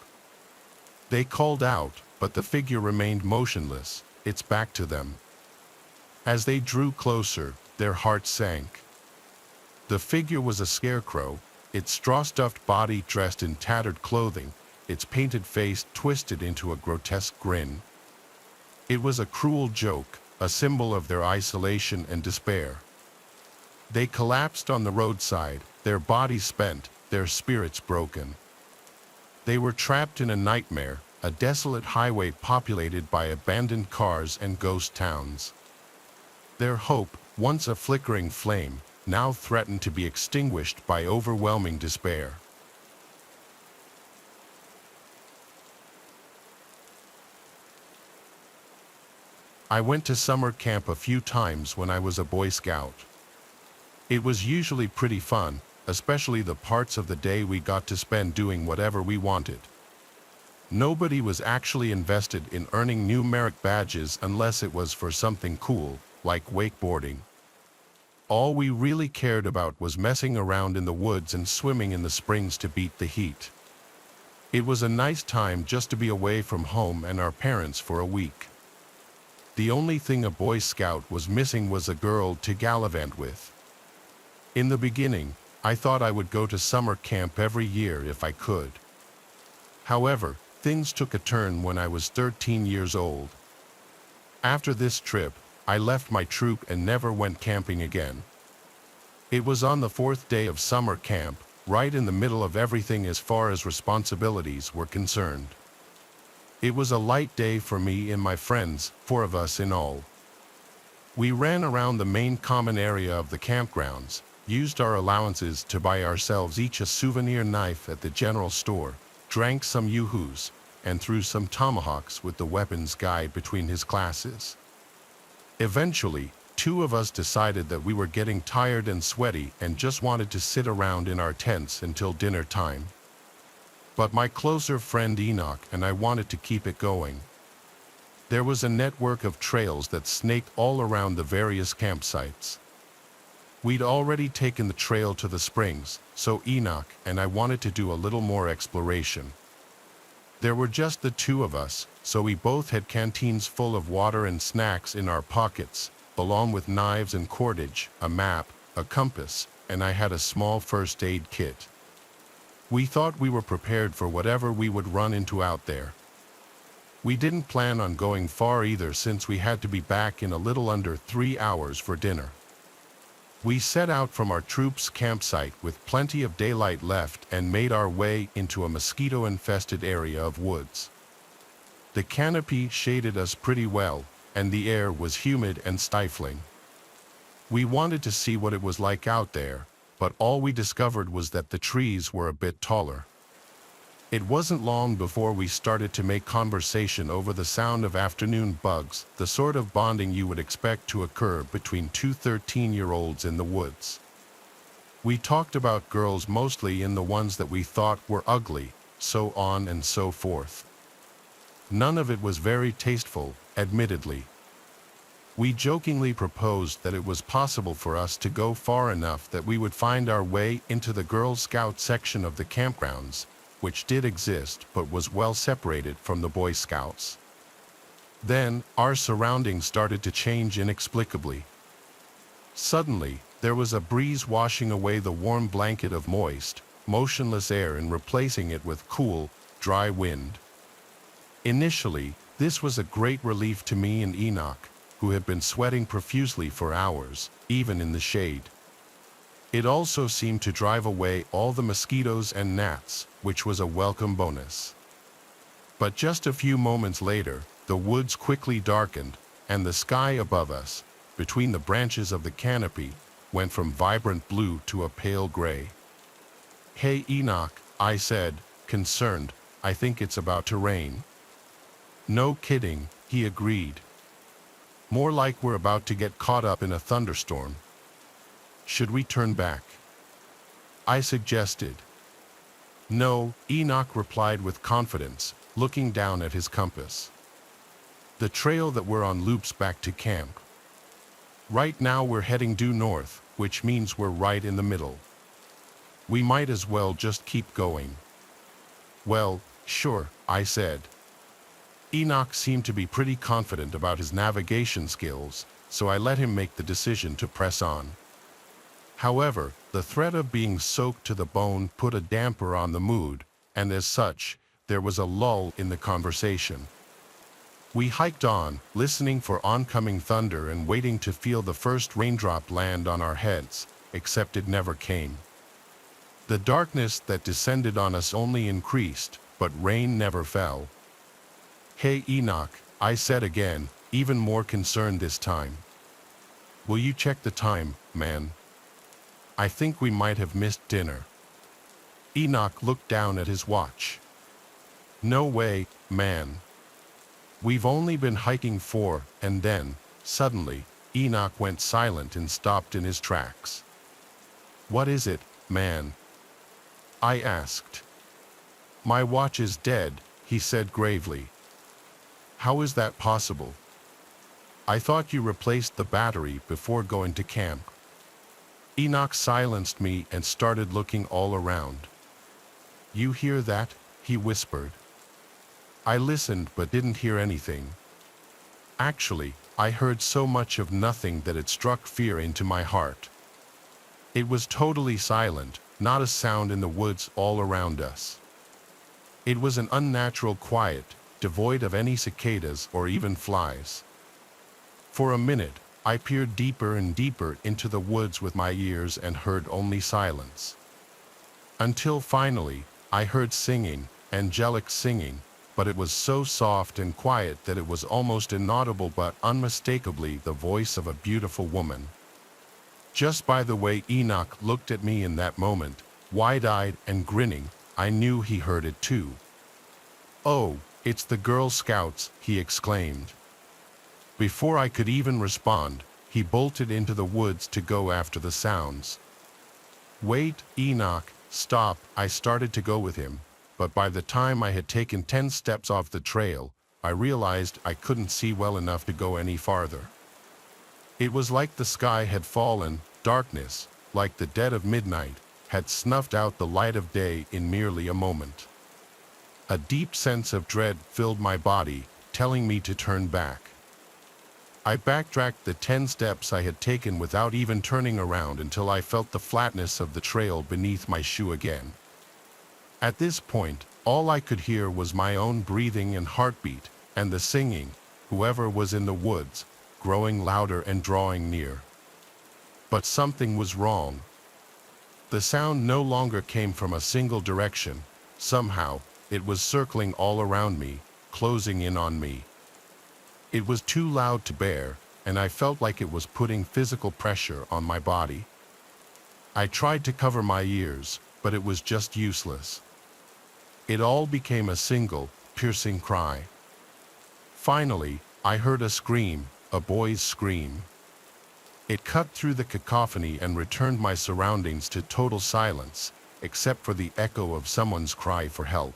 They called out, but the figure remained motionless, its back to them. As they drew closer, their hearts sank. The figure was a scarecrow, its straw-stuffed body dressed in tattered clothing, its painted face twisted into a grotesque grin. It was a cruel joke, a symbol of their isolation and despair. They collapsed on the roadside, their bodies spent, their spirits broken. They were trapped in a nightmare, a desolate highway populated by abandoned cars and ghost towns. Their hope, once a flickering flame, now threatened to be extinguished by overwhelming despair. I went to summer camp a few times when I was a Boy Scout. It was usually pretty fun, especially the parts of the day we got to spend doing whatever we wanted. Nobody was actually invested in earning numeric badges unless it was for something cool, like wakeboarding. All we really cared about was messing around in the woods and swimming in the springs to beat the heat. It was a nice time just to be away from home and our parents for a week. The only thing a Boy Scout was missing was a girl to gallivant with. In the beginning, I thought I would go to summer camp every year if I could. However, things took a turn when I was 13 years old. After this trip, I left my troop and never went camping again. It was on the 4th day of summer camp, right in the middle of everything as far as responsibilities were concerned. It was a light day for me and my friends, 4 of us in all. We ran around the main common area of the campgrounds, used our allowances to buy ourselves each a souvenir knife at the general store, drank some yoo-hoos, and threw some tomahawks with the weapons guy between his classes. Eventually, 2 of us decided that we were getting tired and sweaty and just wanted to sit around in our tents until dinner time. But my closer friend Enoch and I wanted to keep it going. There was a network of trails that snaked all around the various campsites. We'd already taken the trail to the springs, so Enoch and I wanted to do a little more exploration. There were just the 2 of us, so we both had canteens full of water and snacks in our pockets, along with knives and cordage, a map, a compass, and I had a small first aid kit. We thought we were prepared for whatever we would run into out there. We didn't plan on going far either since we had to be back in a little under 3 hours for dinner. We set out from our troop's campsite with plenty of daylight left and made our way into a mosquito-infested area of woods. The canopy shaded us pretty well, and the air was humid and stifling. We wanted to see what it was like out there, but all we discovered was that the trees were a bit taller. It wasn't long before we started to make conversation over the sound of afternoon bugs, the sort of bonding you would expect to occur between 2 13-year-olds in the woods. We talked about girls mostly and the ones that we thought were ugly, so on and so forth. None of it was very tasteful, admittedly. We jokingly proposed that it was possible for us to go far enough that we would find our way into the Girl Scout section of the campgrounds, which did exist but was well separated from the Boy Scouts. Then, our surroundings started to change inexplicably. Suddenly, there was a breeze washing away the warm blanket of moist, motionless air and replacing it with cool, dry wind. Initially, this was a great relief to me and Enoch, who had been sweating profusely for hours, even in the shade. It also seemed to drive away all the mosquitoes and gnats, which was a welcome bonus. But just a few moments later, the woods quickly darkened, and the sky above us, between the branches of the canopy, went from vibrant blue to a pale gray. "Hey Enoch," I said, concerned, "I think it's about to rain." "No kidding," he agreed. "More like we're about to get caught up in a thunderstorm. Should we turn back?" I suggested. "No," Enoch replied with confidence, looking down at his compass. "The trail that we're on loops back to camp. Right now we're heading due north, which means we're right in the middle. We might as well just keep going." "Well, sure," I said. Enoch seemed to be pretty confident about his navigation skills, so I let him make the decision to press on. However, the threat of being soaked to the bone put a damper on the mood, and as such, there was a lull in the conversation. We hiked on, listening for oncoming thunder and waiting to feel the first raindrop land on our heads, except it never came. The darkness that descended on us only increased, but rain never fell. "Hey Enoch," I said again, even more concerned this time. "Will you check the time, man? I think we might have missed dinner." Enoch looked down at his watch. "No way, man. We've only been hiking 4, and then, suddenly, Enoch went silent and stopped in his tracks. "What is it, man?" I asked. "My watch is dead," he said gravely. "How is that possible? I thought you replaced the battery before going to camp." Enoch silenced me and started looking all around. "You hear that?" he whispered. I listened but didn't hear anything. Actually, I heard so much of nothing that it struck fear into my heart. It was totally silent, not a sound in the woods all around us. It was an unnatural quiet, devoid of any cicadas or even flies. For a minute, I peered deeper and deeper into the woods with my ears and heard only silence. Until finally, I heard singing, angelic singing, but it was so soft and quiet that it was almost inaudible but unmistakably the voice of a beautiful woman. Just by the way Enoch looked at me in that moment, wide-eyed and grinning, I knew he heard it too. "Oh, it's the Girl Scouts," he exclaimed. Before I could even respond, he bolted into the woods to go after the sounds. "Wait, Enoch, stop," I started to go with him, but by the time I had taken 10 steps off the trail, I realized I couldn't see well enough to go any farther. It was like the sky had fallen, darkness, like the dead of midnight, had snuffed out the light of day in merely a moment. A deep sense of dread filled my body, telling me to turn back. I backtracked the 10 steps I had taken without even turning around until I felt the flatness of the trail beneath my shoe again. At this point, all I could hear was my own breathing and heartbeat, and the singing, whoever was in the woods, growing louder and drawing near. But something was wrong. The sound no longer came from a single direction. Somehow, it was circling all around me, closing in on me. It was too loud to bear, and I felt like it was putting physical pressure on my body. I tried to cover my ears, but it was just useless. It all became a single, piercing cry. Finally, I heard a scream, a boy's scream. It cut through the cacophony and returned my surroundings to total silence, except for the echo of someone's cry for help.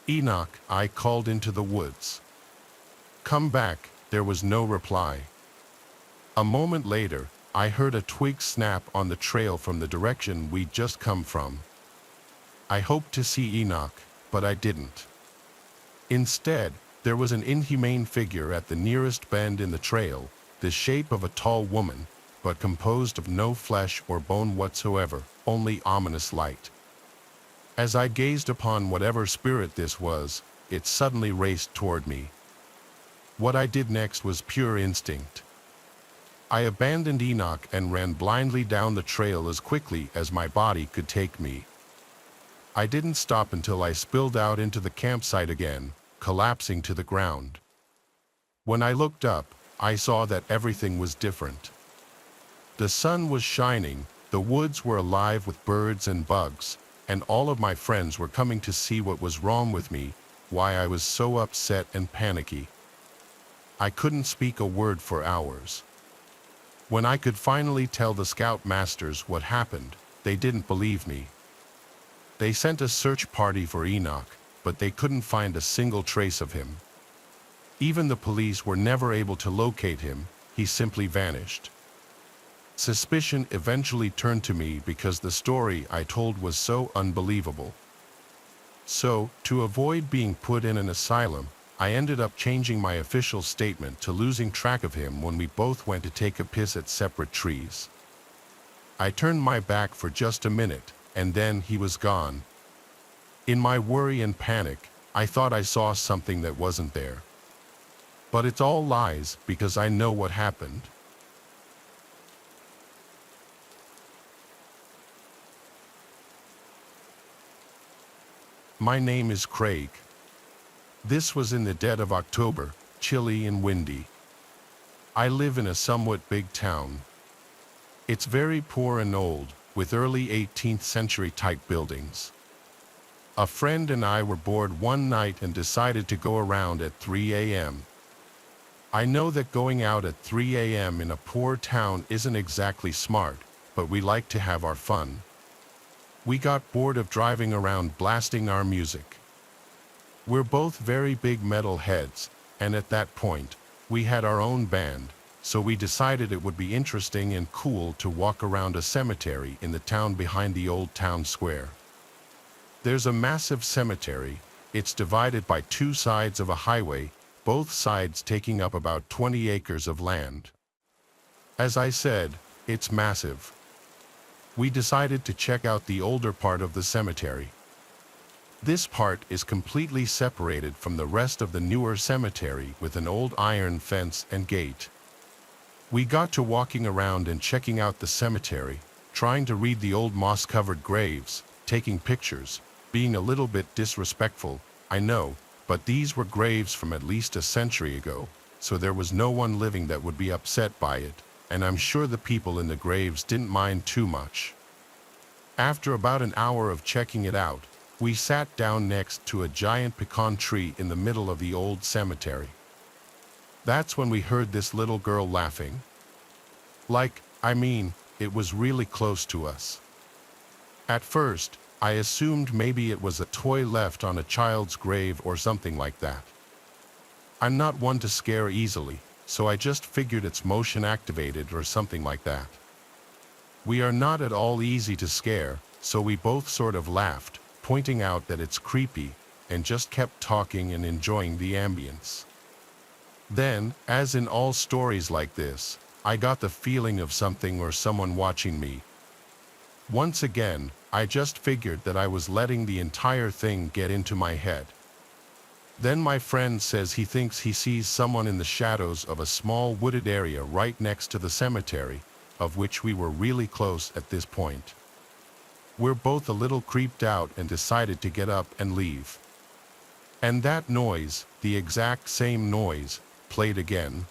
"Enoch," I called into the woods. "Come back," there was no reply. A moment later, I heard a twig snap on the trail from the direction we'd just come from. I hoped to see Enoch, but I didn't. Instead, there was an inhumane figure at the nearest bend in the trail, the shape of a tall woman, but composed of no flesh or bone whatsoever, only ominous light. As I gazed upon whatever spirit this was, it suddenly raced toward me. What I did next was pure instinct. I abandoned Enoch and ran blindly down the trail as quickly as my body could take me. I didn't stop until I spilled out into the campsite again, collapsing to the ground. When I looked up, I saw that everything was different. The sun was shining, the woods were alive with birds and bugs, and all of my friends were coming to see what was wrong with me, why I was so upset and panicky. I couldn't speak a word for hours. When I could finally tell the scout masters what happened, they didn't believe me. They sent a search party for Enoch, but they couldn't find a single trace of him. Even the police were never able to locate him, he simply vanished. Suspicion eventually turned to me because the story I told was so unbelievable. So, to avoid being put in an asylum, I ended up changing my official statement to losing track of him when we both went to take a piss at separate trees. I turned my back for just a minute, and then he was gone. In my worry and panic, I thought I saw something that wasn't there. But it's all lies because I know what happened. My name is Craig. This was in the dead of October, chilly and windy. I live in a somewhat big town. It's very poor and old, with early 18th century type buildings. A friend and I were bored one night and decided to go around at 3 a.m. I know that going out at 3 a.m. in a poor town isn't exactly smart, but we like to have our fun. We got bored of driving around blasting our music. We're both very big metal heads, and at that point, we had our own band, so we decided it would be interesting and cool to walk around a cemetery in the town behind the old town square. There's a massive cemetery. It's divided by two sides of a highway, both sides taking up about 20 acres of land. As I said, it's massive. We decided to check out the older part of the cemetery. This part is completely separated from the rest of the newer cemetery with an old iron fence and gate. We got to walking around and checking out the cemetery, trying to read the old moss-covered graves, taking pictures, being a little bit disrespectful, I know, but these were graves from at least a century ago, so there was no one living that would be upset by it, and I'm sure the people in the graves didn't mind too much. After about an hour of checking it out, we sat down next to a giant pecan tree in the middle of the old cemetery. That's when we heard this little girl laughing. It was really close to us. At first, I assumed maybe it was a toy left on a child's grave or something like that. I'm not one to scare easily, so I just figured it's motion activated or something like that. We are not at all easy to scare, so we both sort of laughed, pointing out that it's creepy, and just kept talking and enjoying the ambience. Then, as in all stories like this, I got the feeling of something or someone watching me. Once again, I just figured that I was letting the entire thing get into my head. Then my friend says he thinks he sees someone in the shadows of a small wooded area right next to the cemetery, of which we were really close at this point. We're both a little creeped out and decided to get up and leave. And that noise, the exact same noise, played again.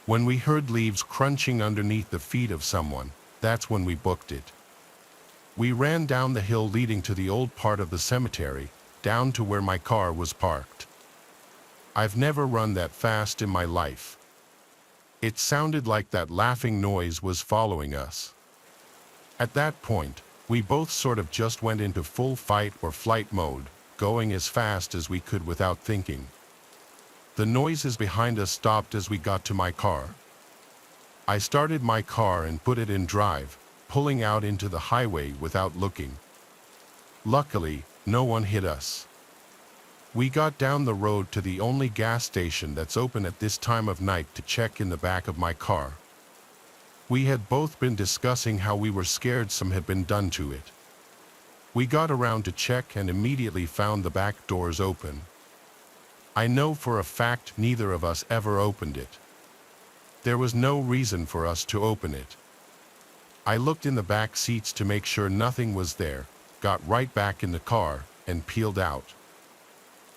When we heard leaves crunching underneath the feet of someone, that's when we booked it. We ran down the hill leading to the old part of the cemetery, down to where my car was parked. I've never run that fast in my life. It sounded like that laughing noise was following us. At that point, we both sort of just went into full fight or flight mode, going as fast as we could without thinking. The noises behind us stopped as we got to my car. I started my car and put it in drive, pulling out into the highway without looking. Luckily, no one hit us. We got down the road to the only gas station that's open at this time of night to check in the back of my car. We had both been discussing how we were scared some had been done to it. We got around to check and immediately found the back doors open. I know for a fact neither of us ever opened it. There was no reason for us to open it. I looked in the back seats to make sure nothing was there, got right back in the car, and peeled out.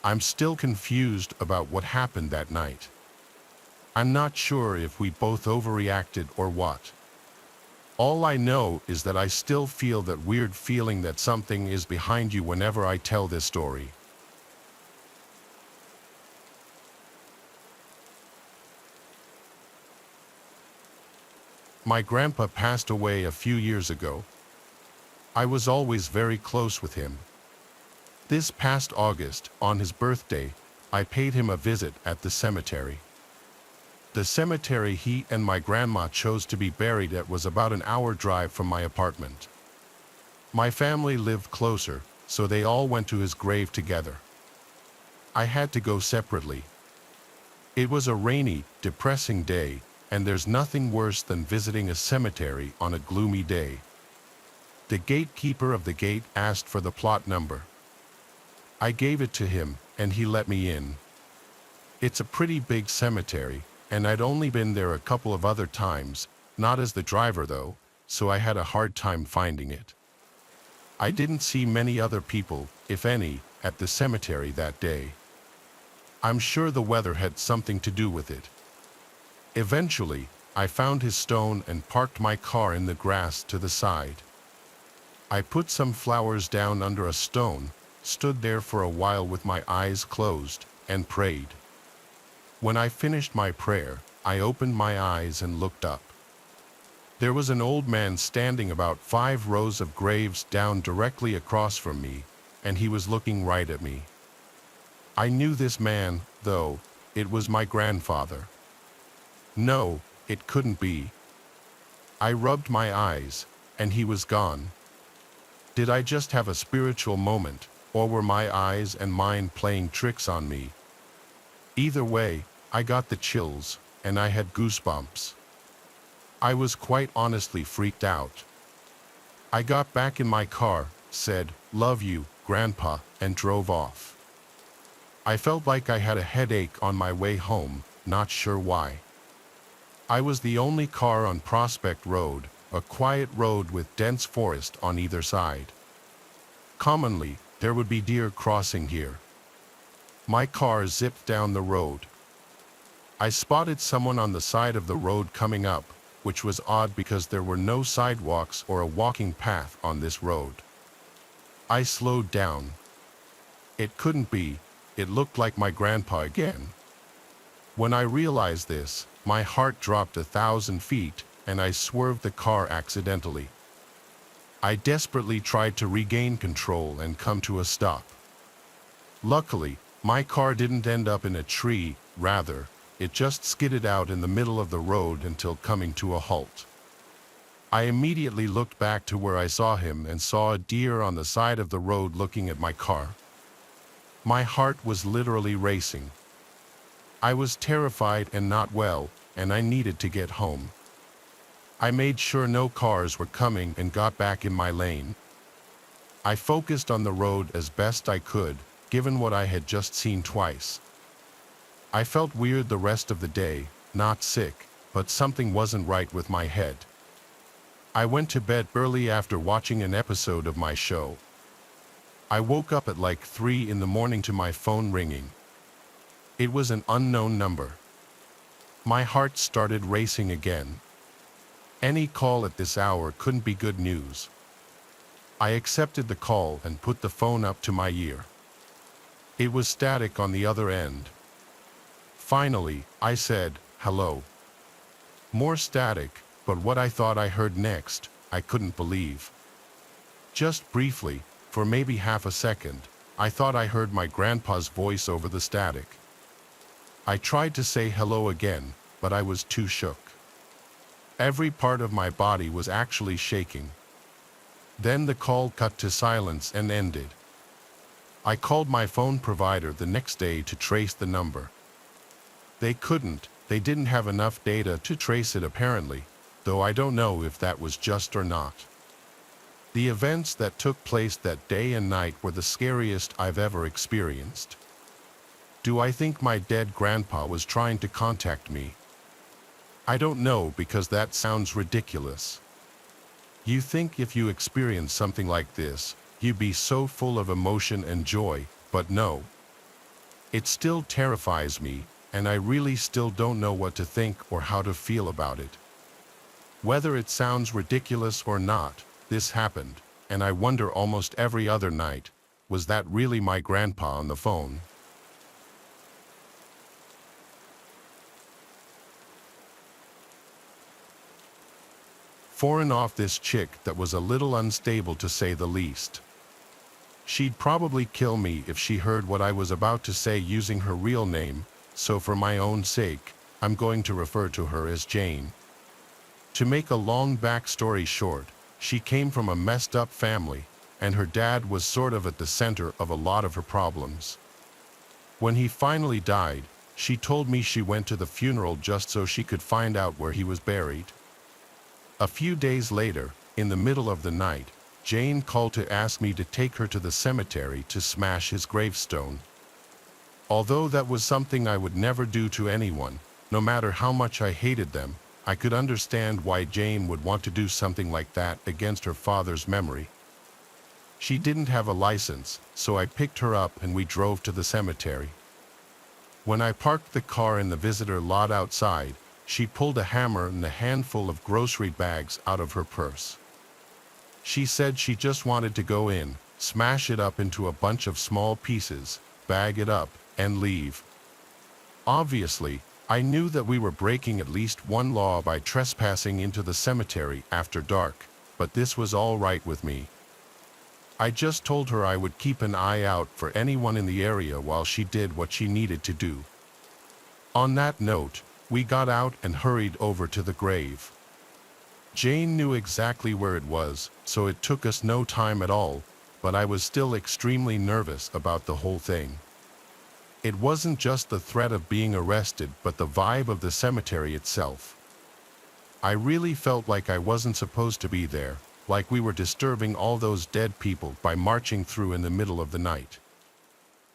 I'm still confused about what happened that night. I'm not sure if we both overreacted or what. All I know is that I still feel that weird feeling that something is behind you whenever I tell this story. My grandpa passed away a few years ago. I was always very close with him. This past August, on his birthday, I paid him a visit at the cemetery. The cemetery he and my grandma chose to be buried at was about an hour drive from my apartment. My family lived closer, so they all went to his grave together. I had to go separately. It was a rainy, depressing day, and there's nothing worse than visiting a cemetery on a gloomy day. The gatekeeper of the gate asked for the plot number. I gave it to him, and he let me in. It's a pretty big cemetery, and I'd only been there a couple of other times, not as the driver though, so I had a hard time finding it. I didn't see many other people, if any, at the cemetery that day. I'm sure the weather had something to do with it. Eventually, I found his stone and parked my car in the grass to the side. I put some flowers down under a stone, stood there for a while with my eyes closed, and prayed. When I finished my prayer, I opened my eyes and looked up. There was an old man standing about 5 rows of graves down directly across from me, and he was looking right at me. I knew this man, though. It was my grandfather. No, it couldn't be. I rubbed my eyes, and he was gone. Did I just have a spiritual moment, or were my eyes and mind playing tricks on me? Either way, I got the chills, and I had goosebumps. I was quite honestly freaked out. I got back in my car, said, "Love you, Grandpa," and drove off. I felt like I had a headache on my way home, not sure why. I was the only car on Prospect Road, a quiet road with dense forest on either side. Commonly, there would be deer crossing here. My car zipped down the road. I spotted someone on the side of the road coming up, which was odd because there were no sidewalks or a walking path on this road. I slowed down. It couldn't be. It looked like my grandpa again. When I realized this, my heart dropped 1,000 feet, and I swerved the car accidentally. I desperately tried to regain control and come to a stop. Luckily, my car didn't end up in a tree, rather, it just skidded out in the middle of the road until coming to a halt. I immediately looked back to where I saw him and saw a deer on the side of the road looking at my car. My heart was literally racing. I was terrified and not well, and I needed to get home. I made sure no cars were coming and got back in my lane. I focused on the road as best I could, given what I had just seen twice. I felt weird the rest of the day, not sick, but something wasn't right with my head. I went to bed early after watching an episode of my show. I woke up at like 3 in the morning to my phone ringing. It was an unknown number. My heart started racing again. Any call at this hour couldn't be good news. I accepted the call and put the phone up to my ear. It was static on the other end. Finally, I said, "Hello." More static, but what I thought I heard next, I couldn't believe. Just briefly, for maybe half a second, I thought I heard my grandpa's voice over the static. I tried to say hello again, but I was too shook. Every part of my body was actually shaking. Then the call cut to silence and ended. I called my phone provider the next day to trace the number. They couldn't. They didn't have enough data to trace it apparently, though I don't know if that was just or not. The events that took place that day and night were the scariest I've ever experienced. Do I think my dead grandpa was trying to contact me? I don't know, because that sounds ridiculous. You think if you experience something like this, you'd be so full of emotion and joy, but no. It still terrifies me, and I really still don't know what to think or how to feel about it. Whether it sounds ridiculous or not, this happened, and I wonder almost every other night, was that really my grandpa on the phone? Foreign off this chick that was a little unstable to say the least. She'd probably kill me if she heard what I was about to say using her real name, so for my own sake, I'm going to refer to her as Jane. To make a long backstory short, she came from a messed up family, and her dad was sort of at the center of a lot of her problems. When he finally died, she told me she went to the funeral just so she could find out where he was buried. A few days later, in the middle of the night, Jane called to ask me to take her to the cemetery to smash his gravestone. Although that was something I would never do to anyone, no matter how much I hated them, I could understand why Jane would want to do something like that against her father's memory. She didn't have a license, so I picked her up and we drove to the cemetery. When I parked the car in the visitor lot outside, she pulled a hammer and a handful of grocery bags out of her purse. She said she just wanted to go in, smash it up into a bunch of small pieces, bag it up, and leave. Obviously, I knew that we were breaking at least one law by trespassing into the cemetery after dark, but this was all right with me. I just told her I would keep an eye out for anyone in the area while she did what she needed to do. On that note, we got out and hurried over to the grave. Jane knew exactly where it was, so it took us no time at all, but I was still extremely nervous about the whole thing. It wasn't just the threat of being arrested, but the vibe of the cemetery itself. I really felt like I wasn't supposed to be there, like we were disturbing all those dead people by marching through in the middle of the night.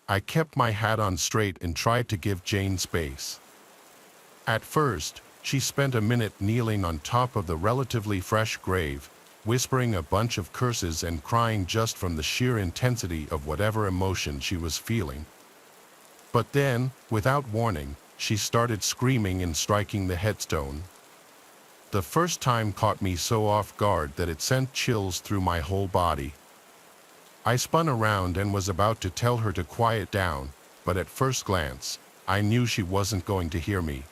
I kept my hat on straight and tried to give Jane space. At first, she spent a minute kneeling on top of the relatively fresh grave, whispering a bunch of curses and crying just from the sheer intensity of whatever emotion she was feeling. But then, without warning, she started screaming and striking the headstone. The first time caught me so off guard that it sent chills through my whole body. I spun around and was about to tell her to quiet down, but at first glance, I knew she wasn't going to hear me.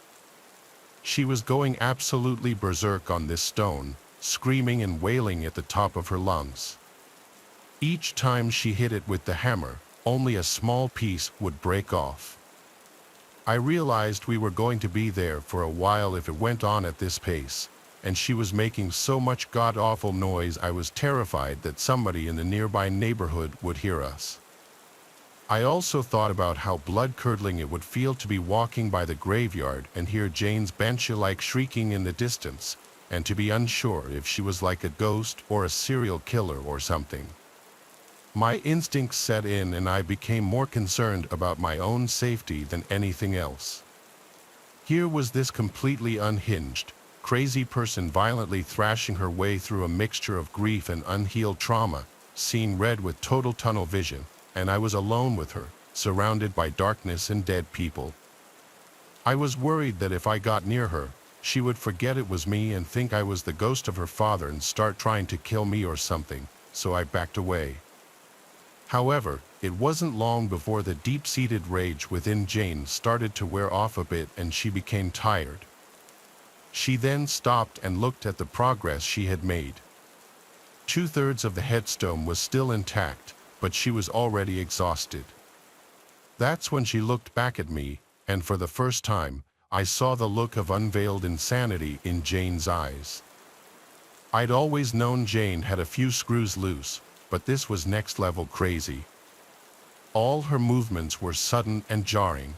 She was going absolutely berserk on this stone, screaming and wailing at the top of her lungs. Each time she hit it with the hammer, only a small piece would break off. I realized we were going to be there for a while if it went on at this pace, and she was making so much god-awful noise I was terrified that somebody in the nearby neighborhood would hear us. I also thought about how blood-curdling it would feel to be walking by the graveyard and hear Jane's banshee-like shrieking in the distance, and to be unsure if she was like a ghost or a serial killer or something. My instincts set in and I became more concerned about my own safety than anything else. Here was this completely unhinged, crazy person violently thrashing her way through a mixture of grief and unhealed trauma, seeing red with total tunnel vision, and I was alone with her, surrounded by darkness and dead people. I was worried that if I got near her, she would forget it was me and think I was the ghost of her father and start trying to kill me or something, so I backed away. However, it wasn't long before the deep-seated rage within Jane started to wear off a bit and she became tired. She then stopped and looked at the progress she had made. 2/3 of the headstone was still intact, but she was already exhausted. That's when she looked back at me, and for the first time, I saw the look of unveiled insanity in Jane's eyes. I'd always known Jane had a few screws loose, but this was next-level crazy. All her movements were sudden and jarring.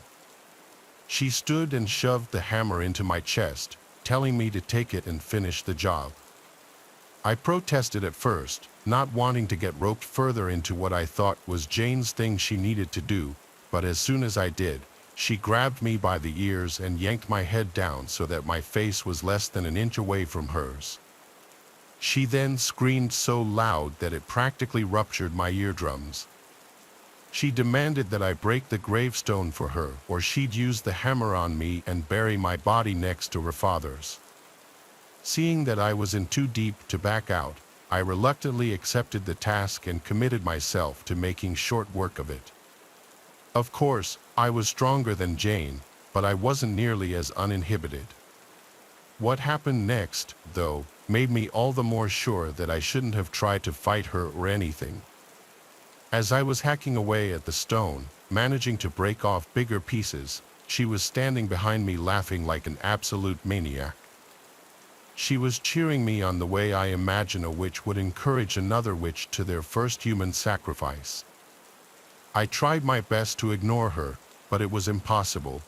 She stood and shoved the hammer into my chest, telling me to take it and finish the job. I protested at first, not wanting to get roped further into what I thought was Jane's thing she needed to do, but as soon as I did, she grabbed me by the ears and yanked my head down so that my face was less than an inch away from hers. She then screamed so loud that it practically ruptured my eardrums. She demanded that I break the gravestone for her, or she'd use the hammer on me and bury my body next to her father's. Seeing that I was in too deep to back out, I reluctantly accepted the task and committed myself to making short work of it. Of course, I was stronger than Jane, but I wasn't nearly as uninhibited. What happened next, though, made me all the more sure that I shouldn't have tried to fight her or anything. As I was hacking away at the stone, managing to break off bigger pieces, she was standing behind me laughing like an absolute maniac. She was cheering me on the way I imagine a witch would encourage another witch to their first human sacrifice. I tried my best to ignore her, but it was impossible.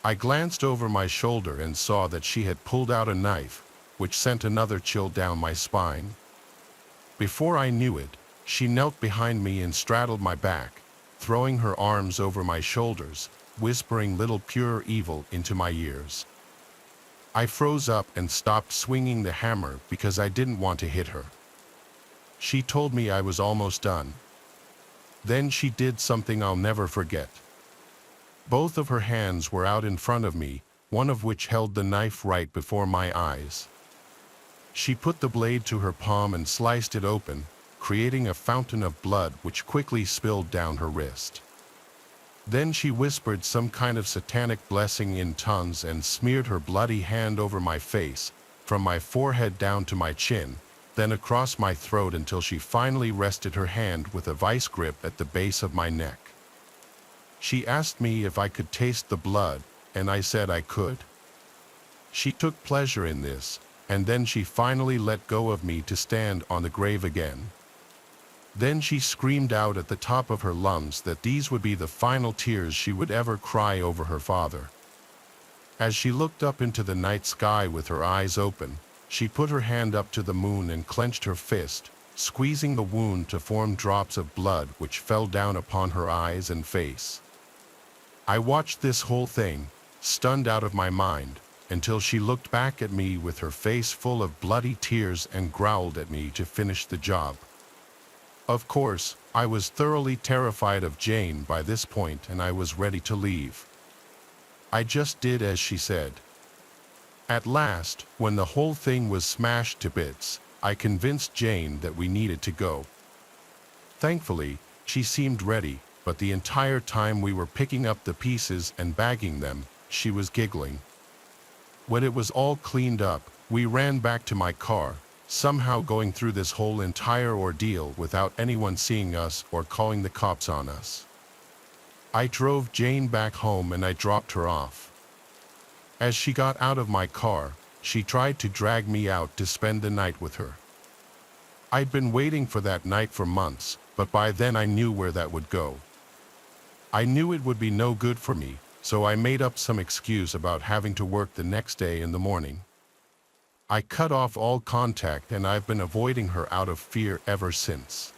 I glanced over my shoulder and saw that she had pulled out a knife, which sent another chill down my spine. Before I knew it, she knelt behind me and straddled my back, throwing her arms over my shoulders, whispering little pure evil into my ears. I froze up and stopped swinging the hammer because I didn't want to hit her. She told me I was almost done. Then she did something I'll never forget. Both of her hands were out in front of me, one of which held the knife right before my eyes. She put the blade to her palm and sliced it open, creating a fountain of blood which quickly spilled down her wrist. Then she whispered some kind of satanic blessing in tongues and smeared her bloody hand over my face, from my forehead down to my chin, then across my throat until she finally rested her hand with a vice grip at the base of my neck. She asked me if I could taste the blood, and I said I could. She took pleasure in this, and then she finally let go of me to stand on the grave again. Then she screamed out at the top of her lungs that these would be the final tears she would ever cry over her father. As she looked up into the night sky with her eyes open, she put her hand up to the moon and clenched her fist, squeezing the wound to form drops of blood which fell down upon her eyes and face. I watched this whole thing, stunned out of my mind, until she looked back at me with her face full of bloody tears and growled at me to finish the job. Of course, I was thoroughly terrified of Jane by this point and I was ready to leave. I just did as she said. At last, when the whole thing was smashed to bits, I convinced Jane that we needed to go. Thankfully, she seemed ready, but the entire time we were picking up the pieces and bagging them, she was giggling. When it was all cleaned up, we ran back to my car, somehow going through this whole entire ordeal without anyone seeing us or calling the cops on us. I drove Jane back home and I dropped her off. As she got out of my car, she tried to drag me out to spend the night with her. I'd been waiting for that night for months, but by then I knew where that would go. I knew it would be no good for me, so I made up some excuse about having to work the next day in the morning. I cut off all contact and I've been avoiding her out of fear ever since.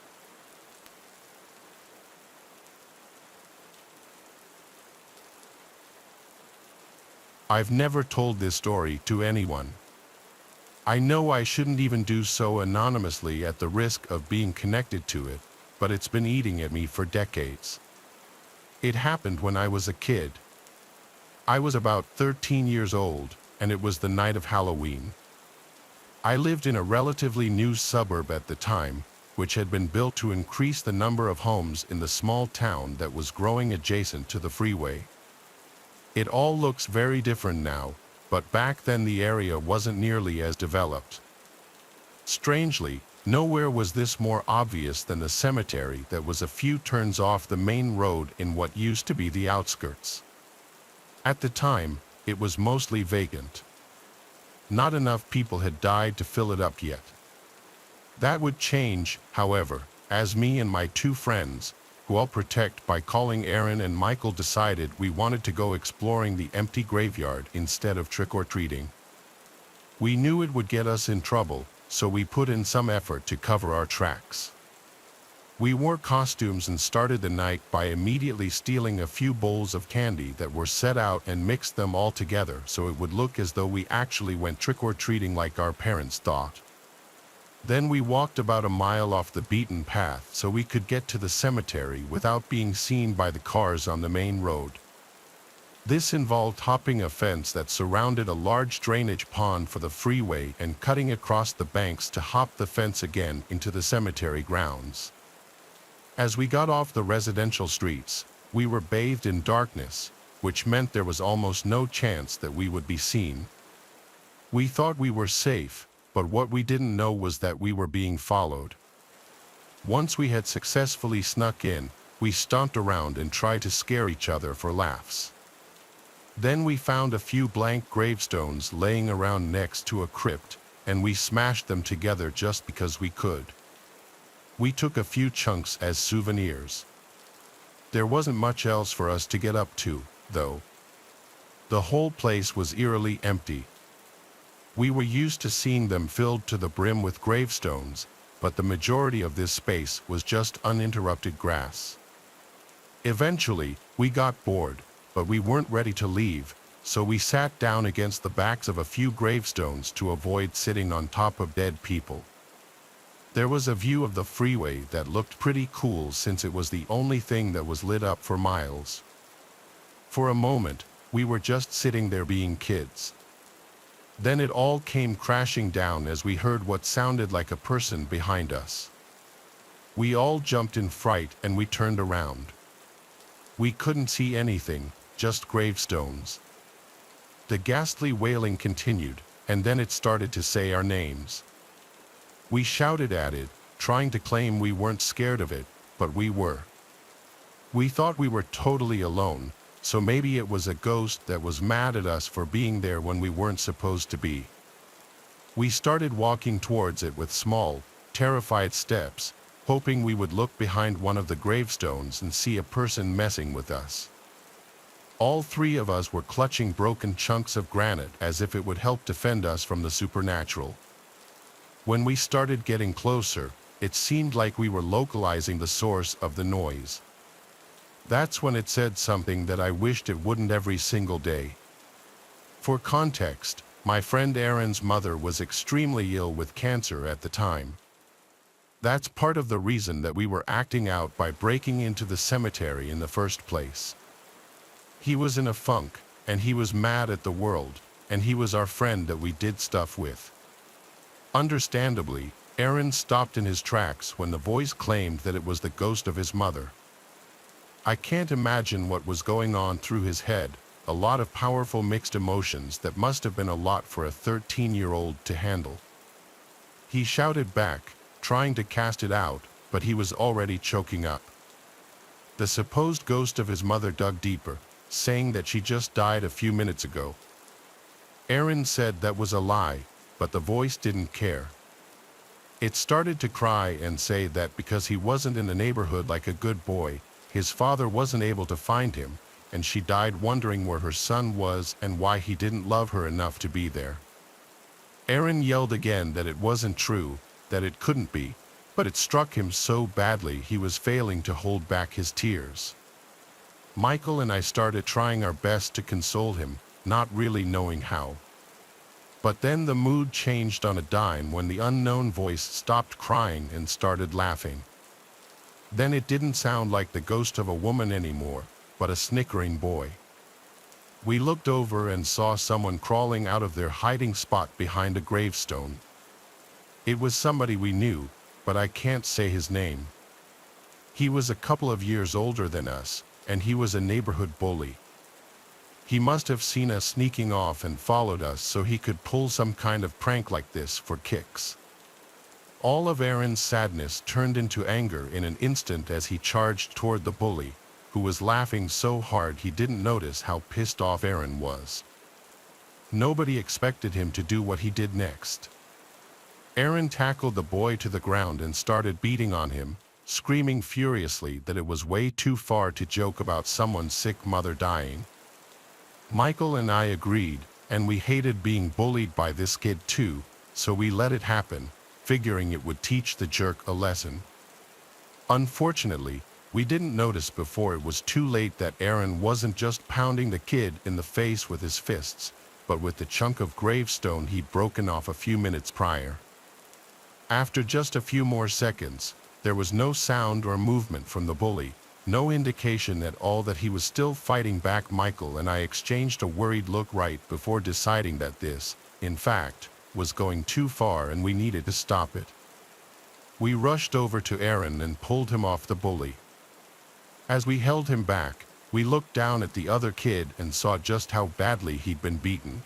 I've never told this story to anyone. I know I shouldn't even do so anonymously at the risk of being connected to it, but it's been eating at me for decades. It happened when I was a kid. I was about 13 years old, and it was the night of Halloween. I lived in a relatively new suburb at the time, which had been built to increase the number of homes in the small town that was growing adjacent to the freeway. It all looks very different now, but back then the area wasn't nearly as developed. Strangely, nowhere was this more obvious than the cemetery that was a few turns off the main road in what used to be the outskirts. At the time, it was mostly vacant. Not enough people had died to fill it up yet. That would change, however, as me and my two friends, who I'll protect by calling Aaron and Michael, decided we wanted to go exploring the empty graveyard instead of trick-or-treating. We knew it would get us in trouble, so we put in some effort to cover our tracks. We wore costumes and started the night by immediately stealing a few bowls of candy that were set out and mixed them all together so it would look as though we actually went trick-or-treating like our parents thought. Then we walked about a mile off the beaten path so we could get to the cemetery without being seen by the cars on the main road. This involved hopping a fence that surrounded a large drainage pond for the freeway and cutting across the banks to hop the fence again into the cemetery grounds. As we got off the residential streets, we were bathed in darkness, which meant there was almost no chance that we would be seen. We thought we were safe, but what we didn't know was that we were being followed. Once we had successfully snuck in, we stomped around and tried to scare each other for laughs. Then we found a few blank gravestones laying around next to a crypt, and we smashed them together just because we could. We took a few chunks as souvenirs. There wasn't much else for us to get up to, though. The whole place was eerily empty. We were used to seeing them filled to the brim with gravestones, but the majority of this space was just uninterrupted grass. Eventually, we got bored, but we weren't ready to leave, so we sat down against the backs of a few gravestones to avoid sitting on top of dead people. There was a view of the freeway that looked pretty cool since it was the only thing that was lit up for miles. For a moment, we were just sitting there being kids. Then it all came crashing down as we heard what sounded like a person behind us. We all jumped in fright and we turned around. We couldn't see anything, just gravestones. The ghastly wailing continued, and then it started to say our names. We shouted at it, trying to claim we weren't scared of it, but we were. We thought we were totally alone, so maybe it was a ghost that was mad at us for being there when we weren't supposed to be. We started walking towards it with small, terrified steps, hoping we would look behind one of the gravestones and see a person messing with us. All three of us were clutching broken chunks of granite as if it would help defend us from the supernatural. When we started getting closer, it seemed like we were localizing the source of the noise. That's when it said something that I wished it wouldn't every single day. For context, my friend Aaron's mother was extremely ill with cancer at the time. That's part of the reason that we were acting out by breaking into the cemetery in the first place. He was in a funk, and he was mad at the world, and he was our friend that we did stuff with. Understandably, Aaron stopped in his tracks when the voice claimed that it was the ghost of his mother. I can't imagine what was going on through his head, a lot of powerful mixed emotions that must have been a lot for a 13-year-old to handle. He shouted back, trying to cast it out, but he was already choking up. The supposed ghost of his mother dug deeper, saying that she just died a few minutes ago. Aaron said that was a lie, but the voice didn't care. It started to cry and say that because he wasn't in the neighborhood like a good boy, his father wasn't able to find him, and she died wondering where her son was and why he didn't love her enough to be there. Aaron yelled again that it wasn't true, that it couldn't be, but it struck him so badly he was failing to hold back his tears. Michael and I started trying our best to console him, not really knowing how. But then the mood changed on a dime when the unknown voice stopped crying and started laughing. Then it didn't sound like the ghost of a woman anymore, but a snickering boy. We looked over and saw someone crawling out of their hiding spot behind a gravestone. It was somebody we knew, but I can't say his name. He was a couple of years older than us, and he was a neighborhood bully. He must have seen us sneaking off and followed us so he could pull some kind of prank like this for kicks. All of Aaron's sadness turned into anger in an instant as he charged toward the bully, who was laughing so hard he didn't notice how pissed off Aaron was. Nobody expected him to do what he did next. Aaron tackled the boy to the ground and started beating on him, screaming furiously that it was way too far to joke about someone's sick mother dying. Michael and I agreed, and we hated being bullied by this kid too, so we let it happen, figuring it would teach the jerk a lesson. Unfortunately, we didn't notice before it was too late that Aaron wasn't just pounding the kid in the face with his fists, but with the chunk of gravestone he'd broken off a few minutes prior. After just a few more seconds, there was no sound or movement from the bully, no indication at all that he was still fighting back. Michael and I exchanged a worried look right before deciding that this, in fact, was going too far and we needed to stop it. We rushed over to Aaron and pulled him off the bully. As we held him back, we looked down at the other kid and saw just how badly he'd been beaten.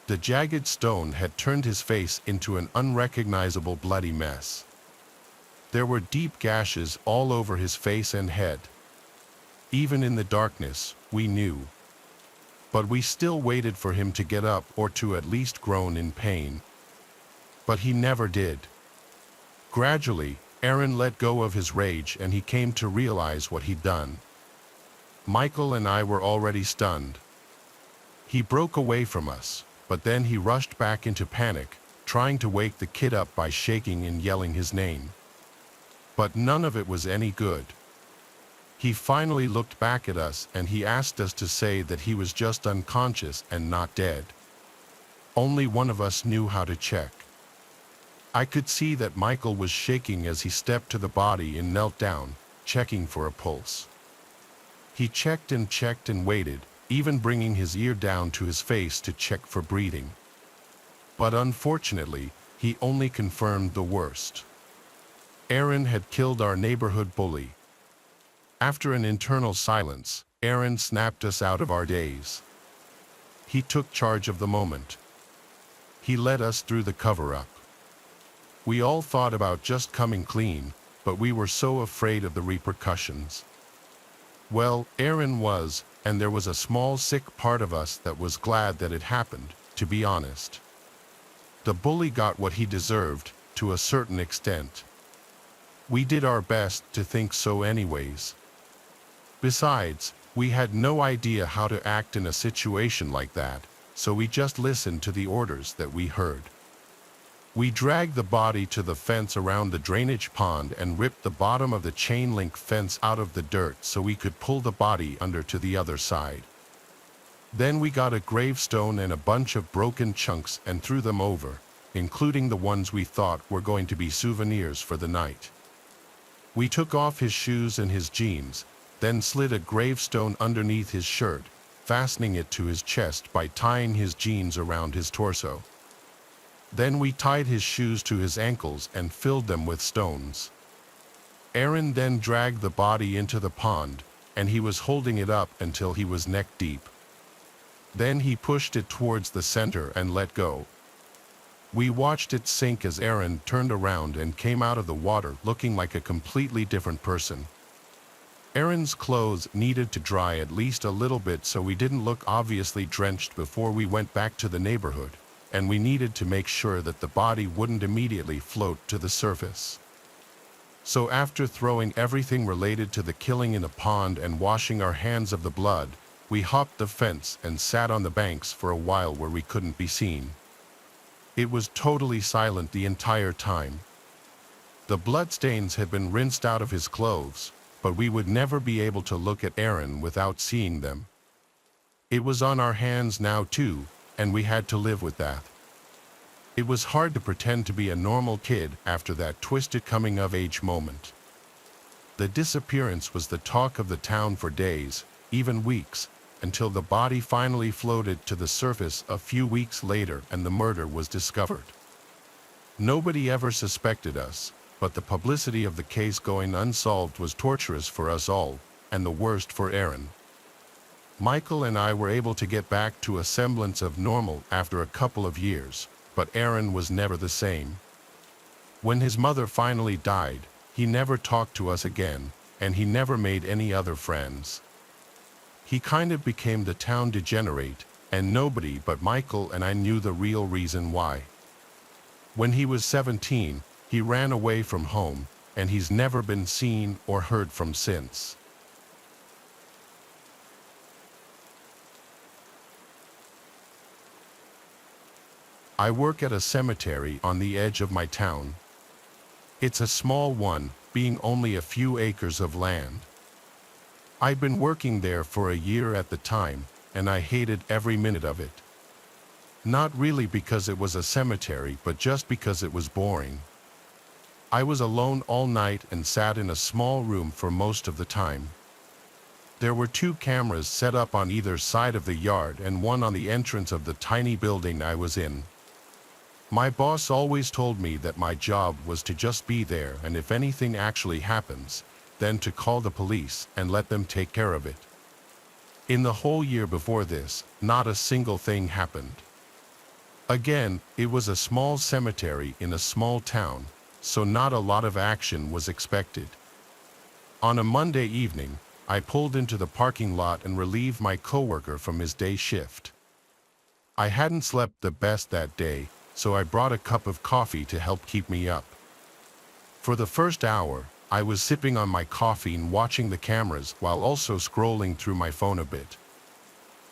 The jagged stone had turned his face into an unrecognizable bloody mess. There were deep gashes all over his face and head. Even in the darkness, we knew. But we still waited for him to get up or to at least groan in pain. But he never did. Gradually, Aaron let go of his rage and he came to realize what he'd done. Michael and I were already stunned. He broke away from us, but then he rushed back into panic, trying to wake the kid up by shaking and yelling his name. But none of it was any good. He finally looked back at us and he asked us to say that he was just unconscious and not dead. Only one of us knew how to check. I could see that Michael was shaking as he stepped to the body and knelt down, checking for a pulse. He checked and waited, even bringing his ear down to his face to check for breathing. But unfortunately, he only confirmed the worst. Aaron had killed our neighborhood bully. After an internal silence, Aaron snapped us out of our daze. He took charge of the moment. He led us through the cover-up. We all thought about just coming clean, but we were so afraid of the repercussions. Well, Aaron was, and there was a small sick part of us that was glad that it happened, to be honest. The bully got what he deserved, to a certain extent. We did our best to think so anyways. Besides, we had no idea how to act in a situation like that, so we just listened to the orders that we heard. We dragged the body to the fence around the drainage pond and ripped the bottom of the chain link fence out of the dirt so we could pull the body under to the other side. Then we got a gravestone and a bunch of broken chunks and threw them over, including the ones we thought were going to be souvenirs for the night. We took off his shoes and his jeans, then slid a gravestone underneath his shirt, fastening it to his chest by tying his jeans around his torso. Then we tied his shoes to his ankles and filled them with stones. Aaron then dragged the body into the pond, and he was holding it up until he was neck deep. Then he pushed it towards the center and let go. We watched it sink as Aaron turned around and came out of the water looking like a completely different person. Aaron's clothes needed to dry at least a little bit so we didn't look obviously drenched before we went back to the neighborhood, and we needed to make sure that the body wouldn't immediately float to the surface. So after throwing everything related to the killing in a pond and washing our hands of the blood, we hopped the fence and sat on the banks for a while where we couldn't be seen. It was totally silent the entire time. The bloodstains had been rinsed out of his clothes, but we would never be able to look at Aaron without seeing them. It was on our hands now too, and we had to live with that. It was hard to pretend to be a normal kid after that twisted coming-of-age moment. The disappearance was the talk of the town for days, even weeks, until the body finally floated to the surface a few weeks later and the murder was discovered. Nobody ever suspected us, but the publicity of the case going unsolved was torturous for us all, and the worst for Aaron. Michael and I were able to get back to a semblance of normal after a couple of years, but Aaron was never the same. When his mother finally died, he never talked to us again, and he never made any other friends. He kind of became the town degenerate, and nobody but Michael and I knew the real reason why. When he was 17, he ran away from home, and he's never been seen or heard from since. I work at a cemetery on the edge of my town. It's a small one, being only a few acres of land. I'd been working there for a year at the time, and I hated every minute of it. Not really because it was a cemetery, but just because it was boring. I was alone all night and sat in a small room for most of the time. There were 2 cameras set up on either side of the yard and one on the entrance of the tiny building I was in. My boss always told me that my job was to just be there, and if anything actually happens, then to call the police and let them take care of it. In the whole year before this, not a single thing happened. Again, it was a small cemetery in a small town, so not a lot of action was expected. On a Monday evening, I pulled into the parking lot and relieved my coworker from his day shift. I hadn't slept the best that day, so I brought a cup of coffee to help keep me up. For the first hour, I was sipping on my coffee and watching the cameras while also scrolling through my phone a bit.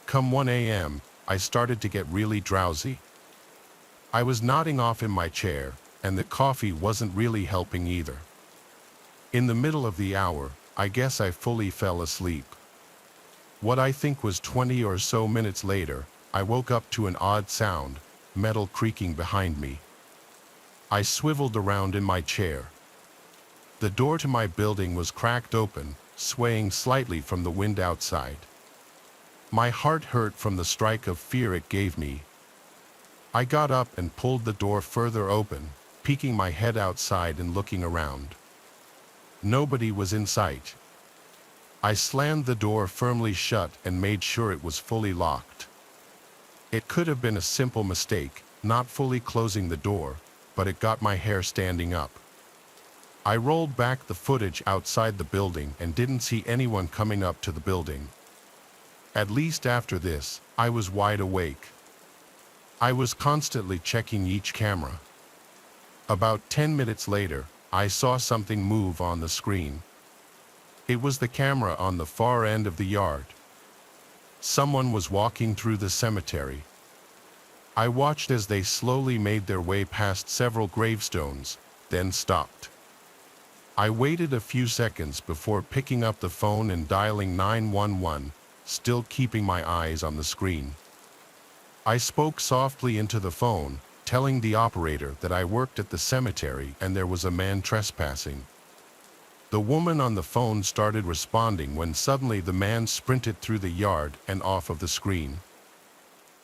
Come 1 a.m., I started to get really drowsy. I was nodding off in my chair, and the coffee wasn't really helping either. In the middle of the hour, I guess I fully fell asleep. What I think was 20 or so minutes later, I woke up to an odd sound, metal creaking behind me. I swiveled around in my chair. The door to my building was cracked open, swaying slightly from the wind outside. My heart hurt from the strike of fear it gave me. I got up and pulled the door further open, peeking my head outside and looking around. Nobody was in sight. I slammed the door firmly shut and made sure it was fully locked. It could have been a simple mistake, not fully closing the door, but it got my hair standing up. I rolled back the footage outside the building and didn't see anyone coming up to the building. At least after this, I was wide awake. I was constantly checking each camera. About 10 minutes later, I saw something move on the screen. It was the camera on the far end of the yard. Someone was walking through the cemetery. I watched as they slowly made their way past several gravestones, then stopped. I waited a few seconds before picking up the phone and dialing 911, still keeping my eyes on the screen. I spoke softly into the phone, telling the operator that I worked at the cemetery and there was a man trespassing. The woman on the phone started responding when suddenly the man sprinted through the yard and off of the screen.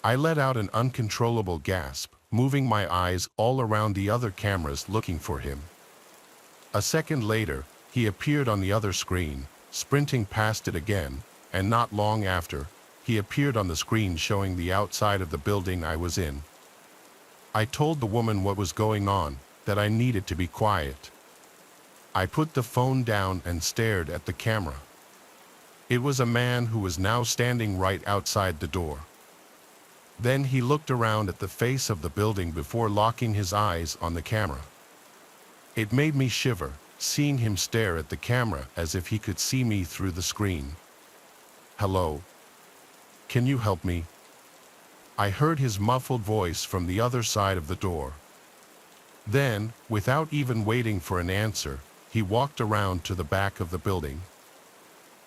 I let out an uncontrollable gasp, moving my eyes all around the other cameras looking for him. A second later, he appeared on the other screen, sprinting past it again, and not long after, he appeared on the screen showing the outside of the building I was in. I told the woman what was going on, that I needed to be quiet. I put the phone down and stared at the camera. It was a man who was now standing right outside the door. Then he looked around at the face of the building before locking his eyes on the camera. It made me shiver, seeing him stare at the camera as if he could see me through the screen. "Hello? Can you help me?" I heard his muffled voice from the other side of the door. Then, without even waiting for an answer, he walked around to the back of the building.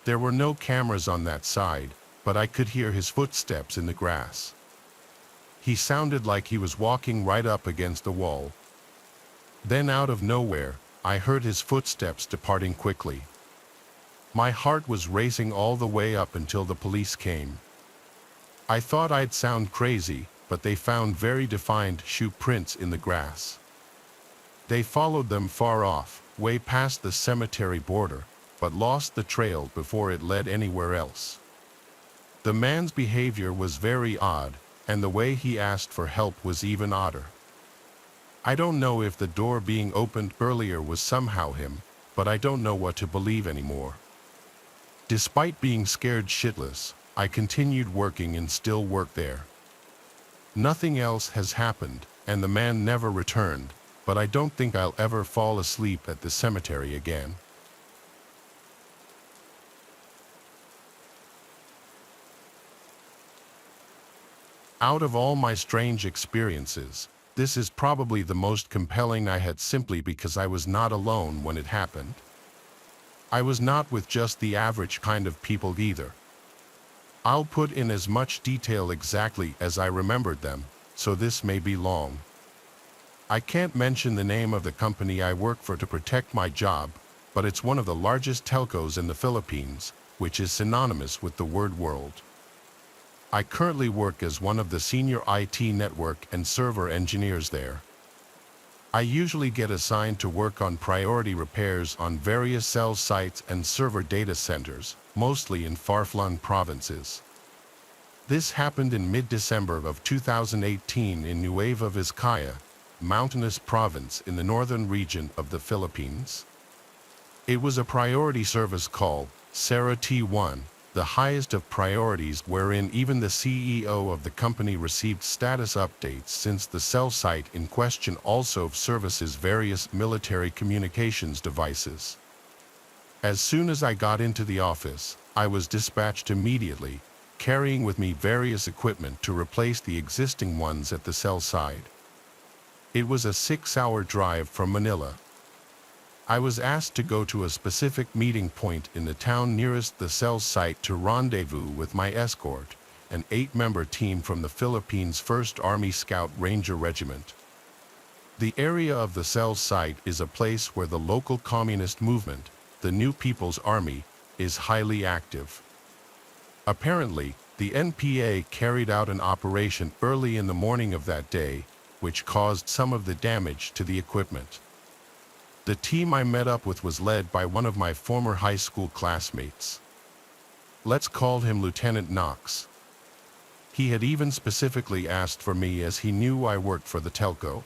There were no cameras on that side, but I could hear his footsteps in the grass. He sounded like he was walking right up against the wall. Then out of nowhere, I heard his footsteps departing quickly. My heart was racing all the way up until the police came. I thought I'd sound crazy, but they found very defined shoe prints in the grass. They followed them far off, way past the cemetery border, but lost the trail before it led anywhere else. The man's behavior was very odd, and the way he asked for help was even odder. I don't know if the door being opened earlier was somehow him, but I don't know what to believe anymore. Despite being scared shitless, I continued working and still work there. Nothing else has happened, and the man never returned, but I don't think I'll ever fall asleep at the cemetery again. Out of all my strange experiences, this is probably the most compelling I had, simply because I was not alone when it happened. I was not with just the average kind of people either. I'll put in as much detail exactly as I remembered them, so this may be long. I can't mention the name of the company I work for to protect my job, but it's one of the largest telcos in the Philippines, which is synonymous with the word world. I currently work as one of the senior IT network and server engineers there. I usually get assigned to work on priority repairs on various cell sites and server data centers, mostly in far-flung provinces. This happened in mid-December of 2018 in Nueva Vizcaya, mountainous province in the northern region of the Philippines. It was a priority service call, Sarah T1, the highest of priorities, wherein even the CEO of the company received status updates since the cell site in question also services various military communications devices. As soon as I got into the office, I was dispatched immediately, carrying with me various equipment to replace the existing ones at the cell site. It was a 6-hour drive from Manila. I was asked to go to a specific meeting point in the town nearest the cell site to rendezvous with my escort, an 8-member team from the Philippines 1st Army Scout Ranger Regiment. The area of the cell site is a place where the local communist movement, the New People's Army, is highly active. Apparently, the NPA carried out an operation early in the morning of that day, which caused some of the damage to the equipment. The team I met up with was led by one of my former high school classmates. Let's call him Lieutenant Knox. He had even specifically asked for me as he knew I worked for the telco.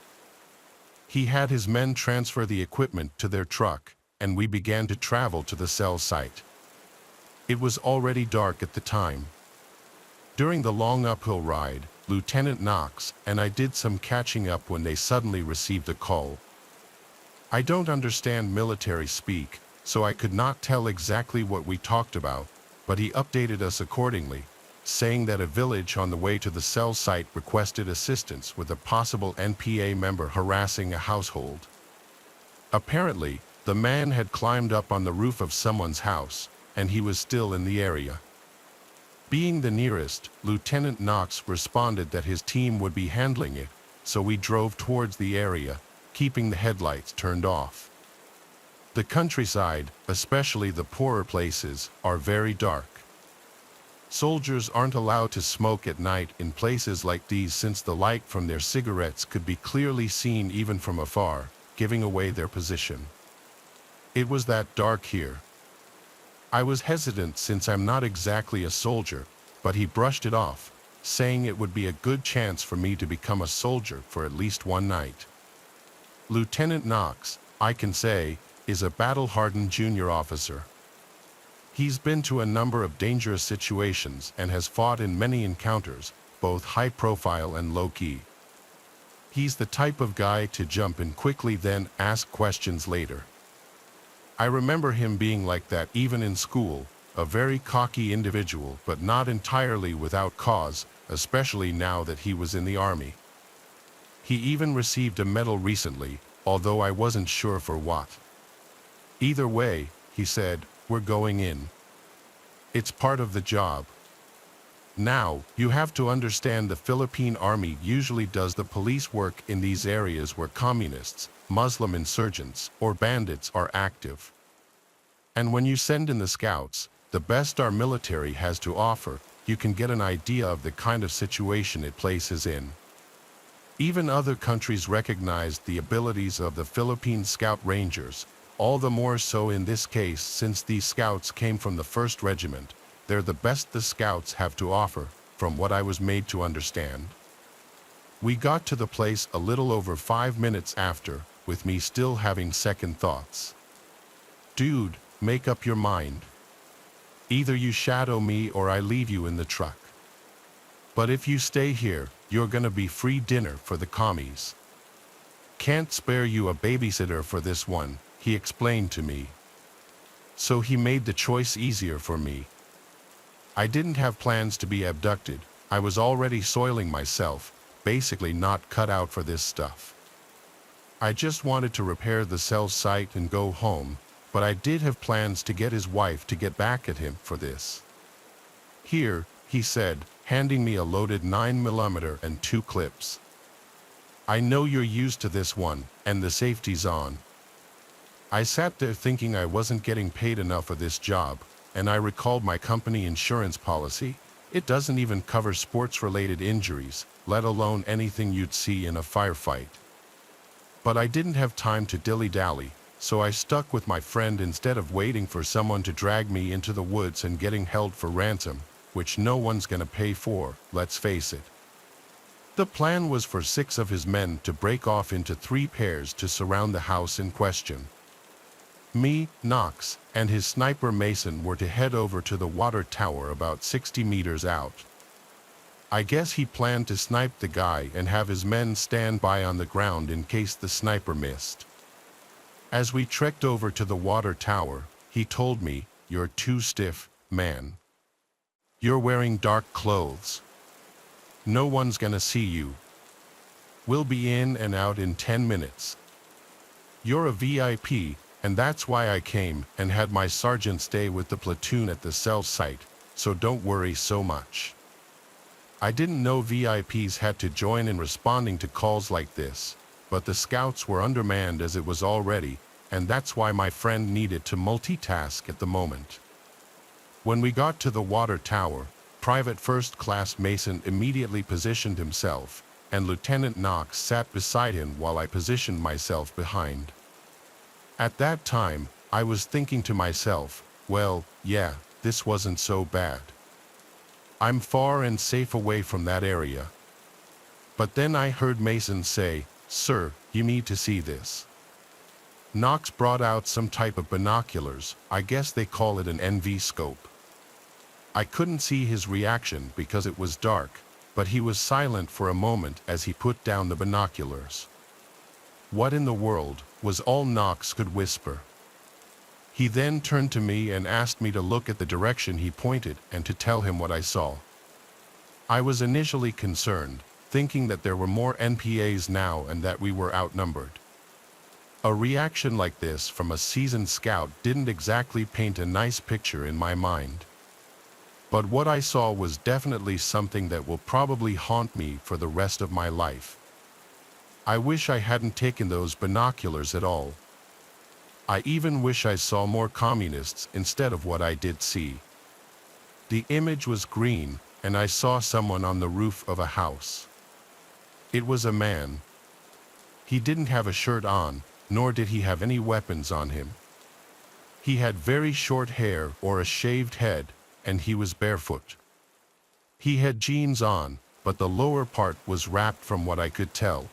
He had his men transfer the equipment to their truck, and we began to travel to the cell site. It was already dark at the time. During the long uphill ride, Lieutenant Knox and I did some catching up when they suddenly received a call. I don't understand military speak, so I could not tell exactly what we talked about, but he updated us accordingly, saying that a village on the way to the cell site requested assistance with a possible NPA member harassing a household. Apparently, the man had climbed up on the roof of someone's house, and he was still in the area. Being the nearest, Lieutenant Knox responded that his team would be handling it, so we drove towards the area, keeping the headlights turned off. The countryside, especially the poorer places, are very dark. Soldiers aren't allowed to smoke at night in places like these since the light from their cigarettes could be clearly seen even from afar, giving away their position. It was that dark here. I was hesitant since I'm not exactly a soldier, but he brushed it off, saying it would be a good chance for me to become a soldier for at least one night. Lieutenant Knox, I can say, is a battle-hardened junior officer. He's been to a number of dangerous situations and has fought in many encounters, both high-profile and low-key. He's the type of guy to jump in quickly then ask questions later. I remember him being like that even in school, a very cocky individual but not entirely without cause, especially now that he was in the army. He even received a medal recently, although I wasn't sure for what. Either way, he said, we're going in. It's part of the job. Now, you have to understand the Philippine Army usually does the police work in these areas where communists, Muslim insurgents, or bandits are active. And when you send in the scouts, the best our military has to offer, you can get an idea of the kind of situation it places in. Even other countries recognized the abilities of the Philippine Scout Rangers, all the more so in this case since these scouts came from the 1st Regiment. They're the best the scouts have to offer, from what I was made to understand. We got to the place a little over 5 minutes after, with me still having second thoughts. Dude, make up your mind. Either you shadow me or I leave you in the truck. But if you stay here, you're gonna be free dinner for the commies. Can't spare you a babysitter for this one, he explained to me. So he made the choice easier for me. I didn't have plans to be abducted. I was already soiling myself, basically not cut out for this stuff. I just wanted to repair the cell site and go home, but I did have plans to get his wife to get back at him for this. Here, he said, handing me a loaded 9mm and 2 clips. I know you're used to this one, and the safety's on. I sat there thinking I wasn't getting paid enough for this job, and I recalled my company insurance policy. It doesn't even cover sports-related injuries, let alone anything you'd see in a firefight. But I didn't have time to dilly-dally, so I stuck with my friend instead of waiting for someone to drag me into the woods and getting held for ransom, which no one's gonna pay for, let's face it. The plan was for 6 of his men to break off into 3 pairs to surround the house in question. Me, Knox, and his sniper Mason were to head over to the water tower about 60 meters out. I guess he planned to snipe the guy and have his men stand by on the ground in case the sniper missed. As we trekked over to the water tower, he told me, "You're too stiff, man. You're wearing dark clothes. No one's gonna see you. We'll be in and out in 10 minutes. You're a VIP, and that's why I came and had my sergeant stay with the platoon at the cell site, so don't worry so much." I didn't know VIPs had to join in responding to calls like this, but the scouts were undermanned as it was already, and that's why my friend needed to multitask at the moment. When we got to the water tower, Private First Class Mason immediately positioned himself, and Lieutenant Knox sat beside him while I positioned myself behind. At that time, I was thinking to myself, well, yeah, this wasn't so bad. I'm far and safe away from that area. But then I heard Mason say, "Sir, you need to see this." Knox brought out some type of binoculars, I guess they call it an NV scope. I couldn't see his reaction because it was dark, but he was silent for a moment as he put down the binoculars. "What in the world?" was all Knox could whisper. He then turned to me and asked me to look at the direction he pointed and to tell him what I saw. I was initially concerned, thinking that there were more NPAs now and that we were outnumbered. A reaction like this from a seasoned scout didn't exactly paint a nice picture in my mind. But what I saw was definitely something that will probably haunt me for the rest of my life. I wish I hadn't taken those binoculars at all. I even wish I saw more communists instead of what I did see. The image was green, and I saw someone on the roof of a house. It was a man. He didn't have a shirt on, nor did he have any weapons on him. He had very short hair or a shaved head, and he was barefoot. He had jeans on, but the lower part was wrapped from what I could tell.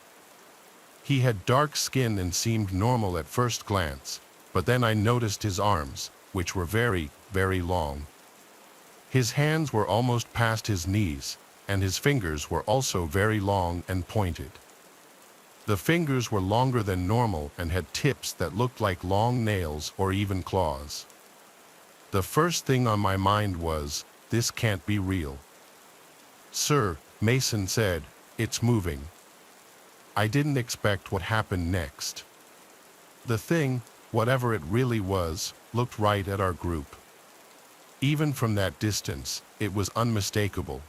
He had dark skin and seemed normal at first glance, but then I noticed his arms, which were very, very long. His hands were almost past his knees, and his fingers were also very long and pointed. The fingers were longer than normal and had tips that looked like long nails or even claws. The first thing on my mind was, this can't be real. "Sir," Mason said, "it's moving." I didn't expect what happened next. The thing, whatever it really was, looked right at our group. Even from that distance, it was unmistakable.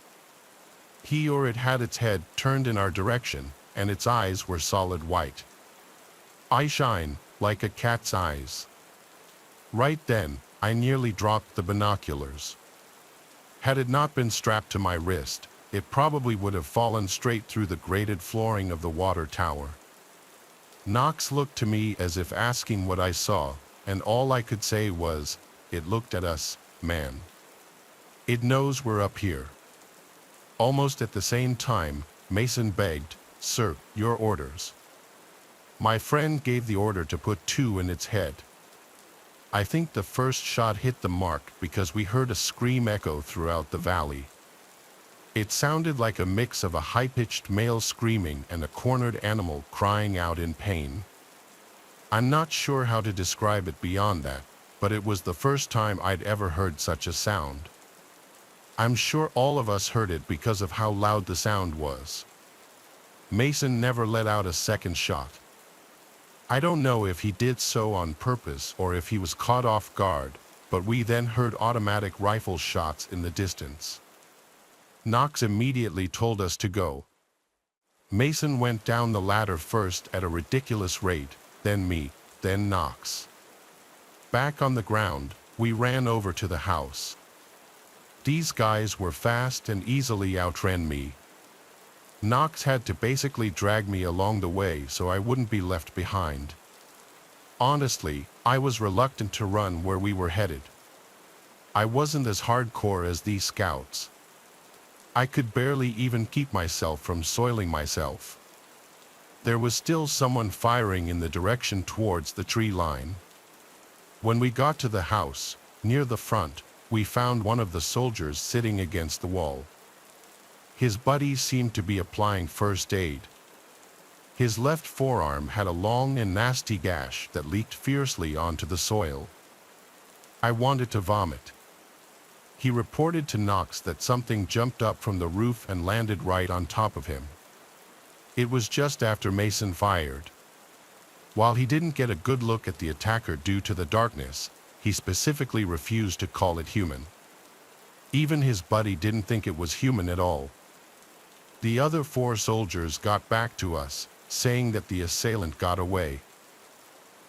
He or it had its head turned in our direction, and its eyes were solid white. Eyeshine, like a cat's eyes. Right then, I nearly dropped the binoculars. Had it not been strapped to my wrist, it probably would have fallen straight through the grated flooring of the water tower. Knox looked to me as if asking what I saw, and all I could say was, "It looked at us, man. It knows we're up here." Almost at the same time, Mason begged, "Sir, your orders." My friend gave the order to put 2 in its head. I think the first shot hit the mark because we heard a scream echo throughout the valley. It sounded like a mix of a high-pitched male screaming and a cornered animal crying out in pain. I'm not sure how to describe it beyond that, but it was the first time I'd ever heard such a sound. I'm sure all of us heard it because of how loud the sound was. Mason never let out a second shot. I don't know if he did so on purpose or if he was caught off guard, but we then heard automatic rifle shots in the distance. Knox immediately told us to go. Mason went down the ladder first at a ridiculous rate, then me, then Knox. Back on the ground, we ran over to the house. These guys were fast and easily outran me. Knox had to basically drag me along the way so I wouldn't be left behind. Honestly, I was reluctant to run where we were headed. I wasn't as hardcore as these scouts. I could barely even keep myself from soiling myself. There was still someone firing in the direction towards the tree line. When we got to the house, near the front, we found one of the soldiers sitting against the wall. His buddies seemed to be applying first aid. His left forearm had a long and nasty gash that leaked fiercely onto the soil. I wanted to vomit. He reported to Knox that something jumped up from the roof and landed right on top of him. It was just after Mason fired. While he didn't get a good look at the attacker due to the darkness, he specifically refused to call it human. Even his buddy didn't think it was human at all. The other 4 soldiers got back to us, saying that the assailant got away.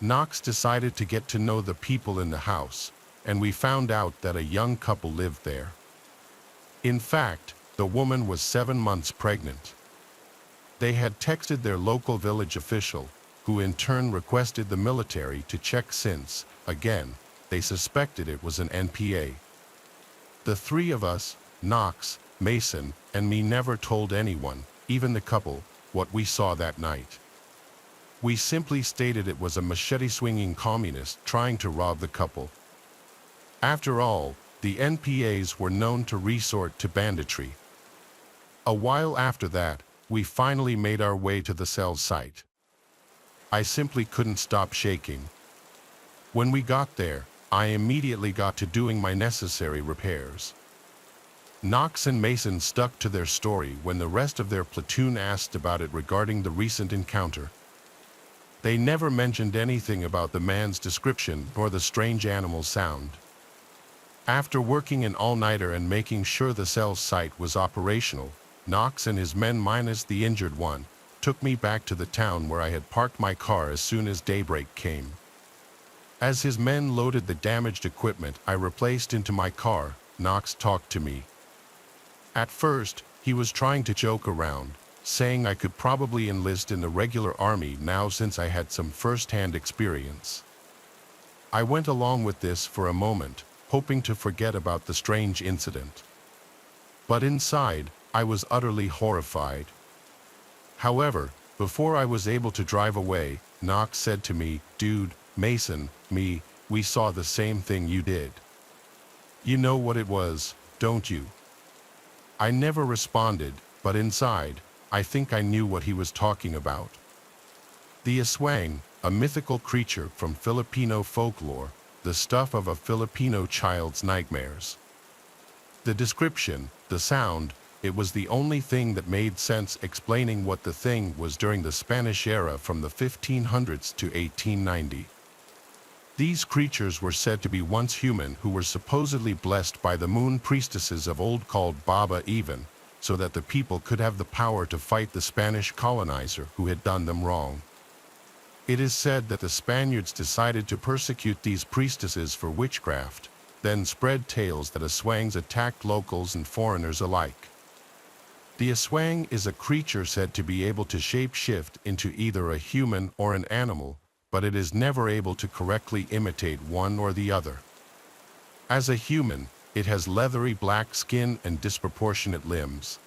Knox decided to get to know the people in the house, and we found out that a young couple lived there. In fact, the woman was 7 months pregnant. They had texted their local village official, who in turn requested the military to check since, again, they suspected it was an NPA. The three of us, Knox, Mason, and me, never told anyone, even the couple, what we saw that night. We simply stated it was a machete-swinging communist trying to rob the couple. After all, the NPAs were known to resort to banditry. A while after that, we finally made our way to the cell site. I simply couldn't stop shaking. When we got there, I immediately got to doing my necessary repairs. Knox and Mason stuck to their story when the rest of their platoon asked about it regarding the recent encounter. They never mentioned anything about the man's description nor the strange animal sound. After working an all-nighter and making sure the cell site was operational, Knox and his men, minus the injured one, took me back to the town where I had parked my car as soon as daybreak came. As his men loaded the damaged equipment I replaced into my car, Knox talked to me. At first, he was trying to joke around, saying I could probably enlist in the regular army now since I had some first-hand experience. I went along with this for a moment, hoping to forget about the strange incident. But inside, I was utterly horrified. However, before I was able to drive away, Knox said to me, "Dude, Mason, we saw the same thing you did. You know what it was, don't you?" I never responded, but inside, I think I knew what he was talking about. The aswang, a mythical creature from Filipino folklore, the stuff of a Filipino child's nightmares. The description, the sound, it was the only thing that made sense explaining what the thing was during the Spanish era from the 1500s to 1890. These creatures were said to be once human who were supposedly blessed by the moon priestesses of old called Baba even, so that the people could have the power to fight the Spanish colonizer who had done them wrong. It is said that the Spaniards decided to persecute these priestesses for witchcraft, then spread tales that aswangs attacked locals and foreigners alike. The aswang is a creature said to be able to shape-shift into either a human or an animal, but it is never able to correctly imitate one or the other. As a human, it has leathery black skin and disproportionate limbs.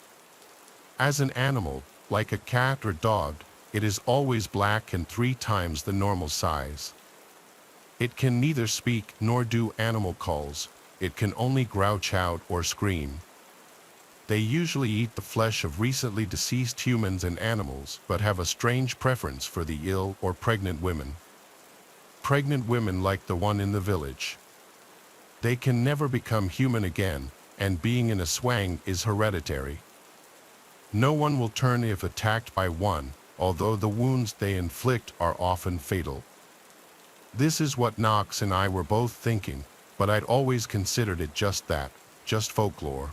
As an animal, like a cat or dog, it is always black and 3 times the normal size. It can neither speak nor do animal calls, it can only grouch out or scream. They usually eat the flesh of recently deceased humans and animals, but have a strange preference for the ill or pregnant women. Pregnant women like the one in the village. They can never become human again, and being in a swang is hereditary. No one will turn if attacked by one, although the wounds they inflict are often fatal. This is what Knox and I were both thinking, but I'd always considered it just that, just folklore.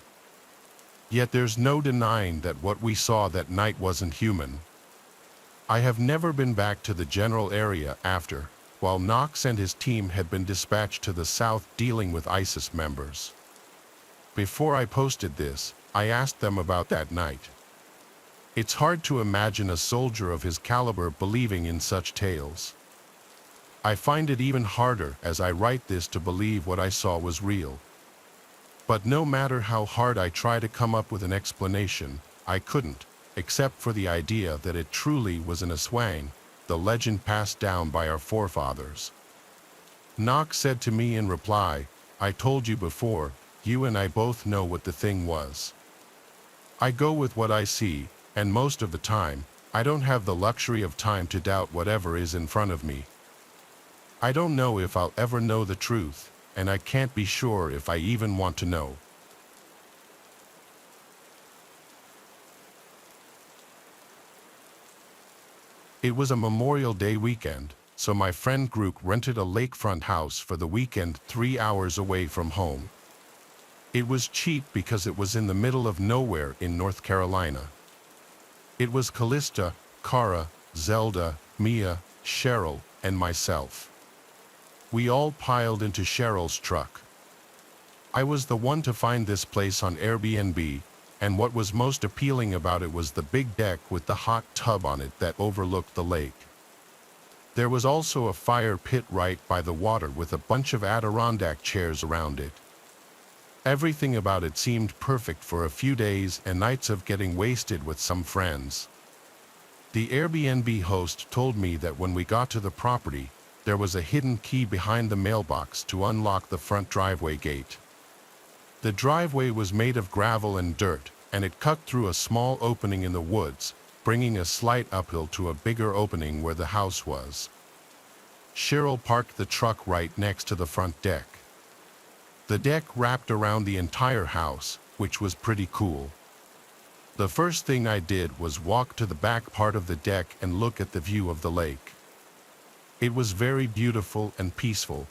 Yet there's no denying that what we saw that night wasn't human. I have never been back to the general area after, while Knox and his team had been dispatched to the south dealing with ISIS members. Before I posted this, I asked them about that night. It's hard to imagine a soldier of his caliber believing in such tales. I find it even harder as I write this to believe what I saw was real. But no matter how hard I try to come up with an explanation, I couldn't, except for the idea that it truly was an aswang, the legend passed down by our forefathers. Knox said to me in reply, "I told you before, you and I both know what the thing was. I go with what I see, and most of the time, I don't have the luxury of time to doubt whatever is in front of me. I don't know if I'll ever know the truth, and I can't be sure if I even want to know." It was a Memorial Day weekend, so my friend group rented a lakefront house for the weekend 3 hours away from home. It was cheap because it was in the middle of nowhere in North Carolina. It was Callista, Cara, Zelda, Mia, Cheryl, and myself. We all piled into Cheryl's truck. I was the one to find this place on Airbnb, and what was most appealing about it was the big deck with the hot tub on it that overlooked the lake. There was also a fire pit right by the water with a bunch of Adirondack chairs around it. Everything about it seemed perfect for a few days and nights of getting wasted with some friends. The Airbnb host told me that when we got to the property, there was a hidden key behind the mailbox to unlock the front driveway gate. The driveway was made of gravel and dirt, and it cut through a small opening in the woods, bringing a slight uphill to a bigger opening where the house was. Cheryl parked the truck right next to the front deck. The deck wrapped around the entire house, which was pretty cool. The first thing I did was walk to the back part of the deck and look at the view of the lake. It was very beautiful and peaceful.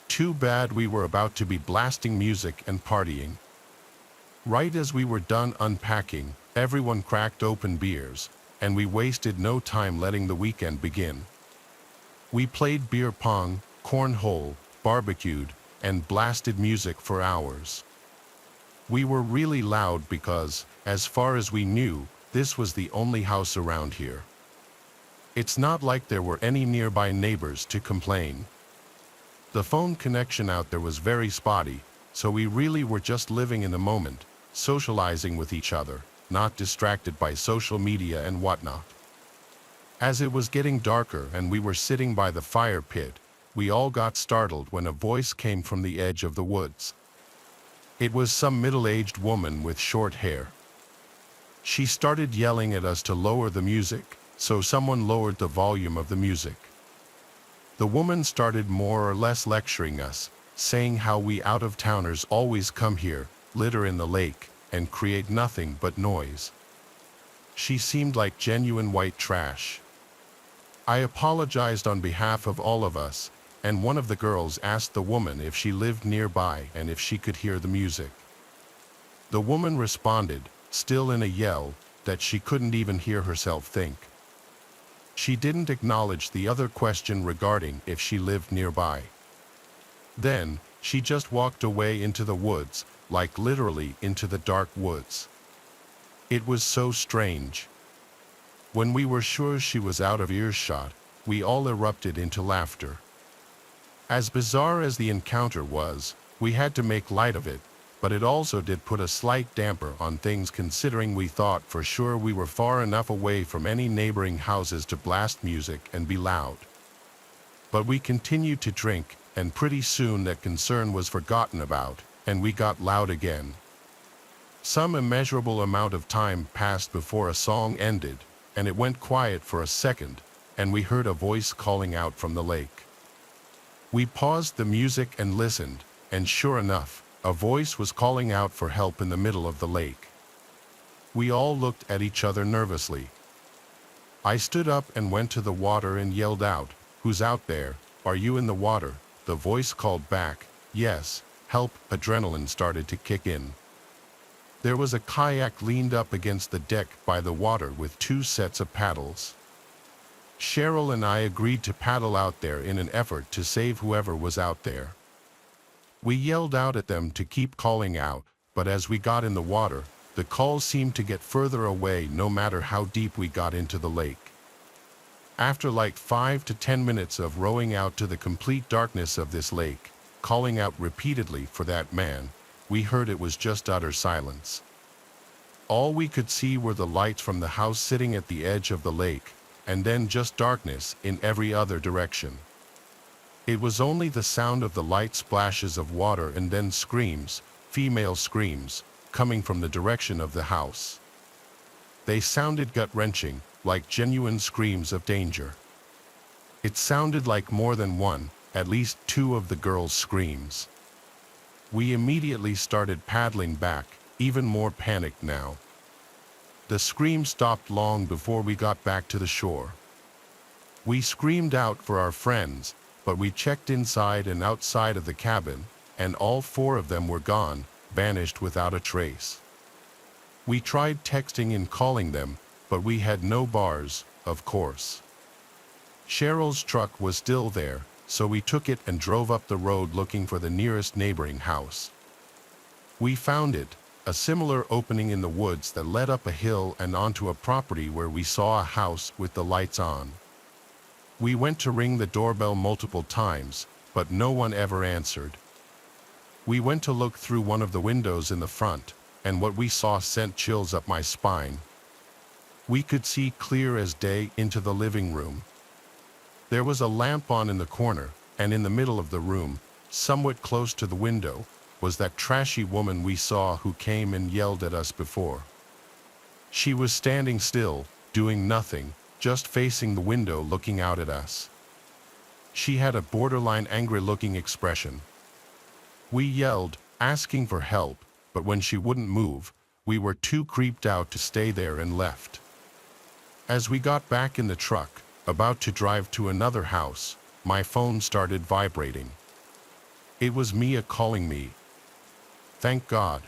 Too bad we were about to be blasting music and partying. Right as we were done unpacking, everyone cracked open beers, and we wasted no time letting the weekend begin. We played beer pong, cornhole, barbecued, and blasted music for hours. We were really loud because, as far as we knew, this was the only house around here. It's not like there were any nearby neighbors to complain. The phone connection out there was very spotty, so we really were just living in the moment, socializing with each other, not distracted by social media and whatnot. As it was getting darker and we were sitting by the fire pit, we all got startled when a voice came from the edge of the woods. It was some middle-aged woman with short hair. She started yelling at us to lower the music, so someone lowered the volume of the music. The woman started more or less lecturing us, saying how we out-of-towners always come here, litter in the lake, and create nothing but noise. She seemed like genuine white trash. I apologized on behalf of all of us, and one of the girls asked the woman if she lived nearby and if she could hear the music. The woman responded, still in a yell, that she couldn't even hear herself think. She didn't acknowledge the other question regarding if she lived nearby. Then, she just walked away into the woods, like literally into the dark woods. It was so strange. When we were sure she was out of earshot, we all erupted into laughter. As bizarre as the encounter was, we had to make light of it, but it also did put a slight damper on things considering we thought for sure we were far enough away from any neighboring houses to blast music and be loud. But we continued to drink, and pretty soon that concern was forgotten about, and we got loud again. Some immeasurable amount of time passed before a song ended, and it went quiet for a second, and we heard a voice calling out from the lake. We paused the music and listened, and sure enough, a voice was calling out for help in the middle of the lake. We all looked at each other nervously. I stood up and went to the water and yelled out, "Who's out there? Are you in the water?" The voice called back, "Yes, help." Adrenaline started to kick in. There was a kayak leaned up against the deck by the water with 2 sets of paddles. Cheryl and I agreed to paddle out there in an effort to save whoever was out there. We yelled out at them to keep calling out, but as we got in the water, the calls seemed to get further away no matter how deep we got into the lake. After like 5 to 10 minutes of rowing out to the complete darkness of this lake, calling out repeatedly for that man, we heard it was just utter silence. All we could see were the lights from the house sitting at the edge of the lake, and then just darkness in every other direction. It was only the sound of the light splashes of water and then screams, female screams, coming from the direction of the house. They sounded gut-wrenching, like genuine screams of danger. It sounded like more than one, at least 2 of the girls' screams. We immediately started paddling back, even more panicked now. The scream stopped long before we got back to the shore. We screamed out for our friends, but we checked inside and outside of the cabin, and all 4 of them were gone, vanished without a trace. We tried texting and calling them, but we had no bars, of course. Cheryl's truck was still there, so we took it and drove up the road looking for the nearest neighboring house. We found it, a similar opening in the woods that led up a hill and onto a property where we saw a house with the lights on. We went to ring the doorbell multiple times, but no one ever answered. We went to look through one of the windows in the front, and what we saw sent chills up my spine. We could see clear as day into the living room. There was a lamp on in the corner, and in the middle of the room, somewhat close to the window, was that trashy woman we saw who came and yelled at us before. She was standing still, doing nothing, just facing the window looking out at us. She had a borderline angry-looking expression. We yelled, asking for help, but when she wouldn't move, we were too creeped out to stay there and left. As we got back in the truck, about to drive to another house, my phone started vibrating. It was Mia calling me. Thank God.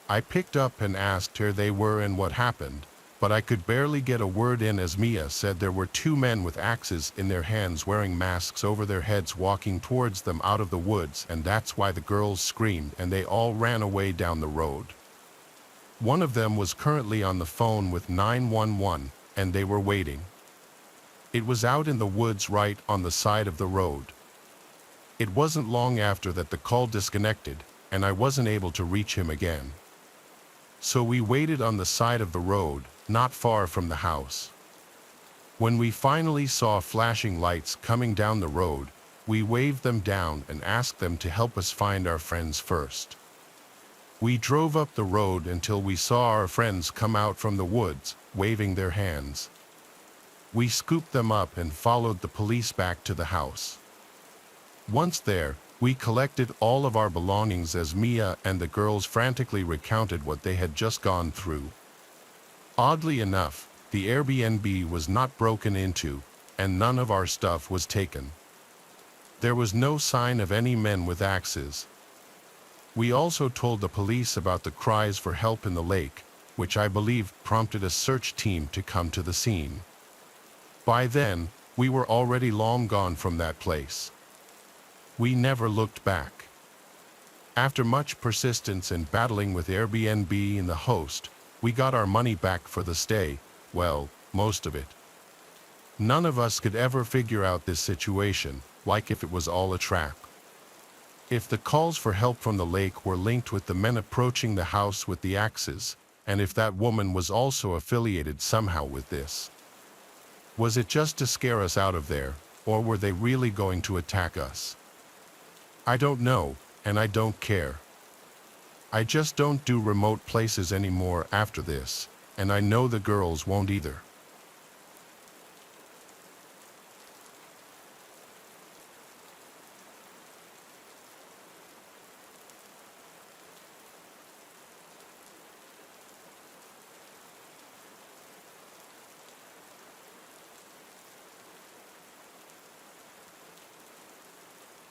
I picked up and asked where they were and what happened, but I could barely get a word in as Mia said there were two men with axes in their hands wearing masks over their heads walking towards them out of the woods, and that's why the girls screamed and they all ran away down the road. One of them was currently on the phone with 911, and they were waiting. It was out in the woods right on the side of the road. It wasn't long after that the call disconnected, and I wasn't able to reach him again. So we waited on the side of the road, not far from the house. When we finally saw flashing lights coming down the road, we waved them down and asked them to help us find our friends first. We drove up the road until we saw our friends come out from the woods, waving their hands. We scooped them up and followed the police back to the house. Once there, we collected all of our belongings as Mia and the girls frantically recounted what they had just gone through. Oddly enough, the Airbnb was not broken into, and none of our stuff was taken. There was no sign of any men with axes. We also told the police about the cries for help in the lake, which I believe prompted a search team to come to the scene. By then, we were already long gone from that place. We never looked back. After much persistence and battling with Airbnb and the host, we got our money back for the stay, well, most of it. None of us could ever figure out this situation, like if it was all a trap. If the calls for help from the lake were linked with the men approaching the house with the axes, and if that woman was also affiliated somehow with this. Was it just to scare us out of there, or were they really going to attack us? I don't know, and I don't care. I just don't do remote places anymore after this, and I know the girls won't either.